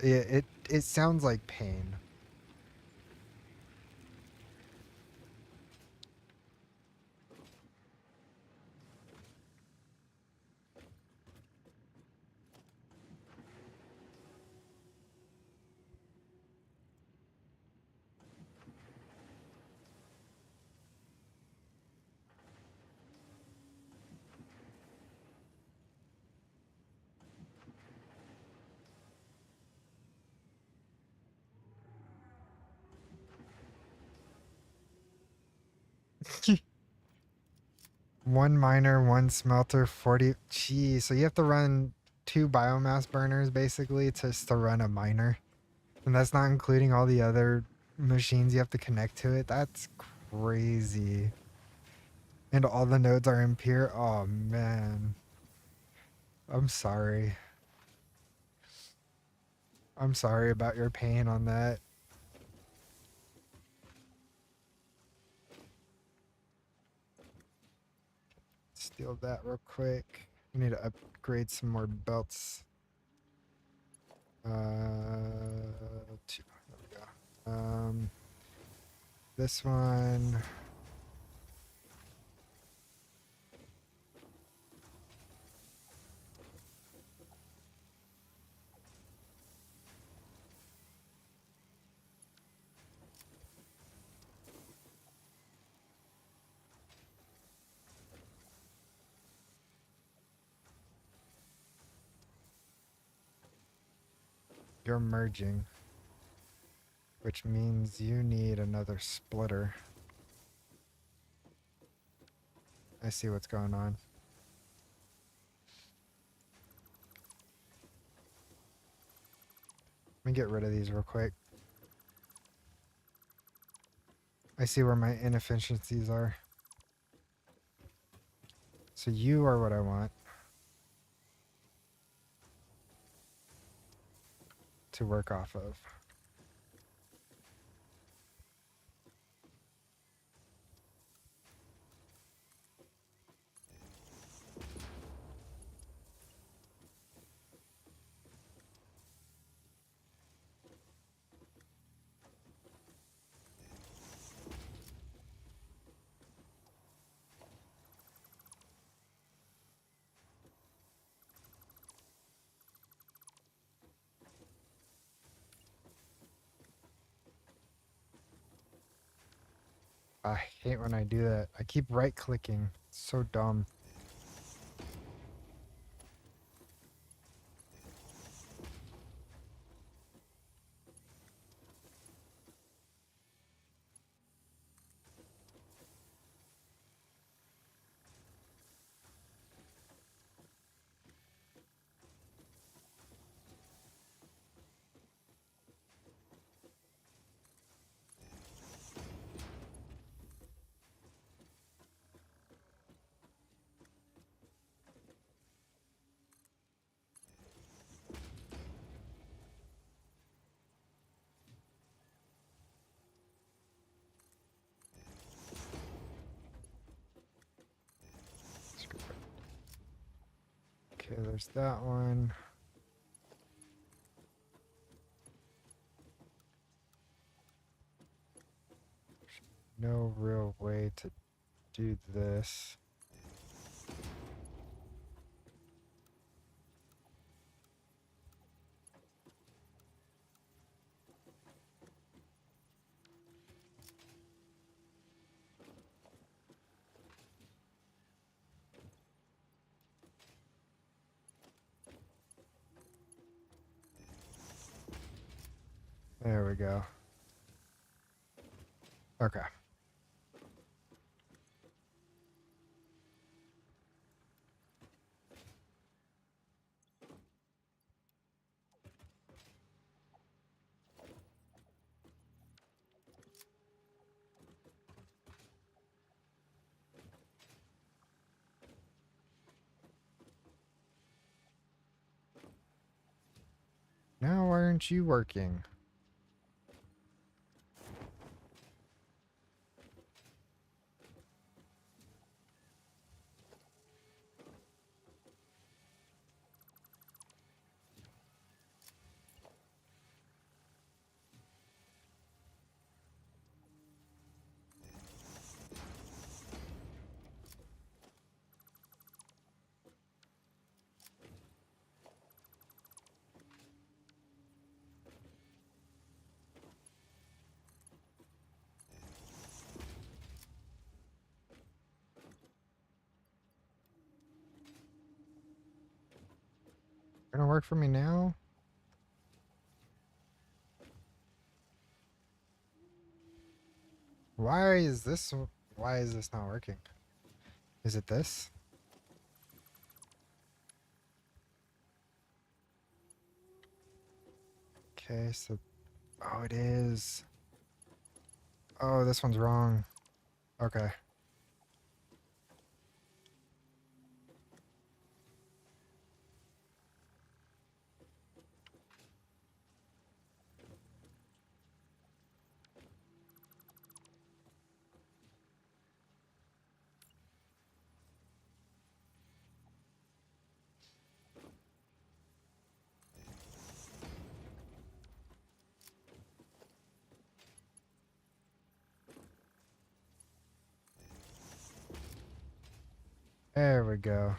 It sounds like pain. One miner, one smelter, 40. Geez, so you have to run 2 biomass burners basically just to run a miner. And that's not including all the other machines you have to connect to it. That's crazy. And all the nodes are impure. Oh man. I'm sorry. I'm sorry about your pain on that. Steal that real quick. We need to upgrade some more belts. 2. There we go. This one. You're merging, which means you need another splitter. I see what's going on. Let me get rid of these real quick. I see where my inefficiencies are. So you are what I want to work off of. I hate when I do that. I keep right clicking. It's so dumb. Okay, there's that one. No real way to do this. There we go. Okay. Now why aren't you working? Gonna work for me now? Why is this not working? Is it this? Okay, so oh it is. Oh, this one's wrong. Okay. There we go.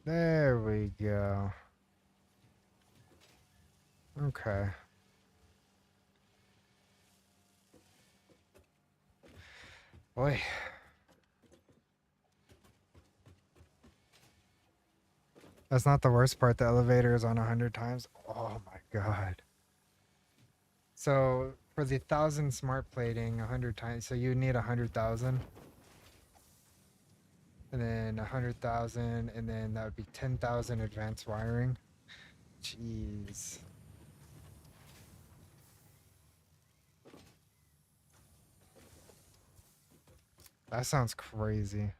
There we go. Okay. Boy. That's not the worst part. The elevator is on 100 times. Oh my god. So for the 1,000 smart plating, 100 times. So you need 100,000, and then 100,000, and then that would be 10,000 advanced wiring. Jeez. That sounds crazy.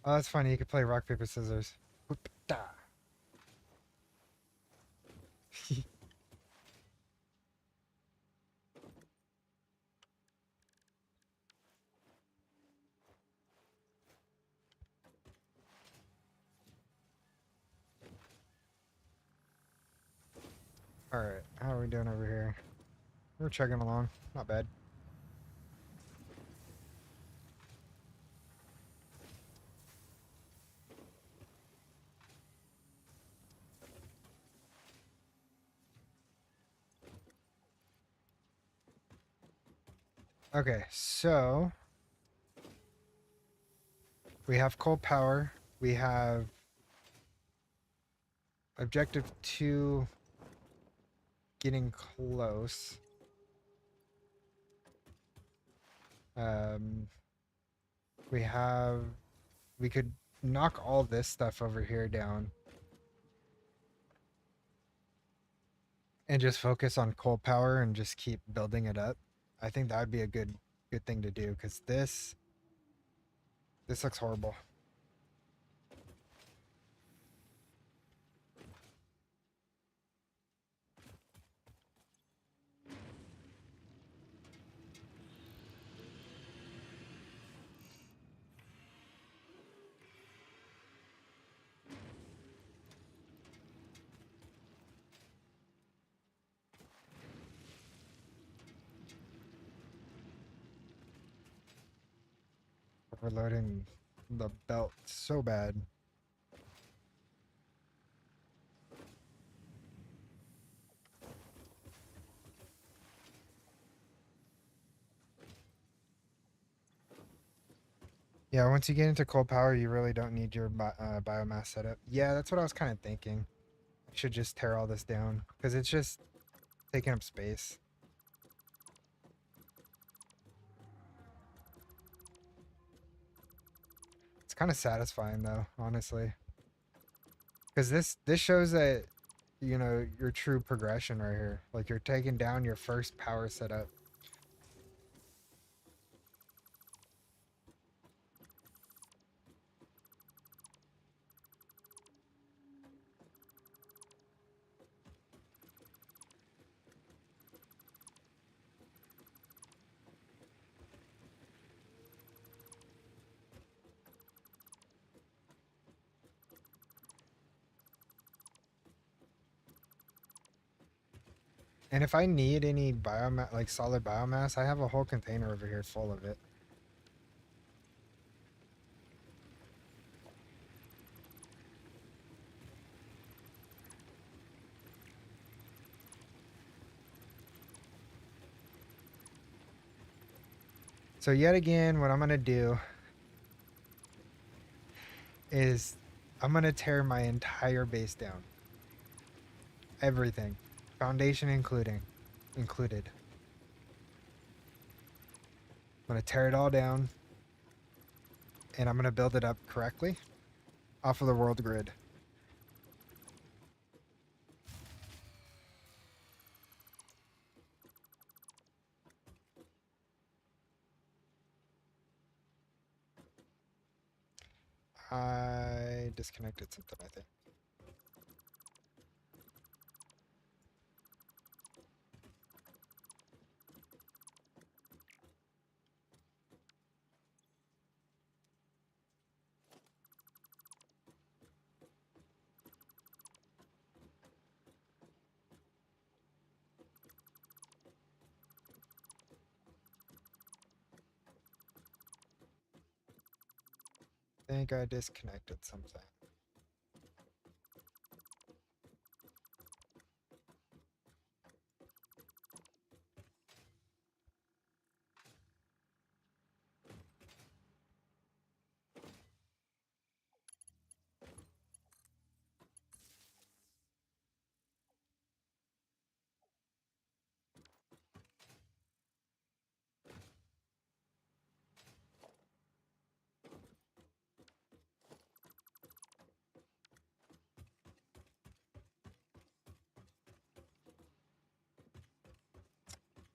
Oh, that's funny. You could play rock, paper, scissors. Whoop-da. Alright, how are we doing over here? We're chugging along. Not bad. Okay, so we have coal power. We have objective 2 getting close. Um, we could knock all this stuff over here down and just focus on coal power and just keep building it up. I think that would be a good thing to do because this looks horrible. Overloading the belt so bad. Yeah, once you get into coal power, you really don't need your biomass setup. Yeah, that's what I was kind of thinking. I should just tear all this down because it's just taking up space. It's kind of satisfying though, honestly, because this shows that your true progression right here. Like you're taking down your first power setup. And if I need any biomass, like solid biomass, I have a whole container over here full of it. So yet again, what I'm gonna do is I'm gonna tear my entire base down. Everything. Foundation included. I'm gonna tear it all down and I'm gonna build it up correctly off of the world grid. I disconnected something, I think. I think I disconnected something.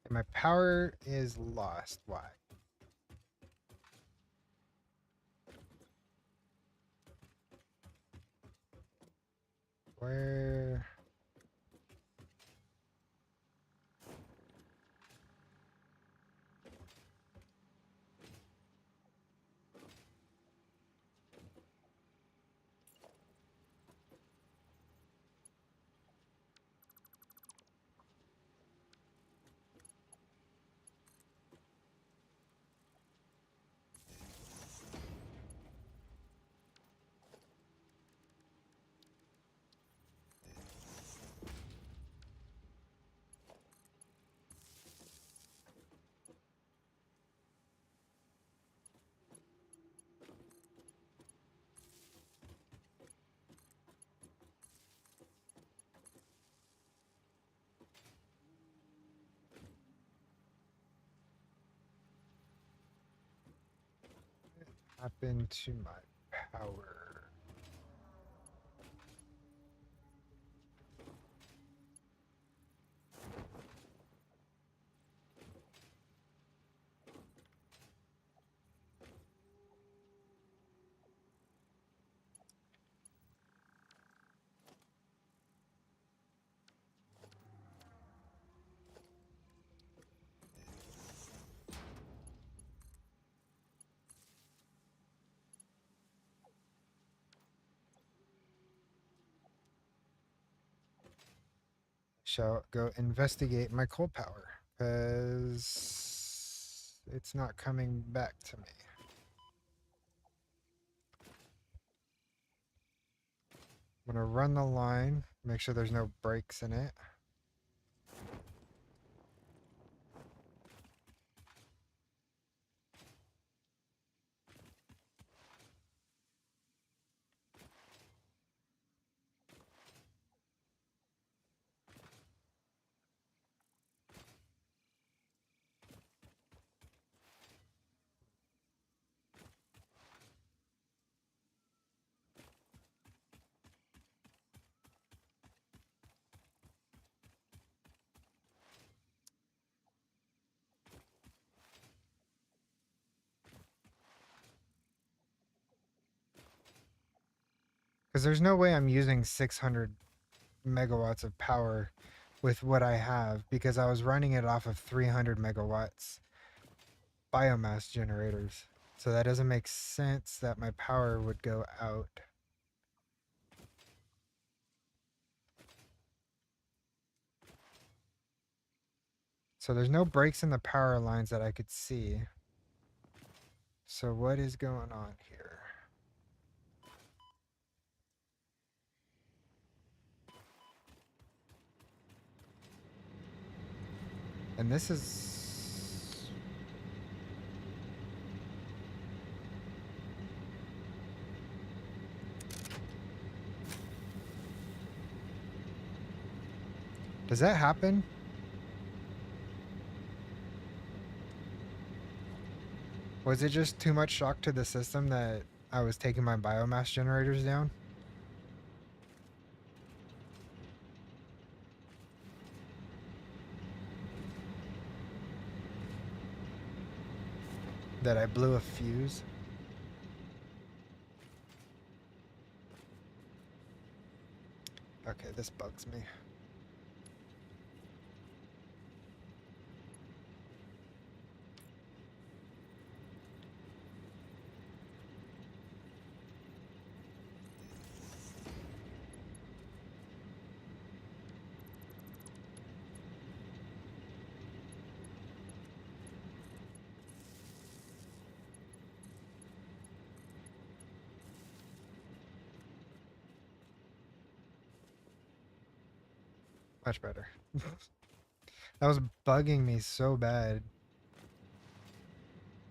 And my power is lost. Why? Where? Happened to my power? Shall go investigate my coal power because it's not coming back to me. I'm gonna run the line, make sure there's no breaks in it. Because there's no way I'm using 600 megawatts of power with what I have because I was running it off of 300 megawatts biomass generators. So that doesn't make sense that my power would go out. So there's no breaks in the power lines that I could see. So what is going on here? And this is... Does that happen? Was it just too much shock to the system that I was taking my biomass generators down? That I blew a fuse? Okay, this bugs me. Much better. That was bugging me so bad.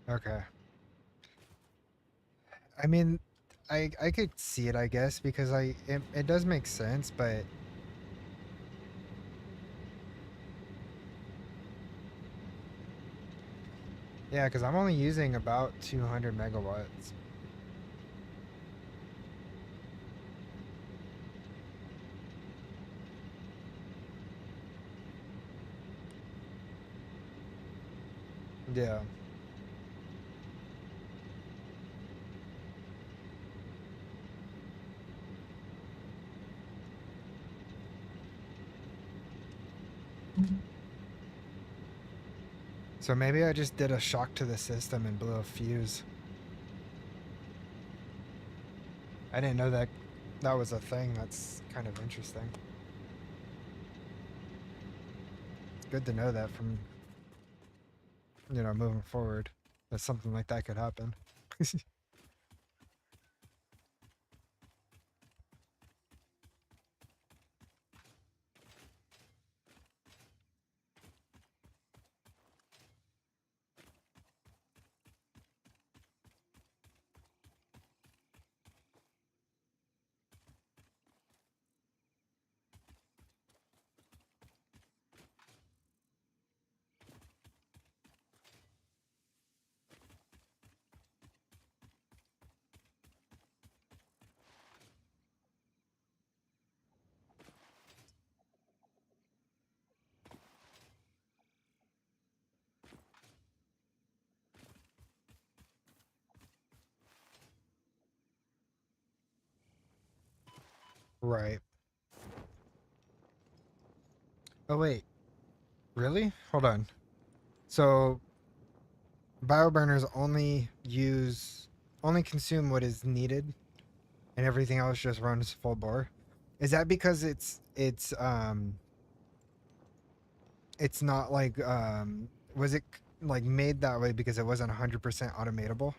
Okay. I mean, I could see it, I guess, because it does make sense, but yeah, because I'm only using about 200 megawatts. Yeah. So maybe I just did a shock to the system and blew a fuse. I didn't know that that was a thing. That's kind of interesting. It's good to know that from, moving forward, that something like that could happen. Right. Oh, wait. Really? Hold on. So bioburners only consume what is needed and everything else just runs full bore. Is that because it's not like was it like made that way because it wasn't 100% automatable?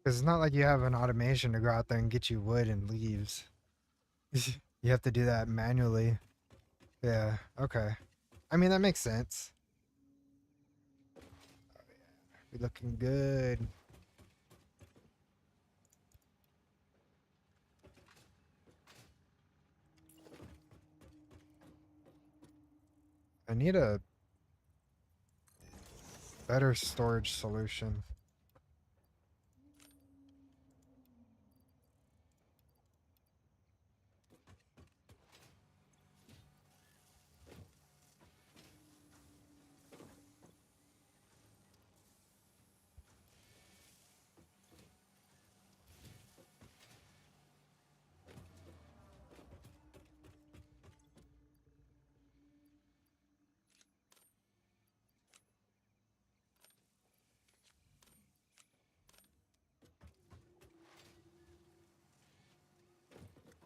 Because it's not like you have an automation to go out there and get you wood and leaves. You have to do that manually. Yeah, okay. I mean, that makes sense. We're looking good. I need a better storage solution.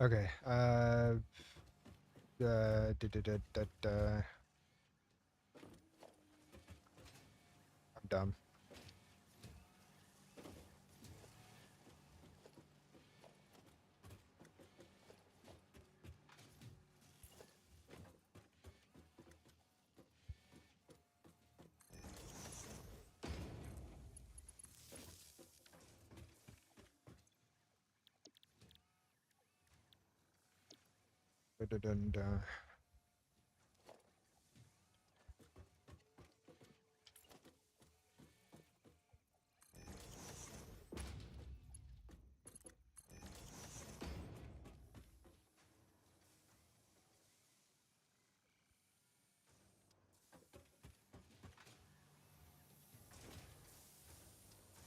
Okay. Da, da, da, da, da. I'm dumb. Da, da, da, da.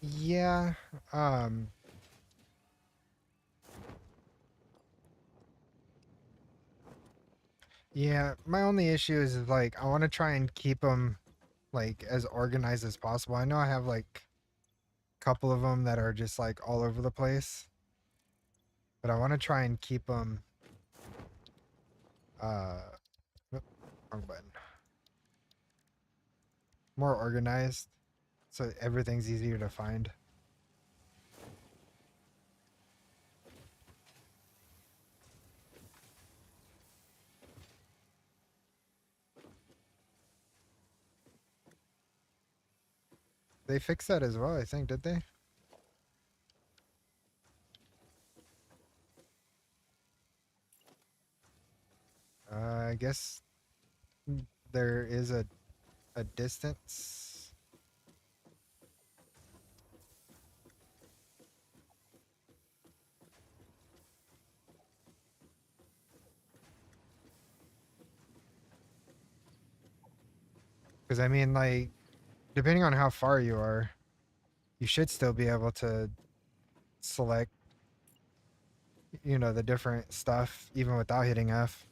Yeah. Um. Yeah. My only issue is like I want to try and keep them like as organized as possible. I know I have like a couple of them that are just like all over the place, but I want to try and keep them. Whoop, wrong button. More organized, so everything's easier to find. They fixed that as well, I think, did they? I guess there is a distance. Because I mean, like, depending on how far you are, you should still be able to select, you know, the different stuff even without hitting F.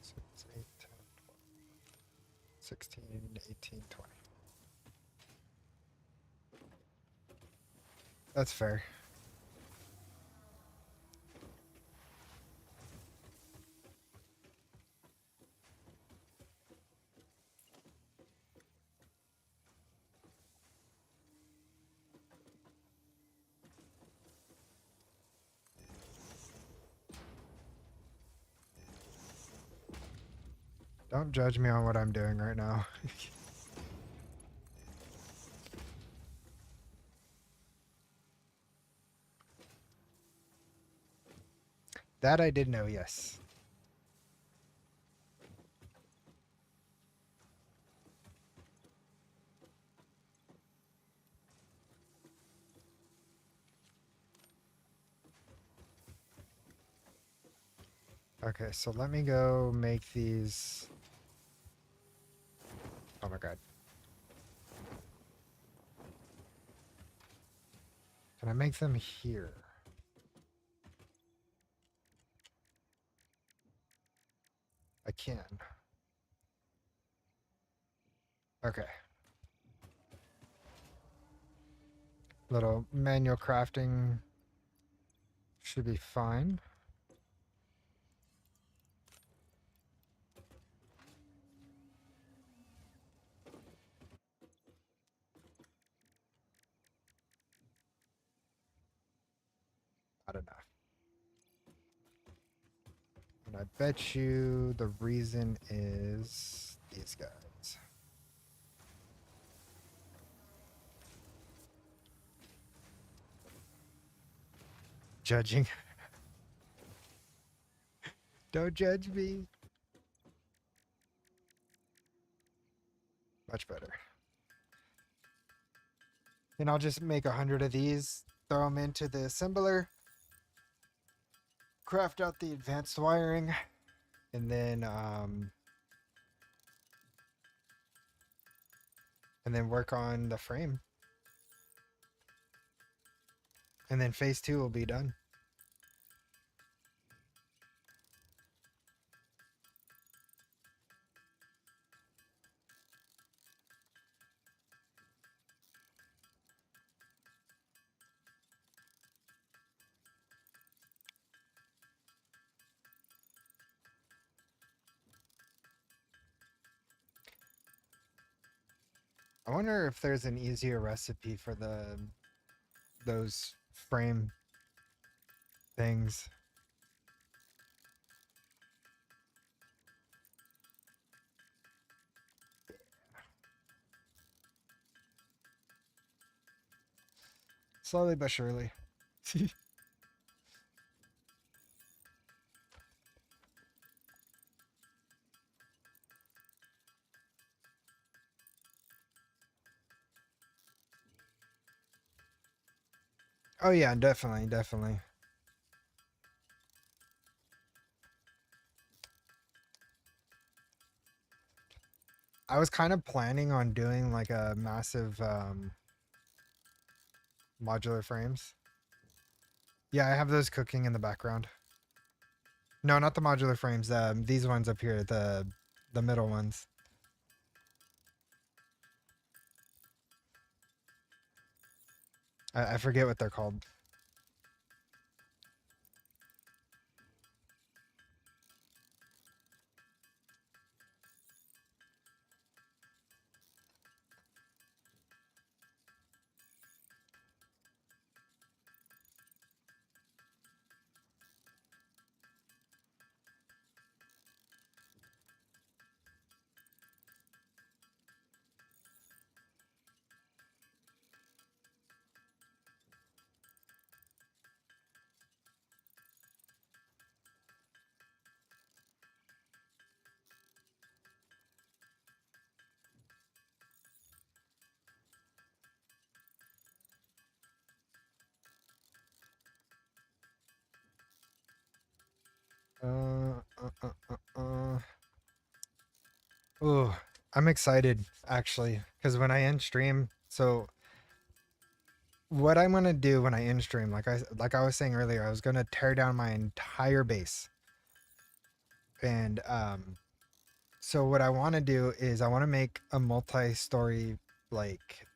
Six, 8, 10, 16, 18, 20. That's fair. Don't judge me on what I'm doing right now. That I did know, yes. Okay, so let me go make these. Oh my god. Can I make them here? I can. Okay. Little manual crafting should be fine. Not enough. And I bet you the reason is these guys. Judging. Don't judge me. Much better. And I'll just make 100 of these, throw them into the assembler, craft out the advanced wiring, and then work on the frame. And then phase 2 will be done. I wonder if there's an easier recipe for those frame things. Slowly but surely. Oh yeah, definitely, definitely. I was kind of planning on doing like a massive modular frames. Yeah, I have those cooking in the background. No, not the modular frames. These ones up here, the middle ones. I forget what they're called. Oh, I'm excited actually, because when I end stream, so what I'm gonna do when I end stream, like I was saying earlier, I was gonna tear down my entire base, and so what I want to do is I want to make a multi-story like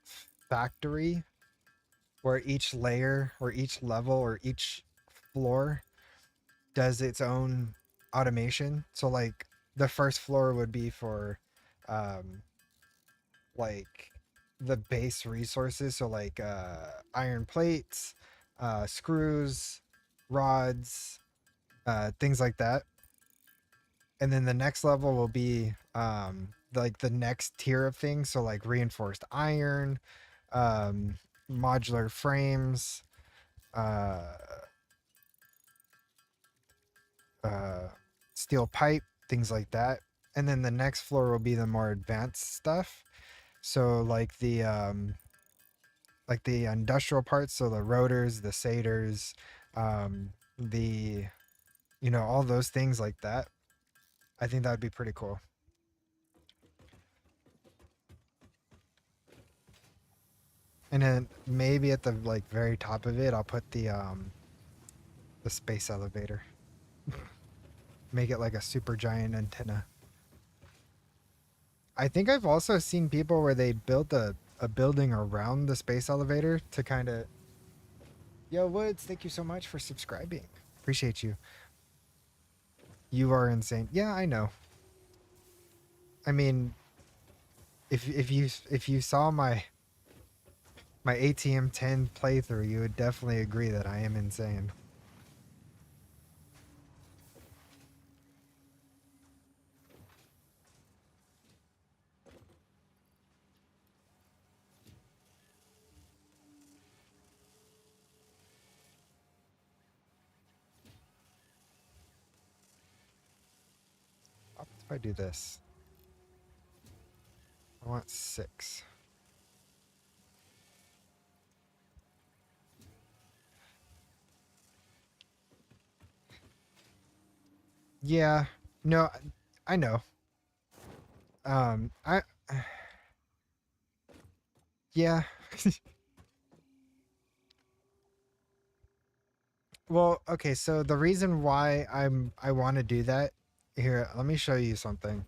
factory where each layer or each level or each floor does its own automation. So like the first floor would be for um like the base resources, so like iron plates, screws, rods, things like that. And then the next level will be like the next tier of things, so like reinforced iron, um modular frames, uh uh, steel pipe, things like that. And then the next floor will be the more advanced stuff. So like the industrial parts, so the rotors, the saders, the all those things like that. I think that'd be pretty cool. And then maybe at the like very top of it, I'll put the space elevator. Make it like a super giant antenna. I think I've also seen people where they built a building around the space elevator to kind of. Yo, Woods, thank you so much for subscribing. Appreciate you. You are insane. Yeah, I know. I mean, if you saw my ATM 10 playthrough, you would definitely agree that I am insane. What if I do this? I want 6. Yeah. No, I know. I yeah. Well, okay, so the reason why I want to do that here, let me show you something.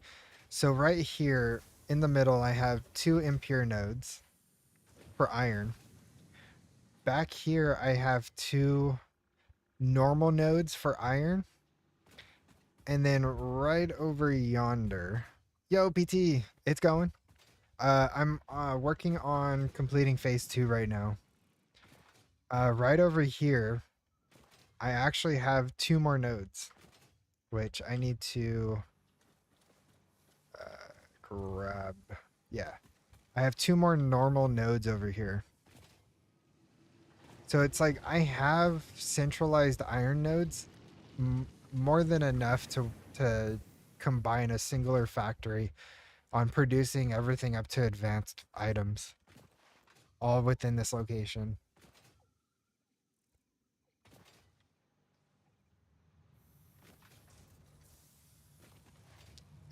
So right here in the middle, I have 2 impure nodes for iron. Back here, I have 2 normal nodes for iron. And then right over yonder, yo, PT, it's going. I'm working on completing phase 2 right now. Right over here, I actually have 2 more nodes, which I need to grab. Yeah, I have 2 more normal nodes over here. So it's like I have centralized iron nodes, more than enough to combine a singular factory on producing everything up to advanced items, all within this location.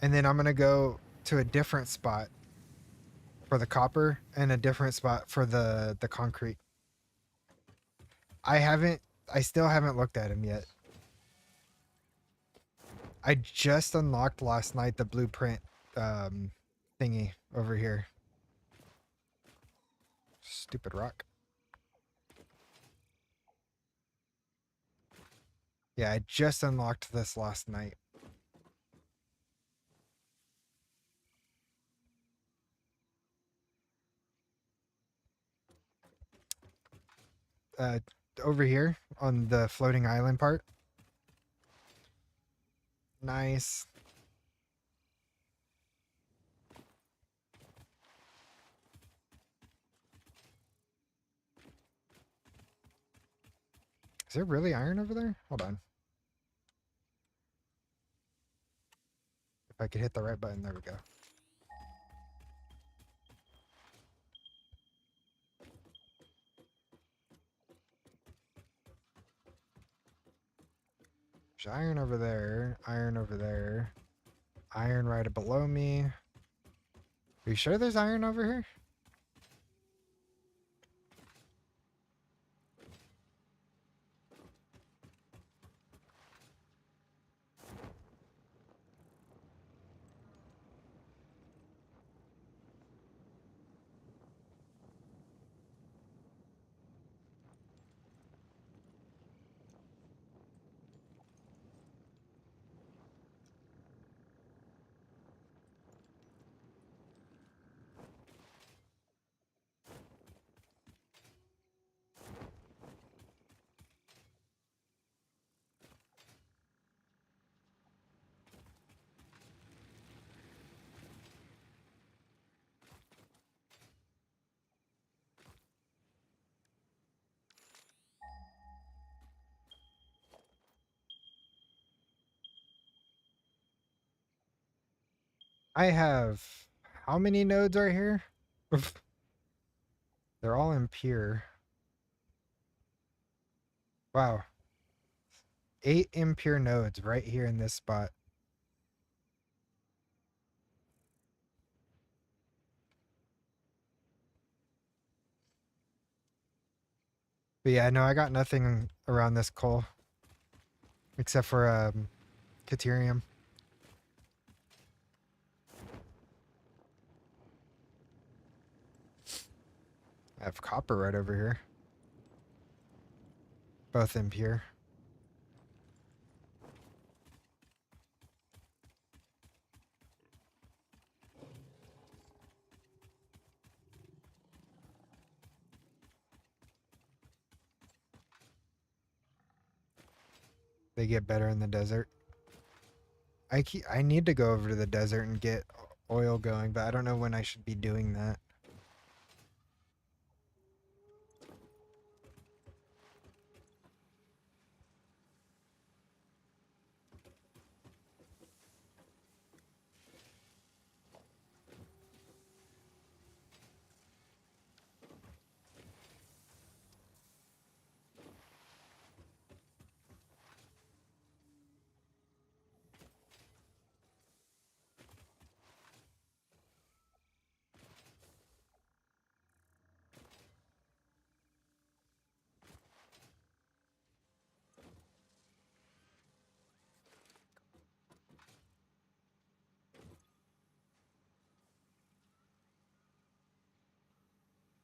And then I'm gonna go to a different spot for the copper and a different spot for the concrete. I haven't. I still haven't looked at him yet. I just unlocked last night the blueprint thingy over here. Stupid rock. Yeah, I just unlocked this last night. Uh, Over here on the floating island part. Nice. Is there really iron over there? Hold on. If I could hit the right button, there we go. There's iron over there, iron over there, iron right below me. Are you sure there's iron over here? I have how many nodes right here? They're all impure. Wow. 8 impure nodes right here in this spot. But yeah, no, I got nothing around this coal. Except for Caterium. I have copper right over here. Both impure. They get better in the desert. I need to go over to the desert and get oil going, but I don't know when I should be doing that.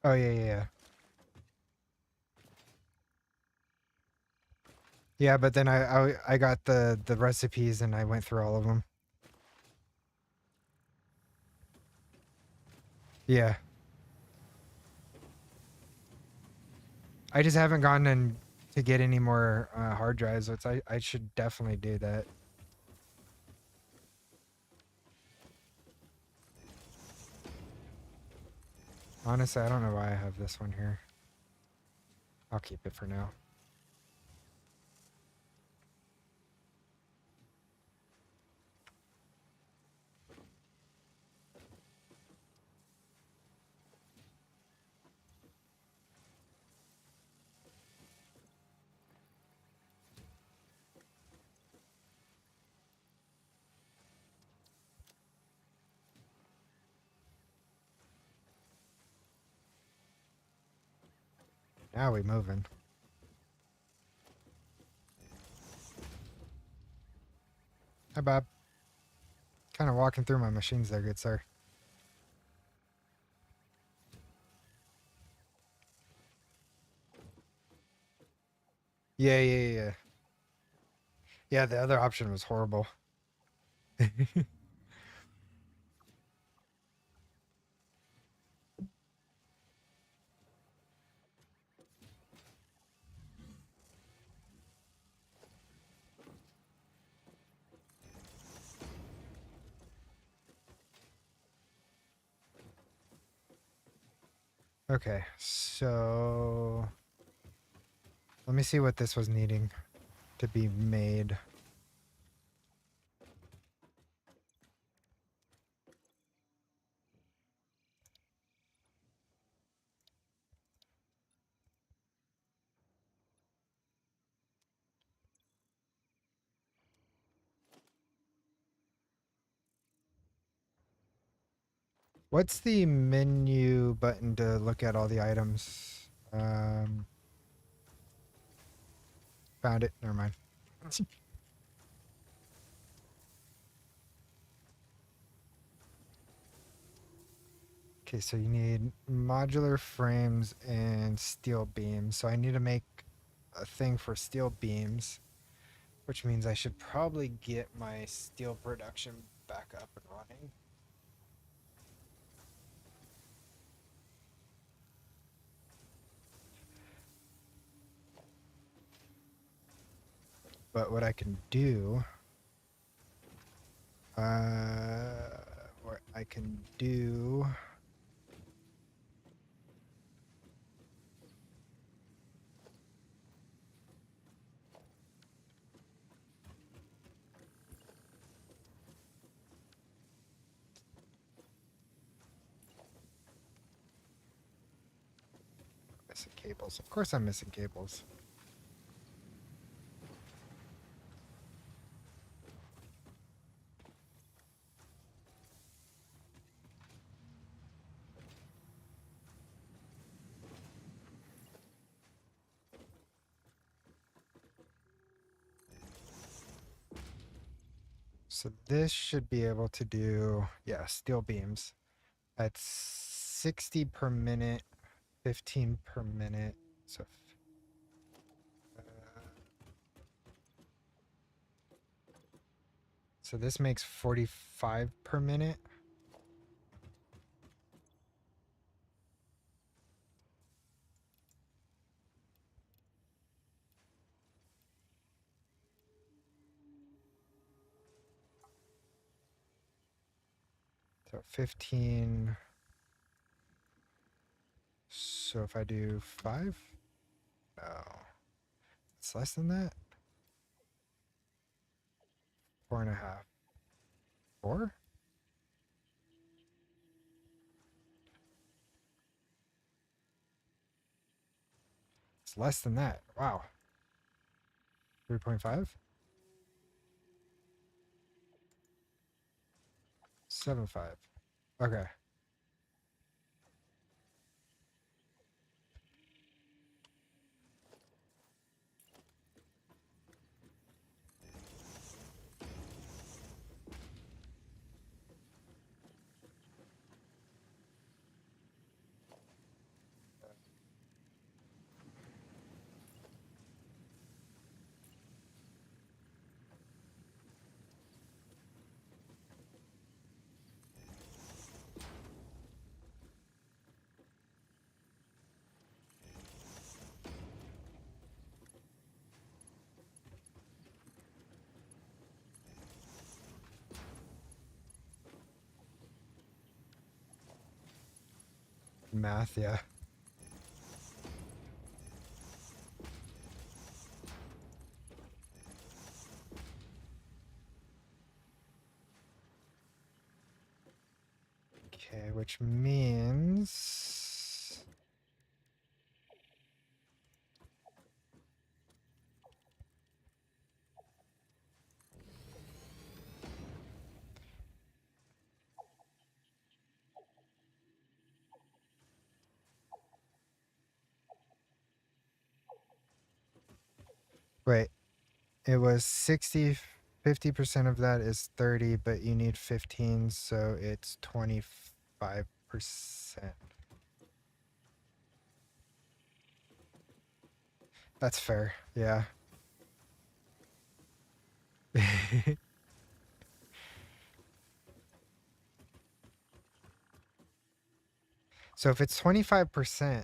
Oh yeah, yeah, yeah. Yeah, but then I got the recipes and I went through all of them. Yeah. I just haven't gone in to get any more hard drives, which I should definitely do that. Honestly, I don't know why I have this one here. I'll keep it for now. Now we moving. Hi, Bob. Kind of walking through my machines there, good sir. Yeah, yeah, yeah. Yeah, the other option was horrible. Okay, so let me see what this was needing to be made. What's the menu button to look at all the items? Found it. Never mind. Okay, so you need modular frames and steel beams. So I need to make a thing for steel beams, which means I should probably get my steel production back up and running. But what I can do, what I can do, missing cables. Of course I'm missing cables. So this should be able to do, yeah, steel beams at 60 per minute, 15 per minute. So, so this makes 45 per minute. So 15. So if I do 5, no, it's less than that. 4.5. 4? It's less than that. Wow. 3.5? 7.5. Okay. Math, yeah. Okay, which means wait, it was 60, 50% of that is 30, but you need 15, so it's 25%. That's fair, yeah. So if it's 25%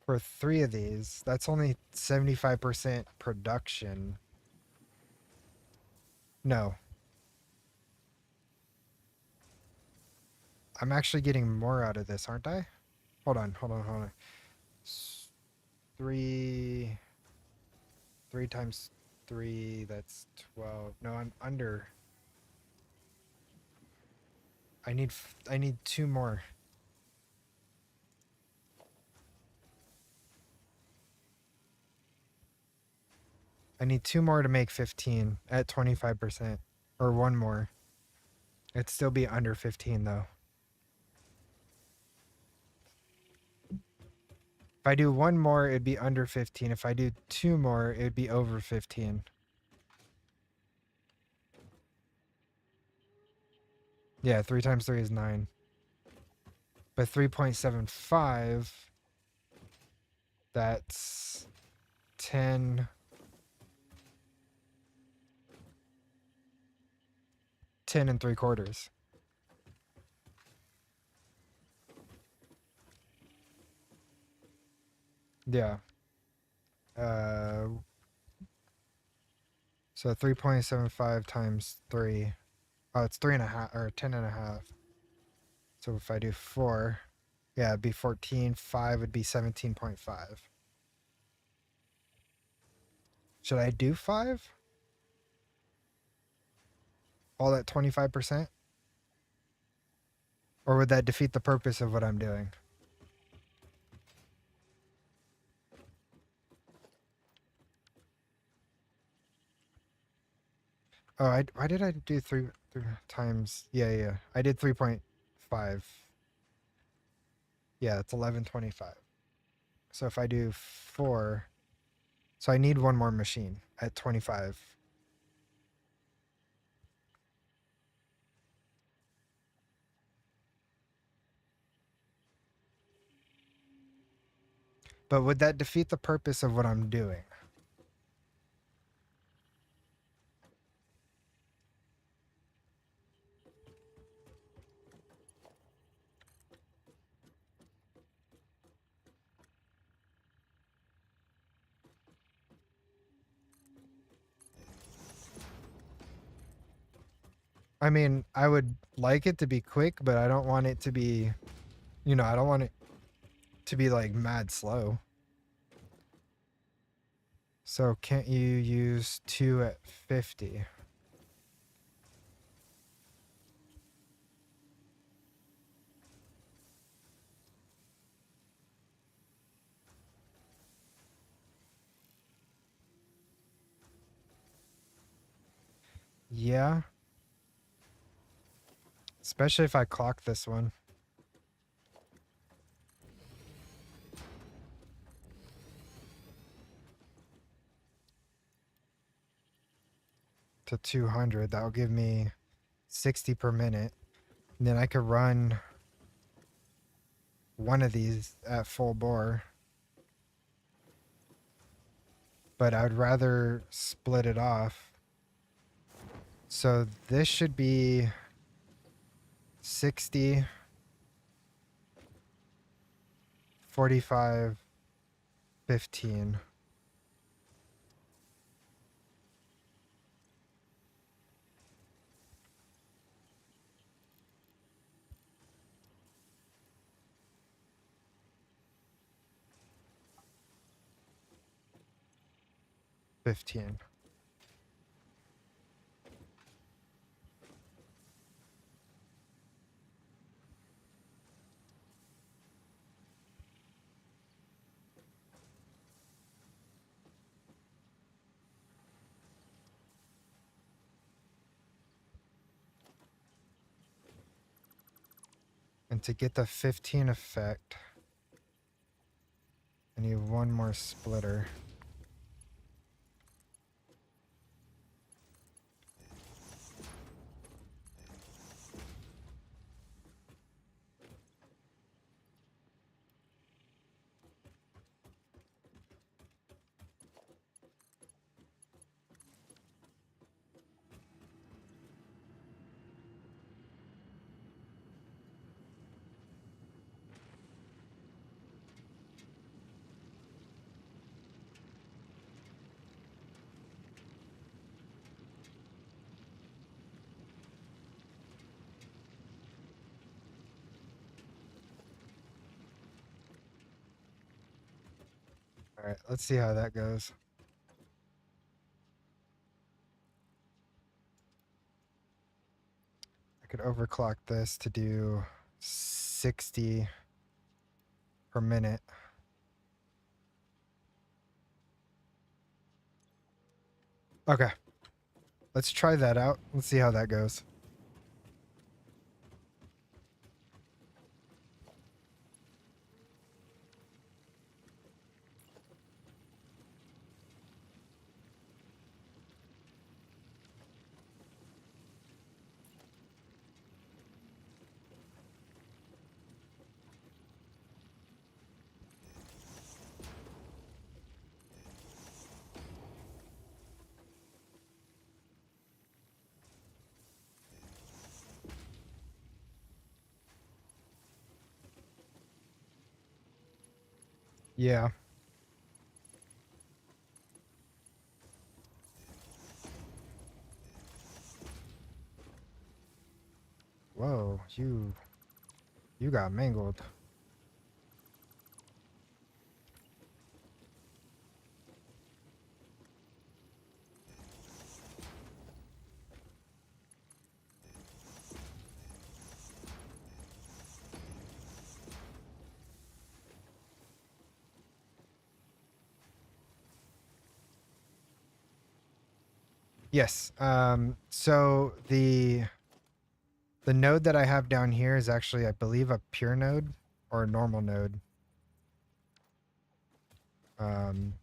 for 3 of these, that's only 75% production. No. I'm actually getting more out of this, aren't I? Hold on, hold on, hold on. 3 3 times 3, that's 12. No, I'm under. I need 2 more. I need 2 more to make 15 at 25%, or 1 more. It'd still be under 15 though. If I do one more, it'd be under 15. If I do two more, it'd be over 15. Yeah, 3 times 3 is 9. But 3.75, that's 10. 10 and 3/4. Yeah. So 3.75 times 3. Oh, it's 3.5 or 10.5. So if I do 4, yeah, it'd be 14. 5 would be 17.5. Should I do 5? All at 25%? Or would that defeat the purpose of what I'm doing? Oh, why did I do 3 times? Yeah. I did 3.5. Yeah, it's 11.25. So if I do 4, so I need one more machine at 25. But would that defeat the purpose of what I'm doing? I mean, I would like it to be quick, but I don't want it to be, I don't want it to be like mad slow. So can't you use 2 at 50? Yeah. Especially if I clock this one to 200. That will give me 60 per minute. And then I could run one of these at full bore. But I would rather split it off. So this should be 60, 45, 15. And to get the 15 effect, I need one more splitter. All right, let's see how that goes. I could overclock this to do 60 per minute. Okay, let's try that out. Let's see how that goes. Yeah. Whoa, you got mangled. Yes. So the node that I have down here is actually, I believe, a pure node or a normal node. Um,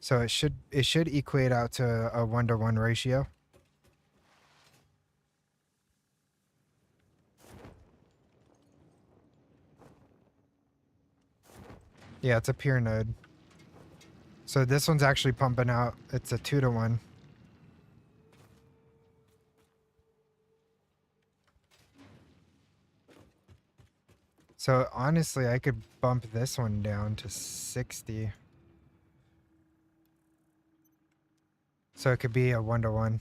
so it should equate out to a 1-to-1 ratio. Yeah, it's a pure node. So this one's actually pumping out. It's a 2-to-1. So honestly, I could bump this one down to 60. So it could be a 1-to-1.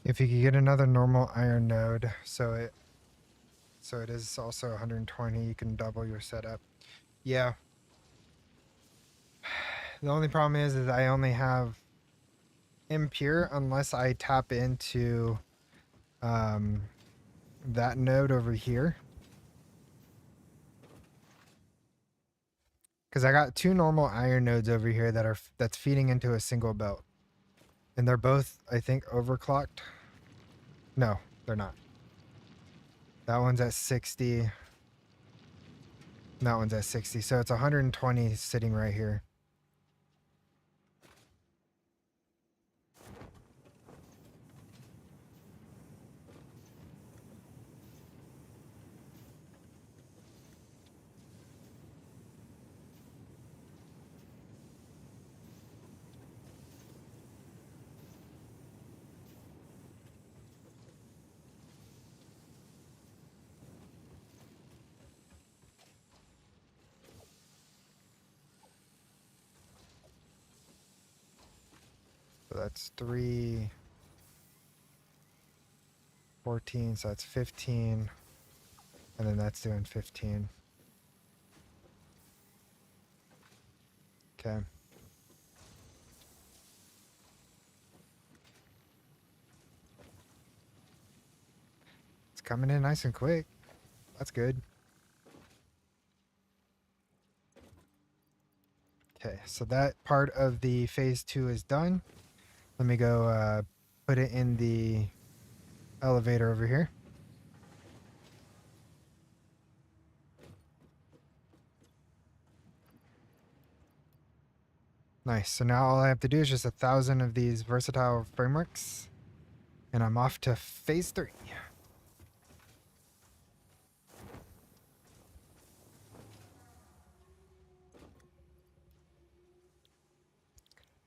If you could get another normal iron node, so it is also 120, you can double your setup. Yeah. The only problem is I only have impure unless I tap into that node over here. Because I got 2 normal iron nodes over here that's feeding into a single belt. And they're both, I think, overclocked. No, they're not. That one's at 60. That one's at 60. So it's 120 sitting right here. So that's 3, 14, so that's 15. And then that's doing 15. Okay. It's coming in nice and quick. That's good. Okay, so that part of the phase 2 is done. Let me go put it in the elevator over here. Nice. So now all I have to do is just 1,000 of these versatile frameworks, and I'm off to phase 3.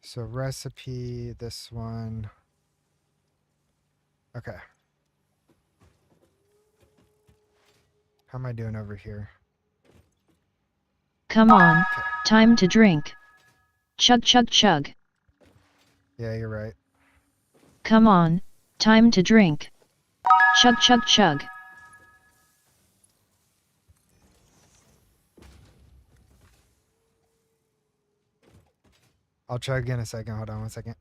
So recipe, this one. Okay. How am I doing over here? Come on, Okay. time to drink. Chug chug chug. Yeah, you're right. Come on, time to drink. Chug chug chug. I'll try again in a second. Hold on 1 second.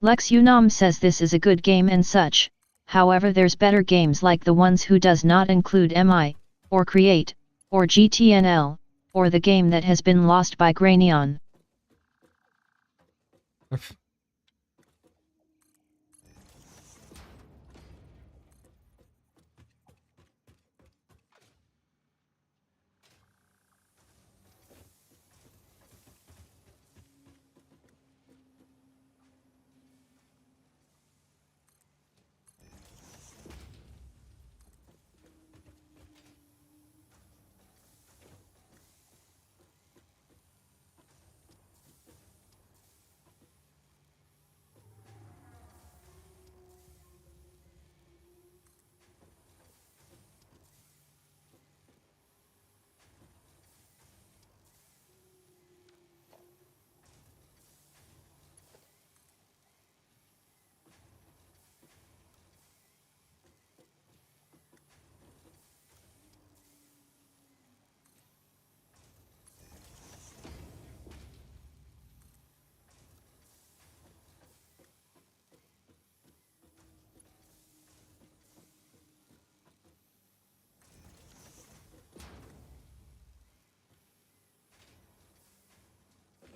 Lex Unam says this is a good game and such, however there's better games like the ones who does not include MI, or Create, or GTNL, or the game that has been lost by Granion.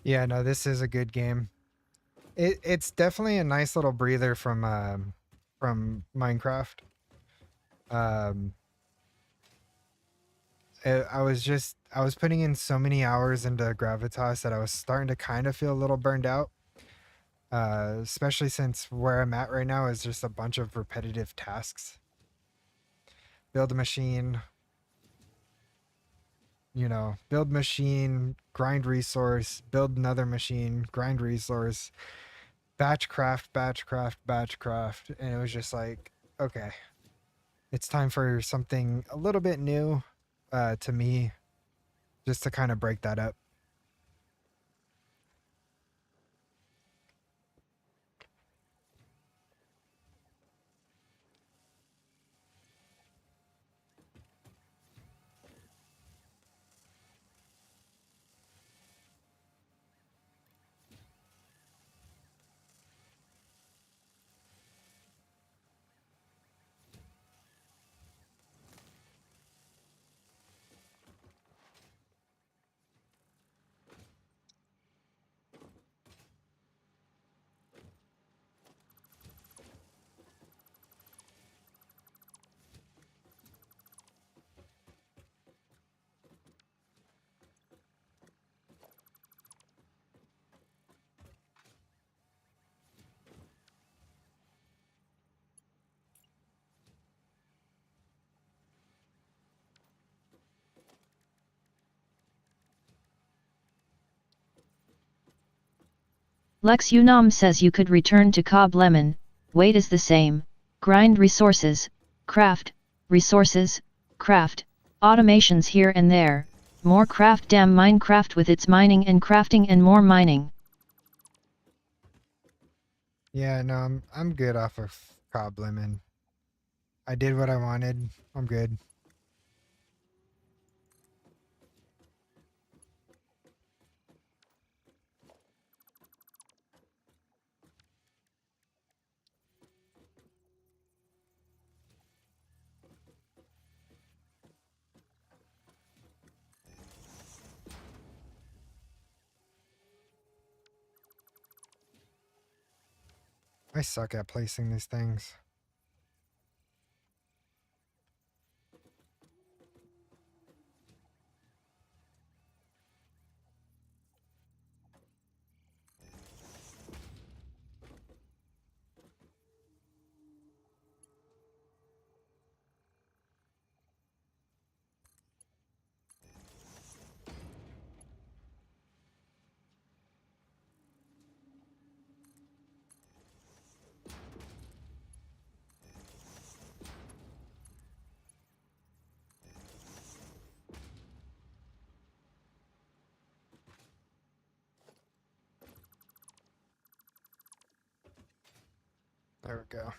Yeah, no, this is a good game. It's definitely a nice little breather from Minecraft. Um, I was putting in so many hours into Gravitas that I was starting to kind of feel a little burned out. Especially since where I'm at right now is just a bunch of repetitive tasks. Build a machine, build machine, grind resource, build another machine, grind resource, batch craft, batch craft, batch craft. And it was just like, okay, it's time for something a little bit new to me, just to kind of break that up. Lex Unam says you could return to Cobb Lemon, weight is the same, grind resources, craft, resources, craft, automations here and there, more craft damn Minecraft with its mining and crafting and more mining. Yeah, no, I'm good off of Cobb Lemon. I did what I wanted. I'm good. I suck at placing these things. There we go.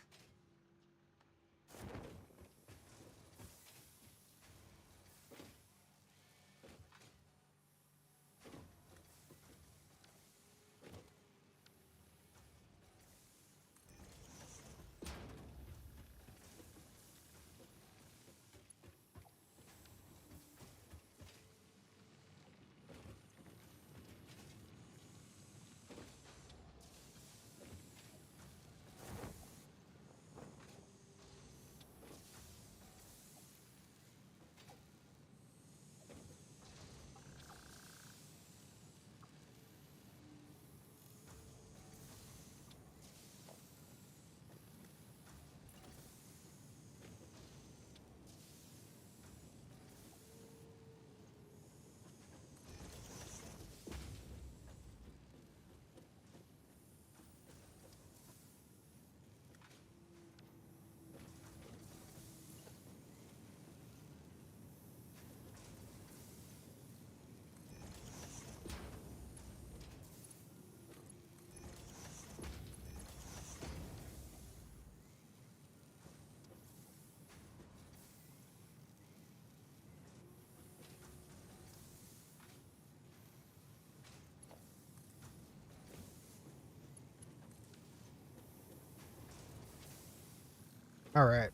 All right.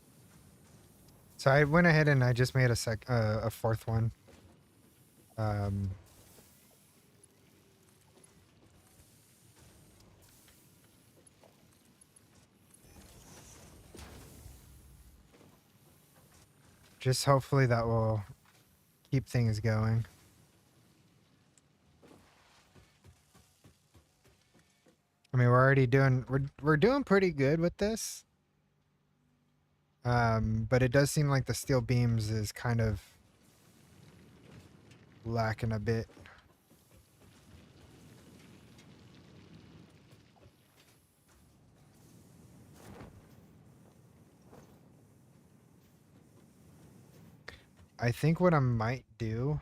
So I went ahead and I just made a fourth one. Um, just hopefully that will keep things going. I mean, we're doing pretty good with this. But it does seem like the steel beams is kind of lacking a bit. I think what I might do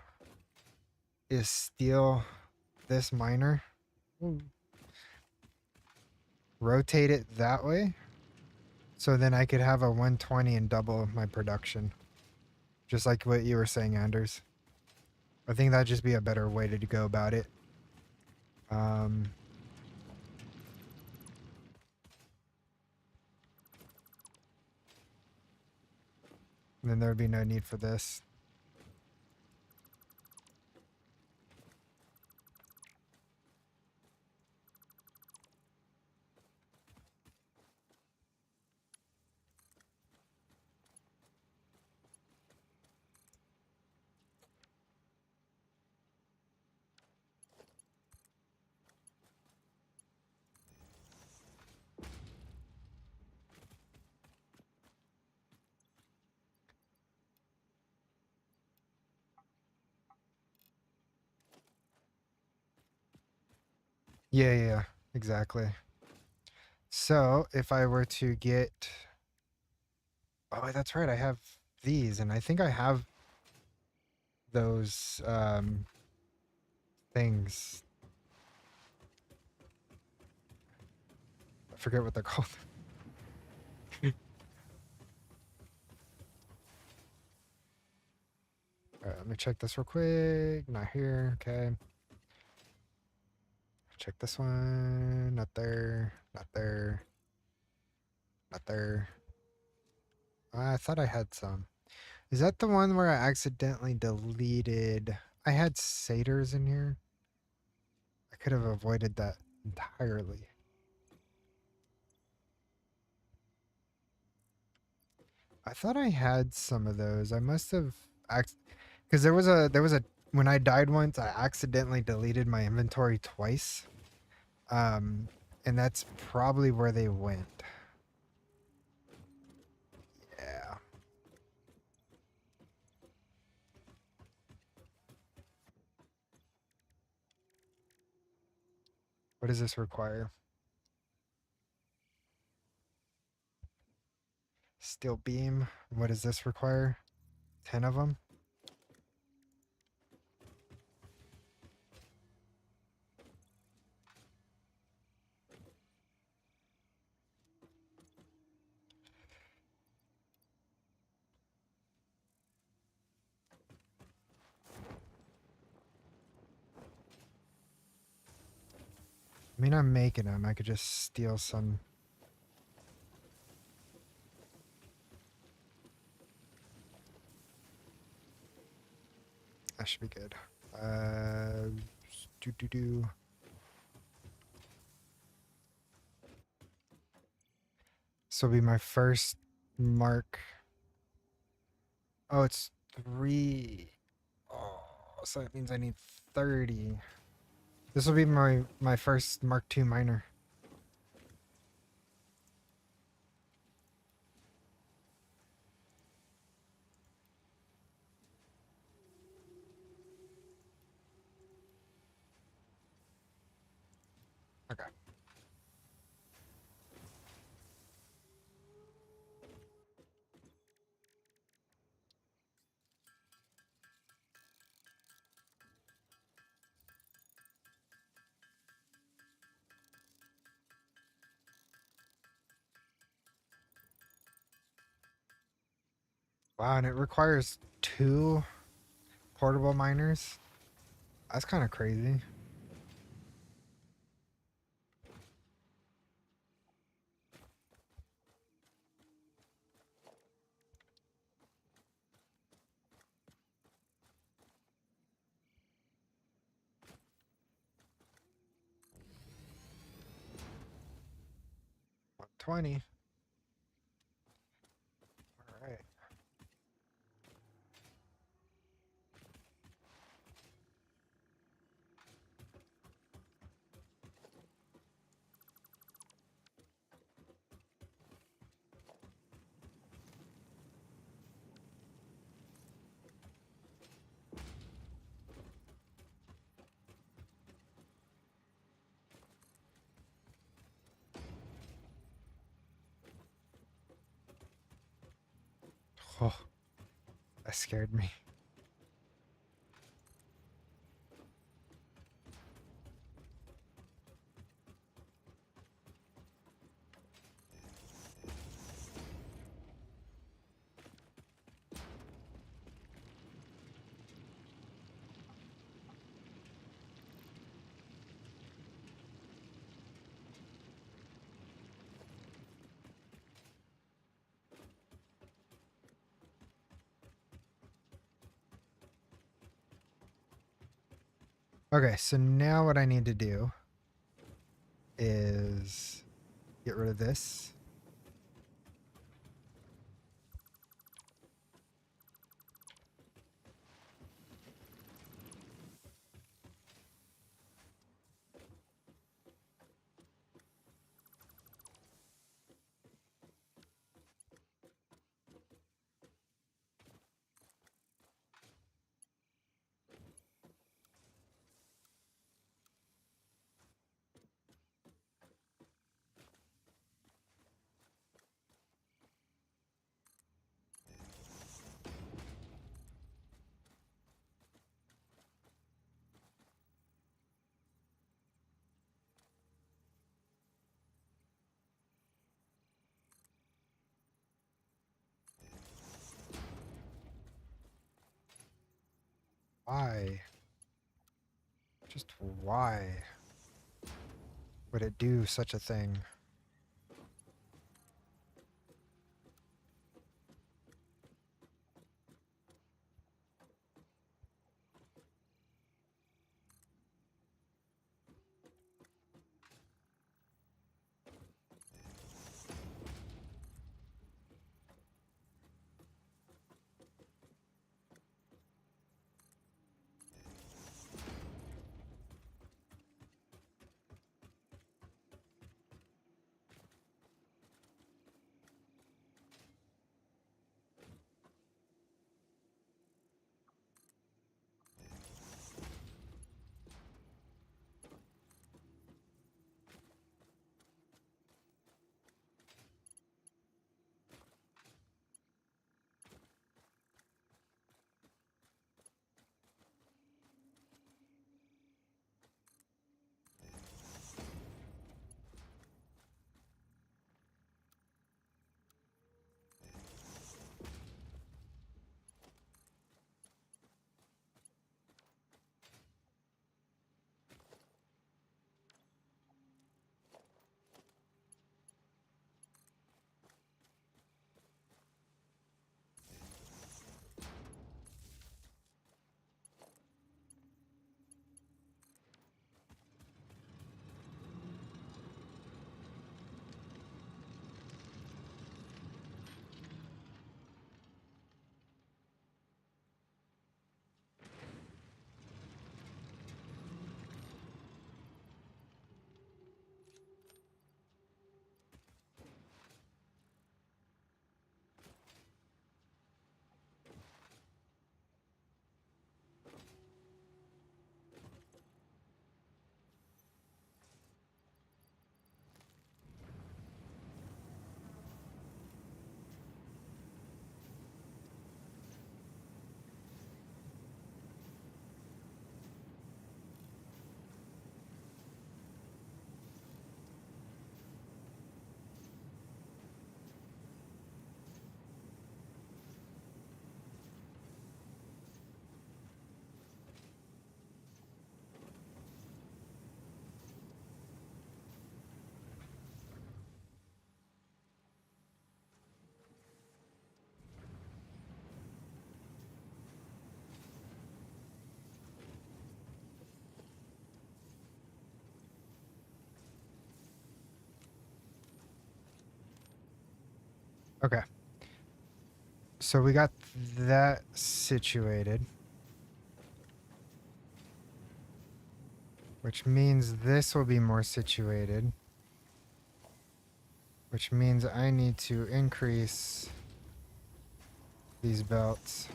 is steal this miner, rotate it that way, so then I could have a 120 and double my production. Just like what you were saying, Anders. I think that'd just be a better way to go about it. And then there'd be no need for this. Yeah, exactly. So if I were to get, oh, that's right, I have these, and I think I have those things. I forget what they're called. All right, let me check this real quick. Not here. Okay. Check this one. Not there. Not there. Not there. I thought I had some. Is that the one where I accidentally deleted? I had satyrs in here. I could have avoided that entirely. I thought I had some of those. I must have because there was a when I died once, I accidentally deleted my inventory twice. Um, and that's probably where they went. Yeah. What does this require? Steel beam. What does this require? 10 of them? mean, I'm making them. I could just steal some. That should be good. Do. This will be my first mark. Oh, it's 3. Oh, so that means I need 30. This will be my first Mark II miner. Okay. Wow, and it requires 2 portable miners. That's kind of crazy. $120. All right. Oh, that scared me. Okay, so now what I need to do is get rid of this. Why? Just why would it do such a thing? Okay. So we got that situated. Which means this will be more situated. Which means I need to increase these belts.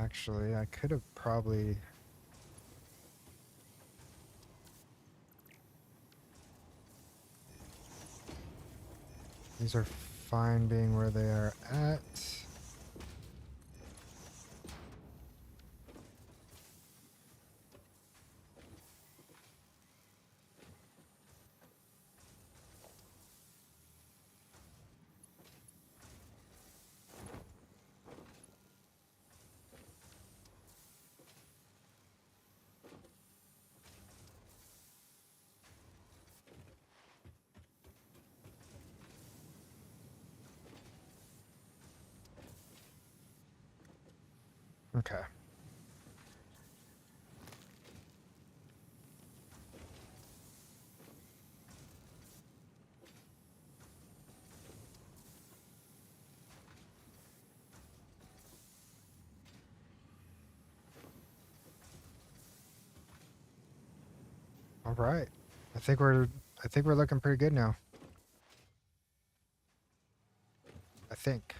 Actually, I could have probably... These are fine being where they are at. Okay. All right. I think we're looking pretty good now. I think.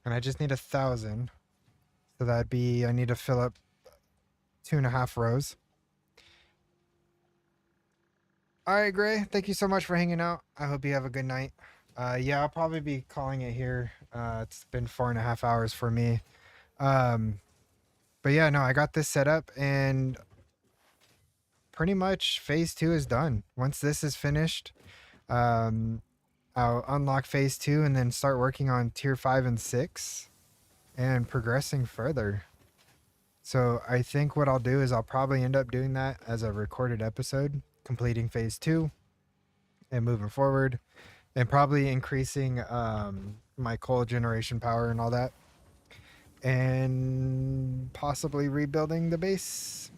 And I just need 1,000. So that'd be, I need to fill up 2.5 rows. All right, Gray. Thank you so much for hanging out. I hope you have a good night. Yeah, I'll probably be calling it here. It's been 4.5 hours for me. Um, but yeah, no, I got this set up and pretty much phase 2 is done. Once this is finished, um, I'll unlock phase 2 and then start working on tier 5 and 6 and progressing further. So I think what I'll do is I'll probably end up doing that as a recorded episode, completing phase 2 and moving forward, and probably increasing my coal generation power and all that, and possibly rebuilding the base.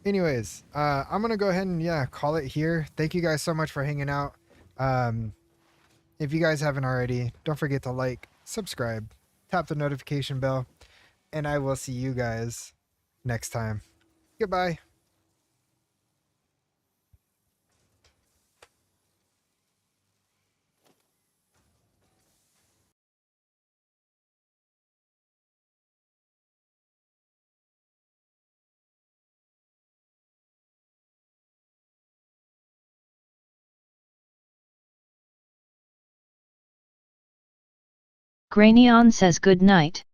Anyways, I'm gonna go ahead and call it here. Thank you guys so much for hanging out. Um, if you guys haven't already, don't forget to like, subscribe, tap the notification bell, and I will see you guys next time. Goodbye. Grayneon says good night.